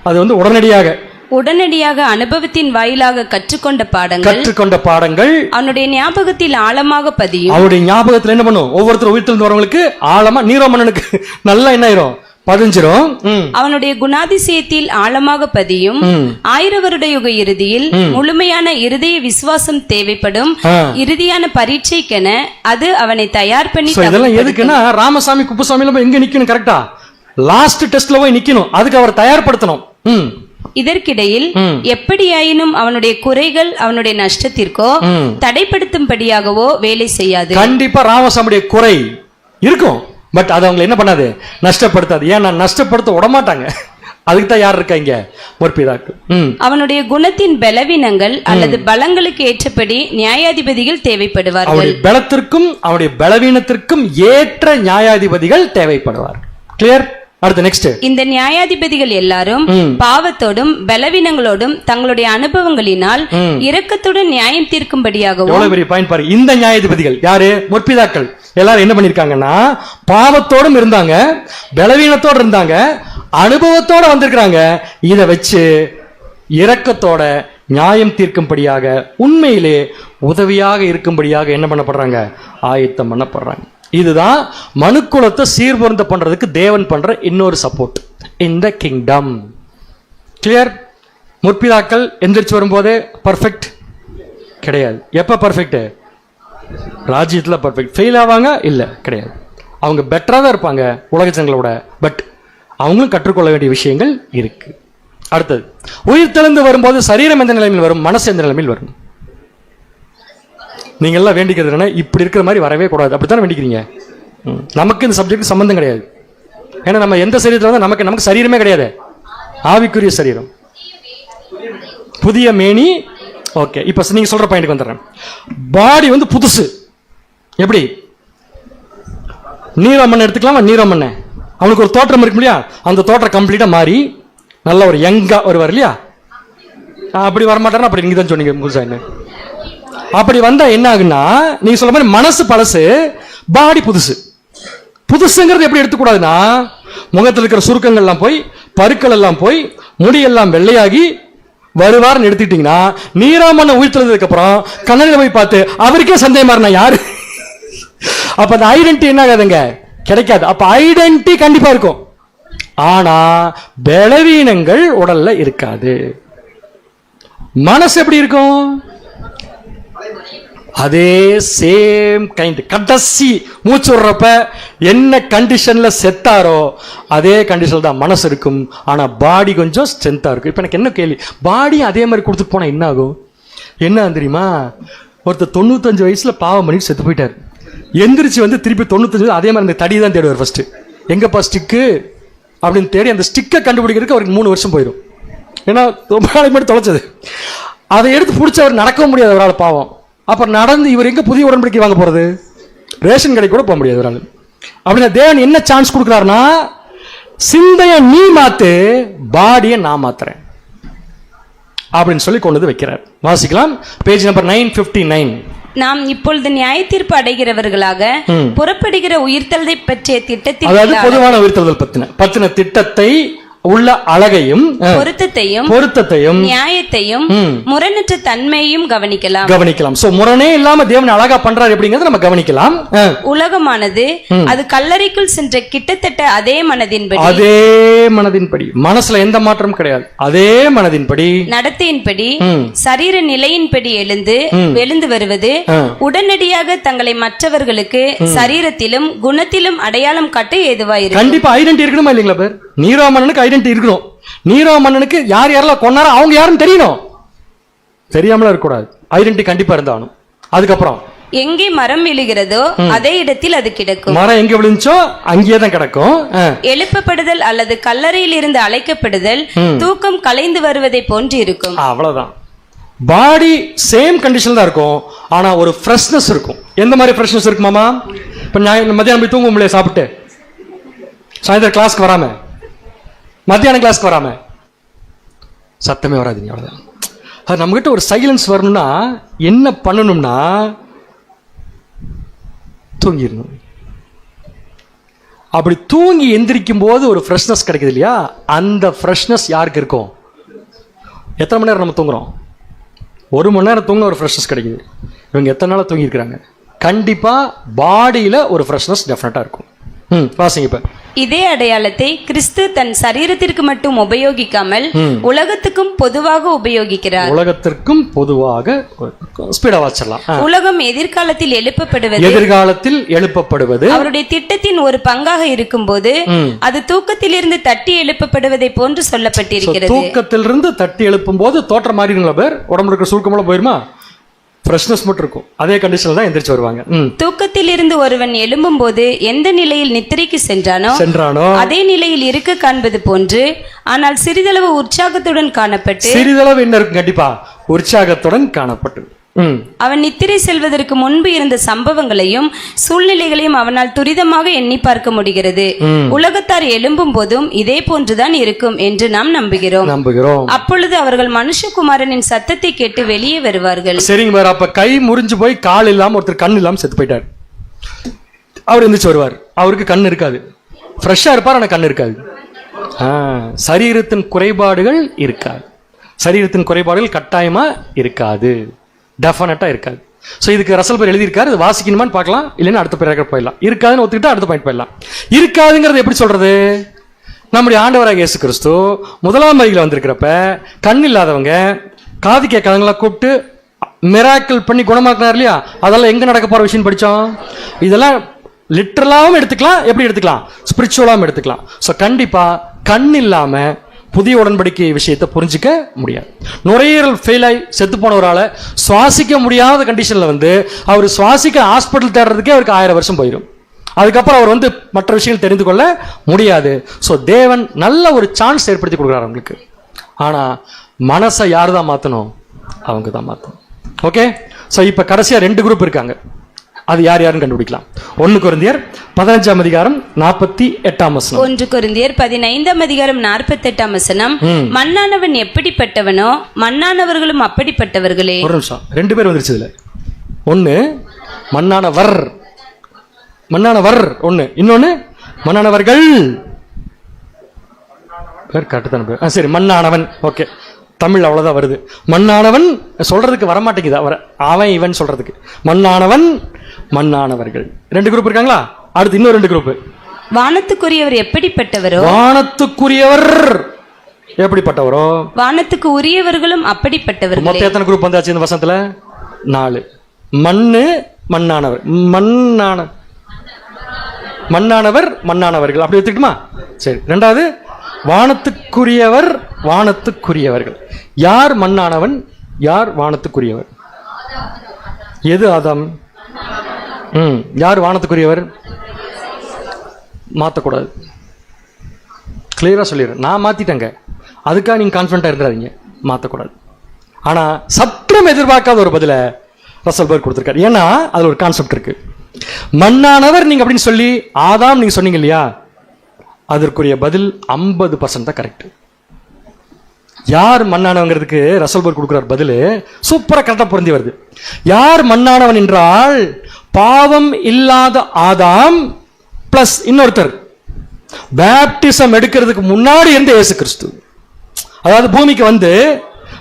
அது வந்து உடனடியாக அனுபவத்தின் வாயிலாக கற்றுக்கொண்ட பாடங்கள் அவனுடைய ஞாபகத்தில் ஆழமாக பதியும். அவருடைய ஞாபகத்தில் என்ன பண்ணும்? ஒவ்வொருத்தரும் உயிர்த்தெழுந்து வரவங்களுக்கு ஆழமா, நீரோ மன்னனுக்கு நல்லா என்ன ஆயிரும்? பதிஞ்சிரும். அவனுடைய குணாதிசயத்தில் ஆழமாக பதியும். 1000 வருட யுக இறுதியில் முழுமையான இருதய விசுவாசம் தேவைப்படும். இறுதியான பரீட்சைக்கென அது அவனை தயார் பண்ணி. இதெல்லாம் எதுக்குன்னா, ராமசாமி குப்புசாமி எங்க நிக்கணும்? கரெக்டா லாஸ்ட் டெஸ்ட்ல போய் நிக்கணும். அதுக்கு அவர் தயார்படுத்தணும். இதற்கிடையில் எப்படியாயினும் அவனுடைய குறைகள் அவனுடைய நஷ்டத்திற்கோ தடைப்படுத்தும்படியாகவோ வேலை செய்யாது. கண்டிப்பா ராமசாமியுடைய குறை இருக்கும், பட் அது அவங்க என்ன பண்ணாது? நஷ்டப்படுத்தாது. ஏன்? நான் நஷ்டப்படுத்த விடமாட்டாங்க. அதுக்கு தான் யார் இருக்கா இங்க? முற்பிதாக்கு. அவனுடைய குணத்தின் பலவீனங்கள் அல்லது பலங்களுக்கு ஏற்றபடி நியாயாதிபதிகள் தேவைப்படுவார்கள். அவருடைய பலத்திற்கும் அவருடைய பலவீனத்திற்கும் ஏற்ற நியாயாதிபதிகள் தேவைப்படுவார். கிளியர்? அடுத்து நெக்ஸ்ட். இந்த நியாயாதிபதிகள் எல்லாரும் பாவத்தோடும் பலவீனங்களோடும் தங்களுடைய அனுபவங்களினால் இரக்கத்துடன் நியாயம் தீர்க்கும்படியாகவும். எவ்வளவு பெரிய பாயிண்ட் பாரு. இந்த நியாயாதிபதிகள் யாரு? முற்பிதாக்கள் எல்லாரும் என்ன பண்ணிருக்காங்கன்னா, பாவத்தோடும் இருந்தாங்க, பலவீனத்தோடு இருந்தாங்க, அனுபவத்தோட வந்திருக்கிறாங்க. இதை வச்சு இரக்கத்தோட நியாயம் தீர்க்கும்படியாக, உண்மையிலே உதவியாக இருக்கும்படியாக என்ன பண்ணப்படுறாங்க? ஆயத்தம் பண்ணப்படுறாங்க. இதுதான் மனுக்குலத்தை சீர்பொருந்த பண்றதுக்கு தேவன் பண்ற இன்னொரு சப்போர்ட் இந்த கிங்டம். கிளியர்? முற்பிதாக்கள் எந்திரிச்சு வரும்போதே பர்ஃபெக்ட் கிடையாது. எப்ப பர்ஃபெக்ட்? ராஜ்யத்தில் பர்ஃபெக்ட். ஃபெயில் ஆவாங்க? இல்ல, கிடையாது. அவங்க பெட்டரா தான் இருப்பாங்க உலக ஜனங்களோட, பட் அவங்களும் கற்றுக்கொள்ள வேண்டிய விஷயங்கள் இருக்கு. அடுத்தது, உயிர் தெழுந்து வரும்போது சரீரம் எந்த நிலைமையில் வரும்? மனசு எந்த நிலைமையில் வரும்? நீங்க எல்லாம் வேண்டிக்கிறது என்ன? இப்படி இருக்கிற மாதிரி வரவே கூடாது, அப்படித்தானே வேண்டிக்கிறீங்க? நமக்கு இந்த சப்ஜெக்ட் சம்பந்தம் கிடையாது. ஏன்னா நம்ம எந்த சரீரத்தில் வந்து நமக்கு சரீரமே கிடையாது. ஆவிக்குரிய சரீரம், புதிய மேனி. ஓகே, இப்ப நீங்க சொல்ற பாயிண்ட்க்கு வந்துடுறேன். பாடி வந்து புதுசு. எப்படி? நீரோமண்ணன் எடுத்துக்கலாமா? நீரோமண்ணன் அவனுக்கு ஒரு தோற்றம் இருக்கு இல்லையா? அந்த தோற்றம் கம்ப்ளீட்டா மாறி நல்ல ஒரு யங்கா வருவார் இல்லையா? அப்படி வரமாட்டாரு. அப்படி நீங்க தான் சொன்னீங்க முழுசா. என்ன அப்படி வந்தா என்ன ஆகுன்னா, நீங்க சொல்ற மாதிரி மனசு பழசு, பாடி புதுசு. புதுசுங்கிறது எப்படி எடுத்துக்கூடாதுன்னா, முகத்தில் இருக்கிற சுருக்கங்கள் எல்லாம் போய், பருக்கள் எல்லாம் போய், முடியெல்லாம் வெள்ளையாகி வருவார்னு எடுத்துக்கிட்டீங்கன்னா நீராமண்ண உயிர்த்தெழுந்ததுக்கு அப்புறம் கண்ணனில் போய் பார்த்து அவருக்கே சந்தேகமா இருந்தா யாரு? அப்ப அந்த ஐடென்டிட்டி என்ன ஆகாதுங்க, கிடைக்காது. அப்ப ஐடென்டிட்டி கண்டிப்பா இருக்கும், ஆனா பலவீனங்கள் உடல்ல இருக்காது. மனசு எப்படி இருக்கும்? அதே சேம் கைண்ட். கடைசி மூச்சு விடுறப்ப என்ன கண்டிஷன்ல செத்தாரோ அதே கண்டிஷன்ல தான் மனசு இருக்கும், ஆனா பாடி கொஞ்சம் ஸ்ட்ரென்த்தா இருக்கும். இப்ப எனக்கு என்ன கேள்வி, பாடி அதே மாதிரி கொடுத்துட்டு போனா என்ன ஆகும்? என்ன தெரியுமா, ஒருத்தர் 95 வயசுல பாவம் பண்ணிட்டு செத்து போயிட்டாரு. எந்திரிச்சு வந்து திருப்பி 95 அதே மாதிரி அந்த தடி தான் தேடுவார். ஃபர்ஸ்ட் எங்கப்பா ஸ்டிக்கு அப்படின்னு தேடி அந்த ஸ்டிக்கை கண்டுபிடிக்கிறதுக்கு அவருக்கு 3 வருஷம் போயிடும். ஏன்னா ரொம்ப நாளைக்கு மட்டும் தொலைச்சது. அதை எடுத்து பிடிச்சி அவர் நடக்கவும் முடியாது அவரால், பாவம். அப்புறம் நடந்து இவர் எங்க புதிய உடன்படிக்கை வாங்க போறது? ரேஷன் கடை கூட போக முடியாது அவரால். அப்படின்னா தேவன் என்ன சான்ஸ் கொடுக்குறாருன்னா, சிந்தைய நீ மாத்து, பாடியை நான் மாத்துறேன் அப்படின்னு சொல்லி கொண்டு வந்து வைக்கிறார். வாசிக்கலாம், பேஜ் நம்பர் 959. நாம் இப்பொழுது நியாய தீர்ப்பு அடைகிறவர்களாக புறப்படுகிற உயிர்த்தெழுதை பற்றிய திட்டத்தில், அதாவது பொதுவான உயிர்த்தெழுதல் பத்தின திட்டத்தை உள்ள அழகையும் பொருத்தத்தையும் நியாயத்தையும் முரணற்ற தன்மையையும் கவனிக்கலாம். சோ முரணே இல்லாம தேவன் அழகா பண்றாரு அப்படிங்கறத நம்ம கவனிக்கலாம். உலகமானது அது கல்லறைக்குள் சென்ற கிட்டத்தட்ட அதே மனதின்படி, மனசுல எந்த மாற்றம் கிடையாது, அதே மனதின்படி நடத்தையின்படி சரீர நிலையின்படி எழுந்து வருவது, உடனடியாக தங்களை மற்றவர்களுக்கு சரீரத்திலும் குணத்திலும் அடையாளம் காட்ட ஏதுவாயிருக்கு. கண்டிப்பா ஐடென்டி இருக்கணுமா இல்லைங்களா? பேர் நீராமண்ணனுக்கு ஐடென்டி இருக்கணும். நீராமண்ணனுக்கு யார் யாரெல்லாம் கொண்டாரோ அவங்க யாருன்னு தெரியணும், தெரியாமல இருக்கக்கூடாது. ஐடென்டி கண்டிப்பா இருந்தாலும். அதுக்கப்புறம் எங்கே மரம் விழுகிறதோ அதே இடத்தில் அது கிடக்கும். மரம் எங்க விழுந்துச்சோ அங்கேயே தான் கிடக்கும். எழுப்பப்படுதல் அல்லது கல்லறையில் இருந்து அழைக்கப்படுதல் தூக்கம் கலைந்து வருவதை போன்று இருக்கும். அவ்வளவுதான். பாடி சேம் கண்டிஷன் தான் இருக்கும், ஆனா ஒரு ஃப்ரெஷ்னஸ் இருக்கும். எந்த மாதிரி ஃப்ரெஷ்னஸ் இருக்குமாமா? இப்ப மத்தியானம் போய் தூங்க முடியல சாப்பிட்டு, சாயந்தரம் கிளாஸ்க்கு வராம, மத்தியானம் கிளாஸ்க்கு வராம சத்தமே வராதுங்க. அவ்வளவுதான். அது நம்மகிட்ட ஒரு சைலன்ஸ் வரணும்னா என்ன பண்ணணும்னா தூங்கிடணும். அப்படி தூங்கி எந்திரிக்கும் போது ஒரு ஃப்ரெஷ்னஸ் கிடைக்குது இல்லையா? அந்த ஃப்ரெஷ்னஸ் யாருக்கு இருக்கும்? எத்தனை மணி நேரம் நம்ம தூங்குறோம்? 1 மணி நேரம் தூங்க ஒரு ஃப்ரெஷ்னஸ் கிடைக்குது. இவங்க எத்தனை நாளாக தூங்கி இருக்கிறாங்க? கண்டிப்பா பாடியில ஒரு ஃப்ரெஷ்னஸ் டெஃபினட்டா இருக்கும். வாசிங்க. இப்ப இதே அடையாளத்தை கிறிஸ்து தன் சரீரத்திற்கு மட்டும் உபயோகிக்காமல் உலகத்துக்கும் பொதுவாக உபயோகிக்கிறார். உலகத்திற்கும் பொதுவாக ஸ்பீடா வாசிடலாம். உலகம் எதிர்காலத்தில் எழுப்பப்படுவது அவருடைய திட்டத்தின் ஒரு பங்காக இருக்கும்போது அது தூக்கத்திலிருந்து தட்டி எழுப்பப்படுவதை போன்று சொல்லப்பட்டிருக்கிறது. தூக்கத்திலிருந்து தட்டி எழுப்பும் போது தோற்றம் மாறிடுங்களா? பேர் உடம்புல இருக்கிற சுருக்கமெல்லாம் போயிருமா? ஃப்ரெஷ்னஸ் மட்டும் இருக்கும். அதே கண்டிஷன்ல தான் எந்திரிச்சு வருவாங்க. தூக்கத்தில் இருந்து ஒருவன் எழும்பும் போது எந்த நிலையில் நித்திரைக்கு சென்றானோ அதே நிலையில் இருக்க காண்பது போன்று, ஆனால் சிறிதளவு உற்சாகத்துடன் காணப்பட்டு, சிறிதளவு என்ன இருக்கும்? கண்டிப்பா உற்சாகத்துடன் காணப்பட்டு அவன் நித்திரை செல்வதற்கு முன்பு இருந்த சம்பவங்களையும் சூழ்நிலைகளையும் அவனால் துரிதமாக எண்ணி பார்க்க முடிகிறது. உலகத்தார் எழும்பும் போதும் இதே போன்றுதான் இருக்கும் என்று நாம் நம்புகிறோம். அப்பொழுது அவர்கள் மனுஷகுமாரனின் சத்தத்தை கேட்டு வெளியே வருவார்கள். சரிங்க. அப்ப கை முறிஞ்சு போய் கால் இல்லாம ஒருத்தர் கண் இல்லாம செத்து போயிட்டார். அவர் எந்திரிச்சு வருவார். அவருக்கு கண் இருக்காது, ஃப்ரெஷ்ஷா இருப்பார், ஆனா கண் இருக்காது. சரீரத்தின் குறைபாடுகள் இருக்காது. சரீரத்தின் குறைபாடுகள் கட்டாயமா இருக்காது, டெஃபினட்டா இருக்காது. ஸோ இதுக்கு ரசல் பேர் எழுதியிருக்காரு. இது வாசிக்கணுமான்னு பார்க்கலாம், இல்லைன்னா அடுத்த பேராக போயிடலாம். இருக்காதுன்னு ஒத்துக்கிட்டா அடுத்த பாயிண்ட் போயிடலாம். இருக்காதுங்கிறது எப்படி சொல்றது? நம்முடைய ஆண்டவராக இயேசு கிறிஸ்து 1ஆம் வரியில வந்திருக்கிறப்ப கண் இல்லாதவங்க, காது கேட்காதவங்களா கூப்பிட்டு மிராக்கிள் பண்ணி குணமாக்குனார் இல்லையா? அதெல்லாம் எங்க நடக்க போற விஷயம் படிச்சோம். இதெல்லாம் லிட்டரலாவும் எடுத்துக்கலாம், எப்படி எடுத்துக்கலாம், ஸ்பிரிச்சுவலாவும் எடுத்துக்கலாம். ஸோ கண்டிப்பா கண் இல்லாம புதிய உடன்படிக்கை விஷயத்தை புரிஞ்சிக்க முடியாது. நுரையீரல் ஃபெயில் ஆகி செத்து போன ஒரு ஆளை சுவாசிக்க முடியாத கண்டிஷன்ல வந்து அவர் சுவாசிக்க ஹாஸ்பிட்டல் தேடுறதுக்கே அவருக்கு 1000 வருஷம் போயிடும். அதுக்கப்புறம் அவர் வந்து மற்ற விஷயங்கள் தெரிந்து கொள்ள முடியாது. ஸோ தேவன் நல்ல ஒரு சான்ஸ் ஏற்படுத்தி கொடுக்குறாரு அவங்களுக்கு. ஆனா மனசை யார் தான் மாற்றணும்? அவங்க தான் மாற்றணும். ஓகே. ஸோ இப்போ கடைசியாக 2 குரூப் இருக்காங்க. அது யார் யாருன்னு கண்டுபிடிக்கலாம். 1 கொரிந்தியர் 15ஆம் அதிகாரம் 48ஆம் வசனம். 1 கொரிந்தியர் 15ஆம் அதிகாரம் 48ஆம் வசனம். மண்ணானவன் எப்படிப்பட்டவனோ மண்ணானவர்களும் அப்படிப்பட்டவர்களே. ஒரு நிமிஷம், 2 பேர் வந்துருச்சு இதுல. 1 மண்ணானவர், மண்ணானவர் 1, இன்னொன்னு மண்ணானவர்கள். பேர் கரெக்ட் தானே பேர்? சரி, மண்ணானவன். ஓகே. தமிழ் அவ்வளவுதான் வருது. மண்ணானவன் சொல்றதுக்கு வரமாட்டேங்குது, அவன் இவன் சொல்றதுக்கு. மண்ணானவன், மண்ணானவர்கள். 2 குரூப் இருக்காங்களா? அடுத்து இன்னும் 2 குரூப். வானத்துக்குரியவர் எப்படிப்பட்டவரோ, வானத்துக்குரியவர் எப்படிப்பட்டவரோ, வானத்துக்கு உரியவர்களும் அப்படிப்பட்டவர்கள். மொத்தம் எத்தனை குரூப் வந்தாச்சு இந்த வசனத்துல? 4. மண்ணு, மண்ணானவர், மண்ணானவர், மண்ணானவர்கள். அப்படி எடுத்துக்கிட்டுமா? சரி. 2வது வானத்துக்குரியவர், வானத்துக்குரியவர்கள். யார் மண்ணானவன், யார் வானத்துக்குரியவர்? எது ஆதாம்? யார் வானத்துக்குரியவர்? மாற்றக்கூடாது, கிளியரா சொல்லிடுறேன். நான் மாத்திட்டேங்க, அதுக்காக நீங்க கான்ஃபிடண்டா இருந்துடாதீங்க. மாற்றக்கூடாது. ஆனா சற்றும் எதிர்பார்க்காத ஒரு பதில ரசல்பர்க் கொடுத்திருக்காரு. ஏன்னா அதுல ஒரு கான்செப்ட் இருக்கு. மண்ணானவர் நீங்க அப்படின்னு சொல்லி ஆதாம் நீங்க சொன்னீங்க இல்லையா, அதற்குரிய பதில் 50% தான் கரெக்ட். யார் மண்ணானவங்கிறதுக்கு ரசல்பர்க் கொடுக்கிறார் பதில் சூப்பரா கரெக்டா பொருந்தி வருது. யார் மண்ணானவன் என்றால் பாவம் இல்லாத ஆதாம் பிளஸ் இன்னொருத்தர் பேப்டிசம் எடுக்கிறதுக்கு முன்னாடி இருந்த இயேசு கிறிஸ்து. அதாவது பூமிக்கு வந்து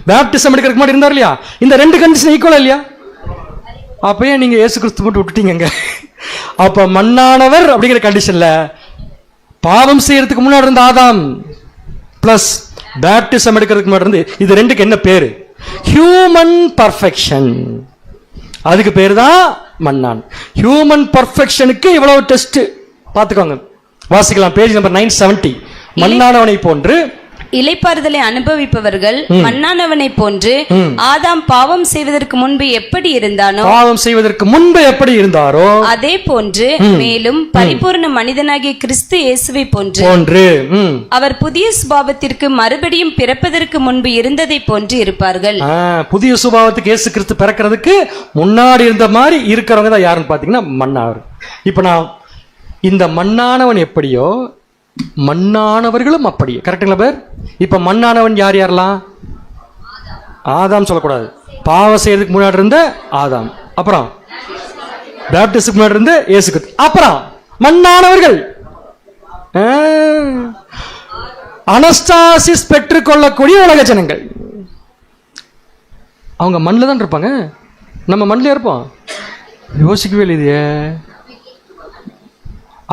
பேப்டிசம் எடுக்கிறதுக்கு முன்னாடி இருந்தார் இல்லையா, இந்த 2 கண்டிஷன் ஈக்குவலா இல்லையா? அப்பயே நீங்க இயேசு கிறிஸ்து மட்டும் விட்டுட்டீங்க. அப்ப மண்ணானவர் அப்படிங்கிற கண்டிஷன்ல பாவம் செய்யறதுக்கு முன்னாடி இருந்த ஆதாம் பிளஸ் பேப்டிசம் எடுக்கிறதுக்கு முன்னாடி இருந்து, இது 2க்கு என்ன பேரு? Human perfection. அதுக்கு பேரு தான் மண்ணான். ஹியூமன் பர்ஃபெக்ஷனுக்கு இவ்வளவு டெஸ்ட் பார்த்துக்கோங்க. வாசிக்கலாம், பேஜ் நம்பர் 970. மண்ணானவனை போன்று இளைப்பாறுதலை அனுபவிப்பவர்கள் மண்ணானவனை போன்று ஆதாம் பாவம் செய்வதற்கு முன்பு எப்படி இருந்தானோ, பாவம் செய்வதற்கு முன்பு எப்படி இருந்தாரோ அதே போன்று மேலும் பரிபூர்ண மனிதனாகிய கிறிஸ்து இயேசுவை போன்று அவர் புதிய சுபாவத்திற்கு மறுபடியும் பிறப்பதற்கு முன்பு இருந்ததை போன்று இருப்பார்கள். புதிய சுபாவத்துக்கு இயேசு கிறிஸ்து பிறக்கிறதுக்கு முன்னாடி இருந்த மாதிரி இருக்கிறவங்க தான் யாருன்னு பாத்தீங்கன்னா மண்ணானவர். இப்ப நான் இந்த மண்ணானவன் எப்படியோ மண்ணானவர்களும் அப்படியே. கரெக்டுங்களா பேர்? இப்ப மண்ணானவன் யார் யாரெல்லாம்? ஆதாம் சொல்லக்கூடாது, பாவம் செய்யறதுக்கு முன்னாடி இருந்த ஆதாம், அப்புறம் பேப்டிஸ்டுக்கு முன்னாடி இருந்த இயேசு கிறிஸ்து, அப்புறம் மண்ணானவர்கள். அனஸ்டாசிஸ் பெற்றுக்கொள்ளக்கூடிய உலக ஜனங்கள். அவங்க மண்ணில் தான் இருப்பாங்க, நம்ம மண்ணில் இருப்போம். யோசிக்கவே இல்லையே.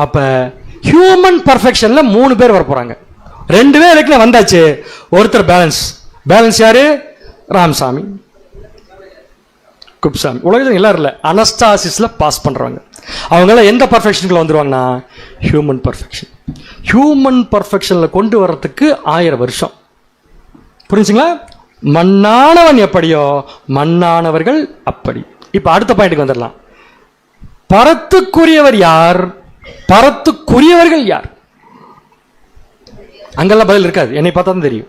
அப்ப ஹியூமன் பர்ஃபெக்ஷன்ல 3 பேர் வர போறாங்க. 2 பேர் வந்தாச்சு. ஒருத்தர் பேலன்ஸ் யாரு? ராமசாமி, குப்சாமி. உலகத்தில் எல்லாரும் இல்ல, அனஸ்டாசிஸ்ல பாஸ் பண்றவங்க. அவங்க எல்லாம் எந்த பர்ஃபெக்ஷனுக்குள்ள வந்துருவாங்கன்னா ஹியூமன் பர்ஃபெக்ஷன். ஹியூமன் பர்ஃபெக்ஷன்ல கொண்டு வர்றதுக்கு 1000 வருஷம். புரிஞ்சுங்களா? மண்ணானவன் எப்படியோ மண்ணானவர்கள் அப்படி. இப்ப அடுத்த பாயிண்ட்க்கு வந்துடலாம். பரத்துக்குரியவர் யார், பரத்துக்குரியவர்கள் யார்? அங்கெல்லாம் பதில் இருக்காது, என்னை பார்த்தா தான் தெரியும்.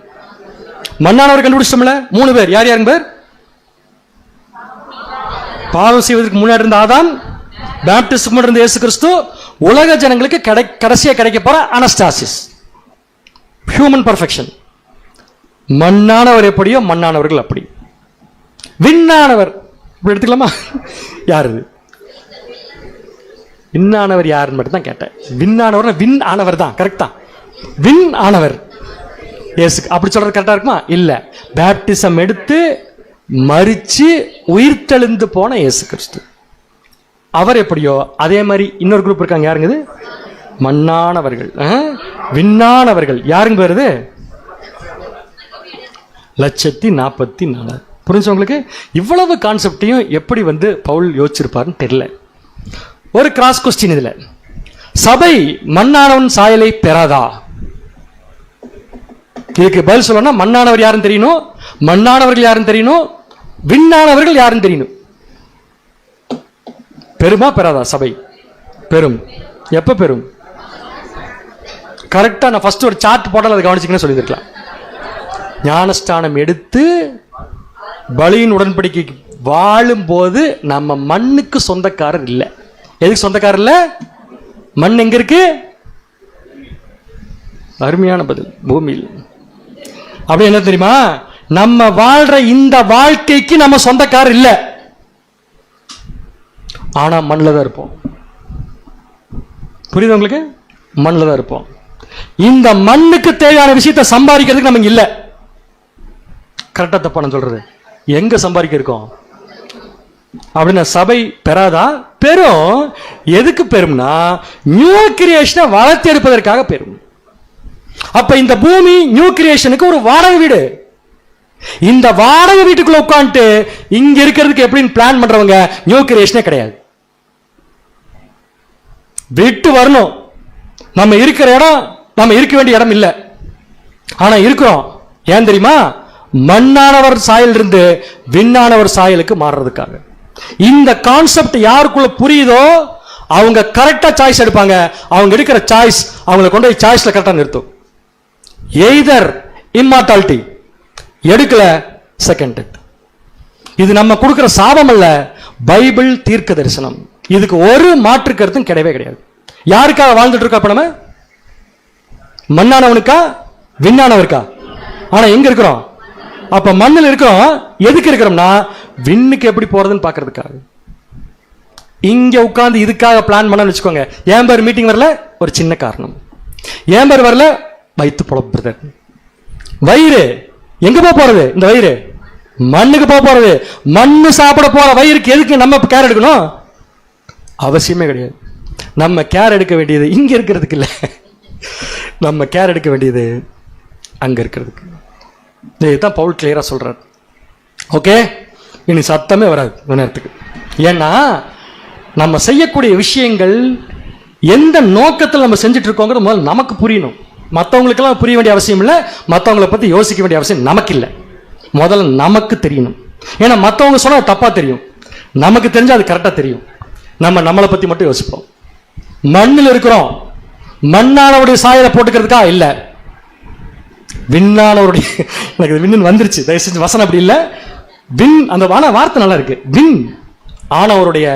மண்ணானவர் கண்டுபிடிச்சோம்ல 3 பேர். யார் யாருங்க பேர்? பாவம் செய்வதற்கு முன்னாடி இருந்த ஆதாம், பேப்டிஸ்டுக்கு முன்னாடி இருந்த இயேசு கிறிஸ்து, உலக ஜனங்களுக்கு கடைசியா கிடைக்க போற அனஸ்டாசிஸ், ஹியூமன் பர்ஃபெக்ஷன். மண்ணானவர் எப்படியோ மண்ணானவர்கள் அப்படி. விண்ணானவர் இப்படி எடுத்துக்கலாமா? யாரு விண்ணானவர் யாருன்னு மட்டும் தான் கேட்டேன். விண்ணானவர் வின் ஆனவர் தான், கரெக்ட் தான். வின் ஆனவர் இயேசு. அப்படி சொல்றது கரெக்டா இருக்குமா? இல்ல. பேப்டிசம் எடுத்து மரிச்சு உயிர்த்தெழுந்து போன இயேசு கிறிஸ்து, அவர் எப்படியோ அதே மாதிரி இன்னொரு குரூப் இருக்காங்க. யாருங்க இது? மண்ணானவர்கள், விண்ணானவர்கள். யாருங்க வருது? 144,000. புரிஞ்சு உங்களுக்கு? இவ்வளவு கான்செப்டையும் எப்படி பவுல் யோசிச்சிருப்பாருன்னு தெரியல. ஒரு கிராஸ் கொஸ்டின் இதுல. சபை மண்ணானவன் சாயலை பெறாதா? இதுக்கு பதில் சொல்லணும்னா மண்ணானவர் யாருன்னு தெரியணும், மண்ணானவர்கள் யாருன்னு தெரியணும், விண்ணானவர்கள் யாருன்னு தெரியணும். பெருமா பெறாதா சபை? பெரும். எப்ப பெரும்? கரெக்டா நான் ஃபர்ஸ்ட் ஒரு சார்ட் போட்டால் அதை கவனிச்சிங்கன்னு சொல்லியிருக்கலாம். ஞானஸ்தானம் எடுத்து பலியின் உடன்படிக்கை வாழும் போது நம்ம மண்ணுக்கு சொந்தக்காரர் இல்லை. எதுக்கு சொந்தக்காரர் இல்ல? மண் எங்க இருக்கு? அருமையான பதில், பூமியில். அப்படி என்ன தெரியுமா? நம்ம வாழ்ற இந்த வாழ்க்கைக்கு நம்ம சொந்தக்காரர் இல்ல, ஆனா மண்ணில் தான் இருப்போம். புரியுது உங்களுக்கு? மண்ணில் தான் இருப்போம். இந்த மண்ணுக்கு தேவையான விஷயத்தை சம்பாதிக்கிறதுக்கு நமக்கு இல்ல. கரெக்டா தப்பா நான் சொல்றது? எங்க சம்பாதிக்க இருக்கோம் அப்படின்னா சபை பெறாதா? பெரும். எதுக்கு பெறும்னா நியூ கிரியேஷனை வளர்த்து எடுப்பதற்காக பெறும். அப்ப இந்த பூமி நியூ கிரியேஷனுக்கு ஒரு வாடகை வீடு. இந்த வாடகை வீட்டுக்குள்ள உட்காந்துட்டு இங்க இருக்கிறதுக்கு எப்படின்னு பிளான் பண்றவங்க நியூ கிரியேஷனே கிடையாது. விட்டு வரணும். நம்ம இருக்கிற இடம் நம்ம இருக்க வேண்டிய இடம் இல்லை, ஆனா இருக்கிறோம். ஏன் தெரியுமா? மண்ணானவர் சாயல் இருந்து விண்ணானவர் சாயலுக்கு மாறுறதுக்காக. இந்த கான்செப்ட் யாருக்குள்ள புரியுதோ அவங்க கரெக்டா சாய்ஸ் எடுப்பாங்க. அவங்க எடுக்கிற சாய்ஸ் அவங்களை கொண்டு போய் சாய்ஸ்ல கரெக்டா நிறுத்தும். எய்தர் இம்மார்டாலிட்டி எடுக்கல, செகண்ட் டெத். இது நம்ம கொடுக்கிற சாபம் அல்ல, பைபிள் தீர்க்க தரிசனம். இதுக்கு ஒரு மாற்று கருத்தும் கிடையவே கிடையாது. யாருக்காக வாழ்ந்துட்டு இருக்கா? அப்ப நம்ம மண்ணானவனுக்கா விண்ணானவருக்கா? ஆனா எங்க இருக்கிறோம்? அப்ப மண்ணில் இருக்கிறோம். எதுக்கு இருக்கிறோம்னா விண்ணுக்கு எப்படி போறதுன்னு பாக்குறதுக்காக. இங்க உட்கார்ந்து இதுக்காக பிளான் பண்ண வச்சுக்கோங்க. ஏன் பேர் மீட்டிங் வரல? ஒரு சின்ன காரணம். ஏன் பேர் வரல? வயிற்று பொழப்பு. வயிறு எங்க போறது? இந்த வயிறு மண்ணுக்கு போறது. மண்ணு சாப்பிட போற வயிறுக்கு எதுக்கு நம்ம கேர் எடுக்கணும்? அவசியமே கிடையாது. நம்ம கேர் எடுக்க வேண்டியது இங்க இருக்கிறதுக்கு இல்ல, நம்ம கேர் எடுக்க வேண்டியது அங்க இருக்கிறதுக்கு. இதுதான் பவுல் கிளியரா சொல்றார். ஓகே, இனி சத்தமே வராது நேரத்துக்கு. ஏன்னா நம்ம செய்யக்கூடிய விஷயங்கள் எந்த நோக்கத்தில் நம்ம செஞ்சுட்டு இருக்கோங்கிறது முதல்ல நமக்கு புரியணும். மற்றவங்களுக்கெல்லாம் புரிய வேண்டிய அவசியம் இல்லை, மற்றவங்களை பற்றி யோசிக்க வேண்டிய அவசியம் நமக்கு இல்லை. முதல்ல நமக்கு தெரியணும். ஏன்னா மற்றவங்க சொன்னால் தப்பா தெரியும், நமக்கு தெரிஞ்சா அது கரெக்டாக தெரியும். நம்ம நம்மளை பற்றி மட்டும் யோசிப்போம். மண்ணில் இருக்கிறோம், மண்ணானவருடைய சாயலை போட்டுக்கிறதுக்கா இல்லை, விண்ணானவருடைய. எனக்கு விண்ணு வந்துருச்சு, தயவு செஞ்சு வசனம் அப்படி இல்லை. விண் அந்த வார்த்தை நல்லா இருக்கு. விண் ஆனவருடைய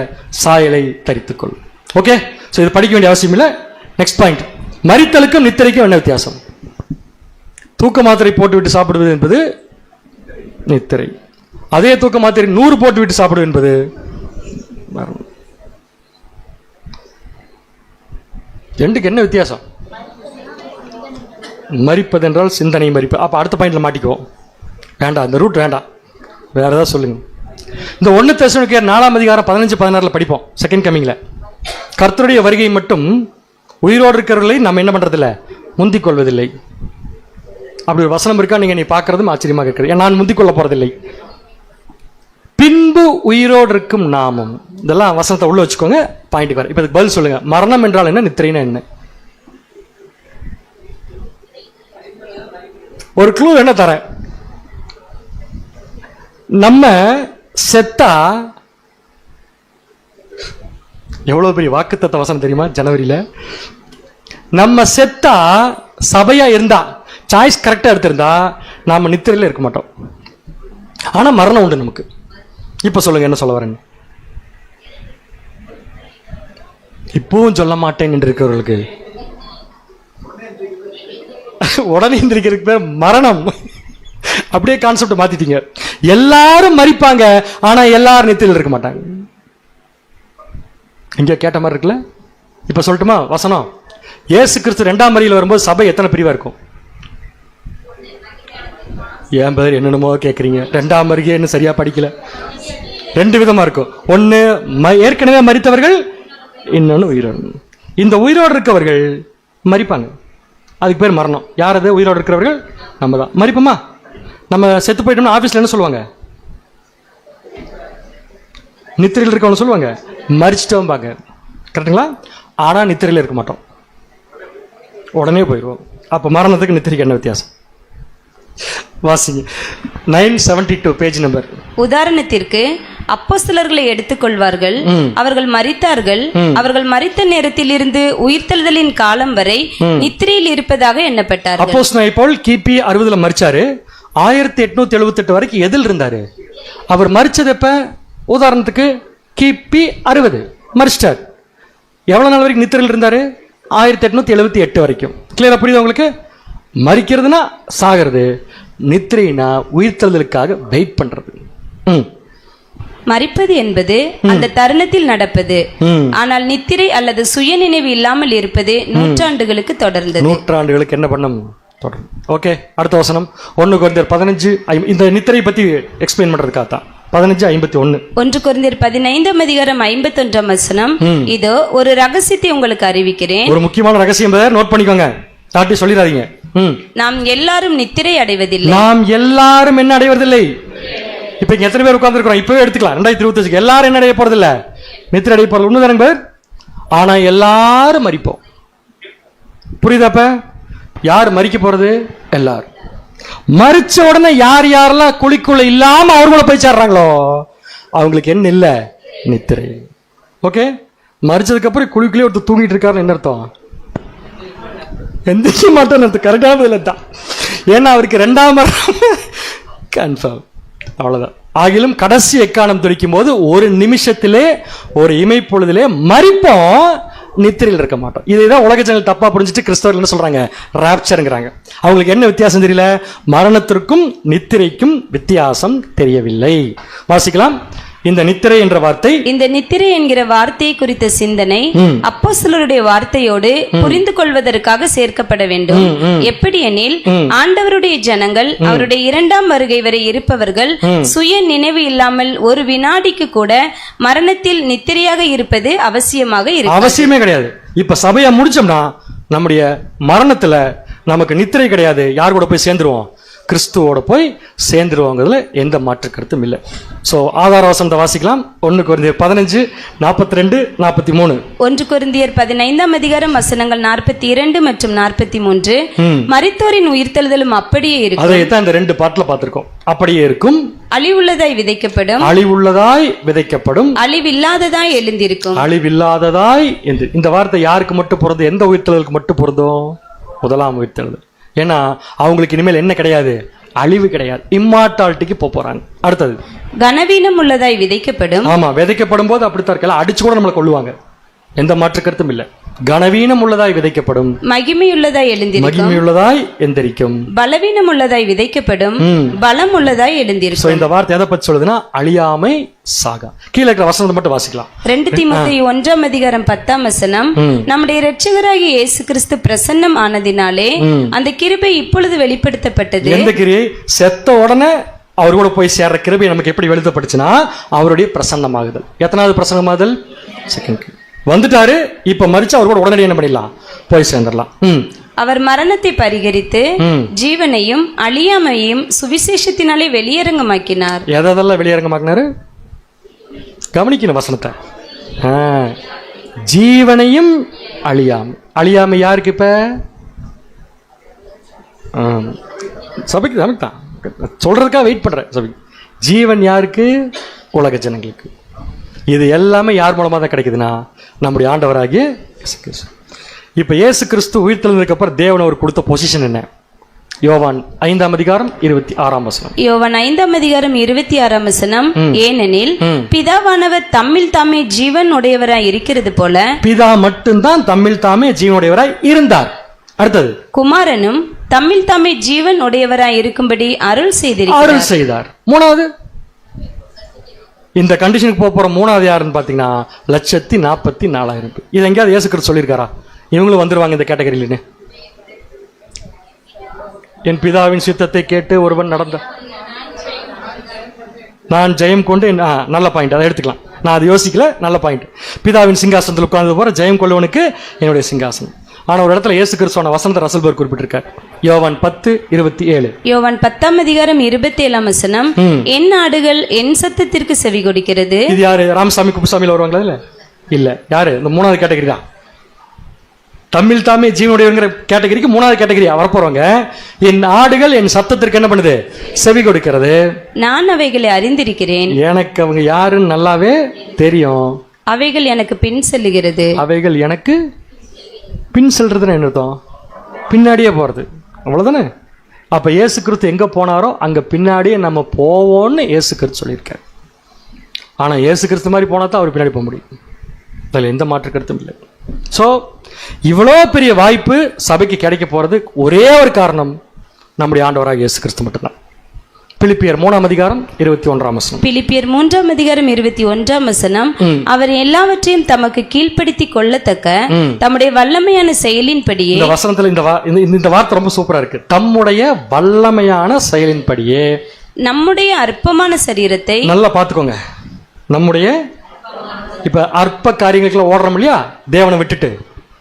சாயலை தரித்துக்கொள். ஓகே, ஸோ இது படிக்க வேண்டிய அவசியம் இல்லை. நெக்ஸ்ட் பாயிண்ட், மரித்தலுக்கும் நித்திரைக்கும் என்ன வித்தியாசம்? தூக்க மாத்திரை போட்டுவிட்டு சாப்பிடுவது என்பது நித்திரை. அதே தூக்க மாத்திரை 100 போட்டுவிட்டு சாப்பிடுவது என்பது மரணம். ரெண்டுக்கு என்ன வித்தியாசம்? மரிப்பது என்றால் சிந்தனை மரிப்பு. அப்போ அடுத்த பாயிண்ட்ல மாட்டிக்குவோம். வேண்டாம், இந்த ரூட் வேண்டாம், வேற ஏதாவது சொல்லுங்க. இந்த 1 தெசலோனிக்கேயர் 4ஆம் அதிகாரம் 15-16 படிப்போம். செகண்ட் கமிங்ல கர்த்தருடைய வருகை மட்டும் உயிரோடு இருக்கிறவர்களை நம்ம என்ன பண்றதில்லை, முந்திக் கொள்வதில்லை. அப்படி ஒரு வசனம் இருக்கா? நீங்க பார்க்கறதும் ஆச்சரியமாக இருக்கிறது. நான் முந்திக் கொள்ள போறதில்லை. பின்பு உயிரோடு இருக்கும் நாமும். இதெல்லாம் வசனத்தை உள்ள வச்சுக்கோங்க. பாயிண்ட் வர. இப்ப இதுக்கு பதில் சொல்லுங்க. மரணம் என்றால் என்ன, நித்திரைனா என்ன? ஒரு க்ளூ என்ன தரேன். நம்ம செத்தா, எவ்வளவு பெரிய வாக்குத்தத்த வசனம் தெரியுமா? ஜனவரியில நம்ம செத்தா, சபையா இருந்தா, சாய்ஸ் கரெக்டா எடுத்திருந்தா நாம நித்திரையில இருக்க மாட்டோம். ஆனா மரணம் உண்டு நமக்கு. இப்ப சொல்லுங்க, என்ன சொல்ல வரேன்னு? இப்பவும் சொல்ல மாட்டேன் என்று இருக்கிறவர்களுக்கு உடனே எந்திரிக்கிறதுக்கு பேர் மரணம். அப்படியே கான்செப்ட் மாத்திட்டீங்க. எல்லாரும் மரிப்பாங்க, ஆனா எல்லாரும் நித்திரையில் இருக்க மாட்டாங்க. இங்க கேட்ட மாதிரி இருக்குல்ல? இப்ப சொல்லட்டுமா வசனம்? இயேசு கிறிஸ்து 2ஆம் வருகையில் வரும்போது சபை எத்தனை பிரிவா இருக்கும்? ஏன் பேர் என்னென்னமோ கேட்குறீங்க. 2ஆம் வருகைன்னு சரியா படிக்கல. 2 விதமா இருக்கும். ஒன்று ஏற்கனவே மரித்தவர்கள், இன்னொன்று உயிரோடு. இந்த உயிரோடு இருக்கவர்கள் மரிப்பாங்க, அதுக்கு பேர் மரணம். யார் அது? உயிரோடு இருக்கிறவர்கள் நம்ம தான். மரிப்போமா? நம்ம செத்து போயிட்டோம்னா ஆஃபீஸில் என்ன சொல்லுவாங்க? நித்திரையில் இருக்கவங்க சொல்லுவாங்க மரிச்சிட்டோம் பாங்க, கரெக்டுங்களா? ஆனால் நித்திரையில் இருக்க மாட்டோம், உடனே போயிடுவோம். அப்போ மரணத்துக்கு நித்திரைக்கு என்ன வித்தியாசம்? வாசிங்க 972 பேஜ் நம்பர். உதாரணத்திற்கு அப்போஸ்தலர்களை எடுத்துக்கொள்வார்கள். அவர்கள் மரித்தார்கள். அவர்கள் மரித்த நேரத்தில் இருந்து உயிர்த்தெழுதலின் காலம் வரை நித்திரையில் இருப்பதாக எண்ணப்பட்டார். அப்போஸ்தலனை போல் கிபி 60 மரிச்சாரு. 1878 வரைக்கும் எதில் இருந்தாரு? அவர் மரிச்சது எப்ப? உதாரணத்துக்கு கிபி 60 மரிச்சிட்டார். எவ்வளவு நாள் வரைக்கும் நித்திரையில் இருந்தாரு? 1878 வரைக்கும். கிளியரா புரியுது உங்களுக்கு? மரிக்கிறதுனா சாகிறது, நித்திரைனா உயிர்த்தெழுதலுக்காக வெயிட் பண்றது. மரிப்பது என்பது அந்த தருணத்தில் நடப்பது. ஆனால் நித்திரை அல்லது சுய நினைவு இல்லாமல் இருப்பது நூற்றாண்டுகளுக்கு தொடர்ந்தது. நூற்றாண்டுகளுக்கு என்ன பண்ணும்? தொடரும். ஓகே, அடுத்த வசனம் 1 கொரிந்தியர் 15 இந்த நித்திரை பத்தி எக்ஸ்பிளைன் பண்றதுக்காக தான். 15:51. 1 கொரிந்தியர் 15:51 இதோ ஒரு ரகசியத்தை உங்களுக்கு அறிவிக்கிறேன். ஒரு முக்கியமான ரகசியம் நோட் பண்ணிக்கோங்க, தாட்டி சொல்லிடாதீங்க. நாம் எல்லாரும் நித்திரை அடைவதில்லை. நாம் எல்லாரும் என்ன அடைவதில்லை? இப்ப இங்க எத்தனை பேர் உட்கார்ந்து இருக்கிறோம்? இப்பவே எடுத்துக்கலாம். 2025 எல்லாரும் என்ன அடைய போறது இல்ல, நித்திரை அடைய போறது ஒண்ணுதானே பேர். ஆனா எல்லாரும் மரிப்போம். புரியுதாப்ப? யார் மரிக்க போறது? எல்லாரும். மரிச்ச உடனே யார் யாரெல்லாம் குழிக்குள்ள இல்லாம அவங்கள போய் சேர்றாங்களோ அவங்களுக்கு என்ன இல்ல? நித்திரை. ஓகே, மரிச்சதுக்கு அப்புறம் குழிக்குள்ளே ஒருத்தர் தூங்கிட்டு இருக்காருன்னு என்ன அர்த்தம்? எந்திரிக்க மாட்டேன். கரெக்டான பதில் தான். ஏன்னா அவருக்கு 2ஆம் கன்ஃபார்ம். அவ்வளவுதான். ஆகிலும் கடைசி எக்காலம் துடிக்கும் போது ஒரு நிமிஷத்திலே ஒரு இமைப்பொழுதிலே மரிப்போம், நித்திரையில் இருக்க மாட்டோம். இதுதான் உலக ஜனங்கள் தப்பா புரிஞ்சுட்டு கிறிஸ்தவர்கள் என்ன சொல்றாங்க? ராப்சர்ங்கிறாங்க. அவங்களுக்கு என்ன வித்தியாசம் தெரியல? மரணத்திற்கும் நித்திரைக்கும் வித்தியாசம் தெரியவில்லை. வாசிக்கலாம். இந்த நித்திரை என்ற வார்த்தை, இந்த நித்திரை என்கிற வார்த்தையை குறித்த சிந்தனை அப்போஸ்தலருடைய வார்த்தையோடு புரிந்து கொள்வதற்காக சேர்க்கப்பட வேண்டும். எப்படி எனில், ஆண்டவருடைய ஜனங்கள் அவருடைய 2ஆம் வருகை வரை இருப்பவர்கள் சுய நினைவு இல்லாமல் ஒரு வினாடிக்கு கூட மரணத்தில் நித்திரையாக இருப்பது அவசியமாக இருக்கு. அவசியமே கிடையாது. இப்ப சபையை முடிச்சோம்னா நம்முடைய மரணத்துல நமக்கு நித்திரை கிடையாது. யார் கூட போய் சேர்ந்துருவோம்? கிறிஸ்துவோட போய் சேர்ந்துருவாங்கிறதுல எந்த மாற்று கருத்தும் இல்லை. சோ ஆதார வசனத்தை வாசிக்கலாம். 1 கொரிந்தியர் 15:42-43. 1 கொரிந்தியர் 15 42 மற்றும் 43. மரித்தோரின் உயிர்த்தெழுதலும் அப்படியே இருக்கும். அதை தான் இந்த 2 பாட்டுல பார்த்திருக்கோம். அப்படியே இருக்கும். அழிவுள்ளதாய் விதைக்கப்படும், அழிவுள்ளதாய் விதைக்கப்படும், அழிவில்லாததாய் எழுந்திருக்கும். அழிவில்லாததாய் என்று இந்த வார்த்தை யாருக்கு மட்டும் பொருந்தும்? எந்த உயிர்த்தெழுதலுக்கு மட்டும் பொருந்தும்? 1ஆம் உயிர்த்தெழுதல். ஏன்னா அவங்களுக்கு இனிமேல் என்ன கிடையாது? அழிவு கிடையாது. இம்மார்டாலிட்டிக்கு போறாங்க. அடுத்தது கனவீனம் உள்ளதாய் விதைக்கப்படும். ஆமா, விதைக்கப்படும் போது அப்படித்தான் இருக்கலாம். அடிச்சு கூட நம்மளை கொள்ளுவாங்க. எந்த மாற்று கருத்தும் இல்லை. கனவீனம் உள்ளதாய் விதைக்கப்படும், மகிமையுள்ளதாய் எழுந்திருக்கும். மகிமையுள்ளதாய் எந்திரிக்கும். பலவீனம் உள்ளதாய் விதைக்கப்படும், பலம் உள்ளதாய் எழுந்திருக்கும். இந்த வார்த்தை எதை பத்தி சொல்லுதுன்னா அழியாமை சாகா. கீழே இருக்கிற வசனத்தை மட்டும் வாசிக்கலாம். 2 தீமோத்தேயு 1:10. நம்முடைய இரட்சகராகிய இயேசு கிறிஸ்து பிரசன்னம் ஆனதினாலே அந்த கிருபை இப்பொழுது வெளிப்படுத்தப்பட்டது. எந்த கிரியை? செத்த உடனே அவர் கூட போய் சேர்ற கிருபை நமக்கு எப்படி வெளிப்படுத்தப்பட்டுச்சுன்னா அவருடைய பிரசன்னமாகுதல். எத்தனாவது பிரசன்னமாகுதல்? செகண்ட். வந்துட்டாரு. இப்ப மரிச்சு அவர் கூட உடனடி என்ன பண்ணிடலாம்? போய் சேர்ந்துடலாம். அவர் மரணத்தை பரிகரித்து ஜீவனையும் அழியாமையும் சுவிசேஷத்தினாலே வெளியரங்கமாக்கினார். எதெல்லாம் வெளியரங்கமாக்கினாரு? கவனிக்கணும் வசனத்தை. ஜீவனையும் அழியாமை. அழியாமை யாருக்கு? இப்ப சபைக்கு. நமக்கு தான் சொல்றதுக்காக வெயிட் பண்றேன். சபைக்கு ஜீவன் யாருக்கு? உலக ஜனங்களுக்கு. இது எல்லாமே யார் மூலமா தான் கிடைக்குதுன்னா நம்முடைய ஆண்டவராகிய இயேசு கிறிஸ்து. இப்ப இயேசு கிறிஸ்து உயிர்த்தெழுந்ததுக்கு அப்புறம் தேவன் அவர் கொடுத்த பொசிஷன் என்ன? யோவான் 5:26. யோவான் 5:26. ஏனெனில் பிதாவானவர் தம்மில் தாமே ஜீவன் உடையவராய் இருக்கிறது போல, பிதா மட்டும்தான் தம்மில் தாமே ஜீவனுடையவராய் இருந்தார். அடுத்தது குமாரனும் தம்மில் தாமே ஜீவன் உடையவராய் இருக்கும்படி அருள் செய்தார். மூணாவது இந்த கண்டிஷனுக்கு போற மூணாவது யாருன்னு பாத்தீங்கன்னா 1,44,000. இது எங்கேயாவது இயேசு கிறிஸ்து சொல்லியிருக்காரா இவங்களும் வந்துருவாங்க இந்த கேட்டகரியிலன்னு? என் பிதாவின் சித்தத்தை கேட்டு ஒருவன் நடந்த நான் ஜெயம் கொண்டு நல்ல பாயிண்ட், அதை எடுத்துக்கலாம். நான் அதை யோசிக்கல. நல்ல பாயிண்ட். பிதாவின் சிங்காசனத்தில் உட்கார்ந்து போற ஜெயம் கொள்ளுவனுக்கு என்னுடைய சிங்காசனம். ஆனா ஒரு இடத்துல இயேசு கிறிஸ்துவான வசனத்தை ரசல்பர்க் குறிப்பிட்டிருக்கார். யோவான் 10:27. யோவான் 10:27. என் ஆடுகள் என் சத்தத்திற்கு செவி கொடுக்கிறது. இது யாரு? ராமசாமி குப்புசாமியில் வருவாங்களா? இல்ல. யாரு? இந்த மூணாவது கேட்டகரி தான். தமிழ் தாமே ஜீவனுடையவங்கிற கேட்டகரிக்கு மூணாவது கேட்டகரி வரப்போறவங்க. என் ஆடுகள் என் சத்தத்திற்கு என்ன பண்ணுது? செவி கொடுக்கிறது. நான் அவைகளை அறிந்திருக்கிறேன். எனக்கு அவங்க யாருன்னு நல்லாவே தெரியும். அவைகள் எனக்கு பின் செல்லுகிறது. அவைகள் எனக்கு பின் செல்றதுன்னு என்ன அர்த்தம்? பின்னாடியே போறது, அவ்வளவுதானே? அப்ப இயேசு கிறிஸ்து எங்க போனாரோ அங்க பின்னாடியே நம்ம போவோம்னு இயேசு கிறிஸ்து சொல்லியிருக்காரு. ஆனா இயேசு கிறிஸ்து மாதிரி போனா தான் அவர் பின்னாடி போக முடியும். அதில் எந்த மாற்று கருத்தும் இல்லை. ஸோ இவ்வளோ பெரிய வாய்ப்பு சபைக்கு கிடைக்க போறது ஒரே ஒரு காரணம், நம்முடைய ஆண்டவராக இயேசு கிறிஸ்து மட்டும்தான். பிலிப்பியர் 3ஆம் அதிகாரம் 21ஆம் வசனம். பிலிப்பியர் 3ஆம் அதிகாரம் 21ஆம் வசனம். அவர் எல்லாவற்றையும் தமக்கு கீழ்ப்படுத்திக் கொள்ளத்தக்க தம்முடைய வல்லமையான செயலின்படியே. இந்த வசனத்துல இந்த வார்த்தை ரொம்ப சூப்பரா இருக்கு. தம்முடைய வல்லமையான செயலின்படியே. நம்முடைய அற்பமான சரீரத்தை நல்லா பாத்துக்கோங்க. நம்முடைய இப்ப அற்ப காரியங்களுக்குள்ள ஓடுறோம் இல்லையா, தேவனை விட்டுட்டு,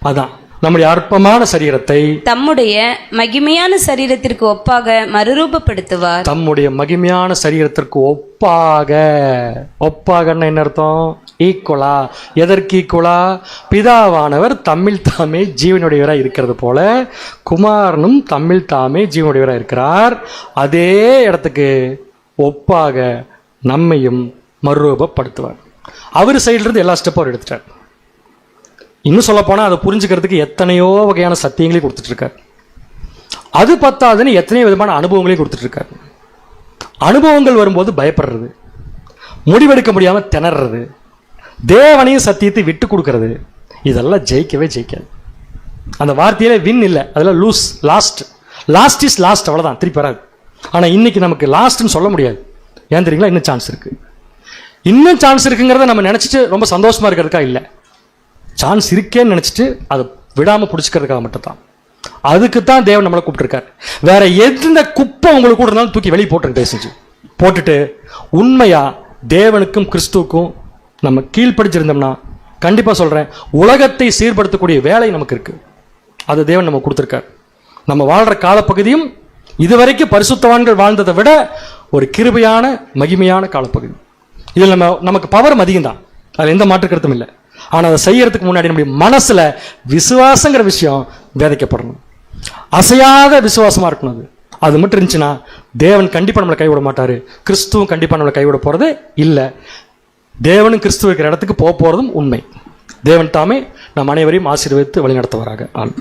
அதான் நம்முடைய அற்பமான சரீரத்தை தம்முடைய மகிமையான சரீரத்திற்கு ஒப்பாக மறுரூபப்படுத்துவார். தம்முடைய மகிமையான சரீரத்திற்கு ஒப்பாகன்னா என்ன அர்த்தம்? ஈக்குவலா. எதற்கு ஈக்குவலா? பிதாவானவர் தம்மில் தாமே ஜீவனுடையவராய் இருக்கிறது போல குமாரனும் தம்மில் தாமே ஜீவனுடையவராய் இருக்கிறார். அதே இடத்துக்கு ஒப்பாக நம்மையும் மறுரூபப்படுத்துவார். அவர் சைடுல இருந்து எல்லா ஸ்டெப்பும் அவர் எடுத்துட்டார். இன்னும் சொல்ல போனா அதை புரிஞ்சுக்கிறதுக்கு எத்தனையோ வகையான சத்தியங்களையும் கொடுத்துட்டு இருக்காரு. அது பத்தாதுன்னு எத்தனையோ விதமான அனுபவங்களையும் கொடுத்துட்டு இருக்காரு. அனுபவங்கள் வரும்போது பயப்படுறது, முடிவெடுக்க முடியாம திணறது, தேவனையும் சத்தியத்தை விட்டு கொடுக்கறது, இதெல்லாம் ஜெயிக்கவே ஜெயிக்காது. அந்த வார்த்தையில வின் இல்லை, அதெல்லாம் லூஸ். லாஸ்ட் இஸ் லாஸ்ட், அவ்வளவுதான், திருப்பி வராது. ஆனா இன்னைக்கு நமக்கு லாஸ்ட்னு சொல்ல முடியாது. ஏன் தெரியுங்களா? இன்னும் சான்ஸ் இருக்கு. இன்னும் சான்ஸ் இருக்குங்கிறத நம்ம நினைச்சிட்டு ரொம்ப சந்தோஷமா இருக்கிறதுக்கா இல்லை, சான்ஸ் இருக்கேன்னு நினைச்சிட்டு அதை விடாம பிடிச்சிக்கிறதுக்காக மட்டும்தான். அதுக்கு தான் தேவன் நம்மளை கூப்பிட்டுருக்காரு. வேற எந்த குப்பை உங்களுக்கு கூட இருந்தாலும் தூக்கி வெளியே போட்டுக்கிட்டே செஞ்சு போட்டுட்டு உண்மையா தேவனுக்கும் கிறிஸ்துவுக்கும் நம்ம கீழ்ப்படிச்சிருந்தோம்னா, கண்டிப்பா சொல்றேன், உலகத்தை சீர்படுத்தக்கூடிய வேலை நமக்கு இருக்கு. அது தேவன் நம்ம கொடுத்துருக்காரு. நம்ம வாழ்ற காலப்பகுதியும் இதுவரைக்கும் பரிசுத்தவான்கள் வாழ்ந்ததை விட ஒரு கிருபையான மகிமையான காலப்பகுதி. இதில் நமக்கு பவர் அதிகம் தான், அதில் எந்த மாற்று கருத்தும் இல்லை. ஆனால் அதை செய்யறதுக்கு முன்னாடி நம்முடைய மனசுல விசுவாசங்கிற விஷயம் விதைக்கப்படணும். அசையாத விசுவாசமா இருக்கணும். அது மட்டும் இருந்துச்சுன்னா தேவன் கண்டிப்பா நம்மளை கைவிட மாட்டாரு. கிறிஸ்துவும் கண்டிப்பா நம்மளை கைவிட போறது இல்லை. தேவனும் கிறிஸ்துவ இருக்கிற இடத்துக்கு போறதும் உண்மை. தேவன் தாமே நம் அனைவரையும் ஆசீர்வதித்து வழி நடத்துவாராக. ஆமென்.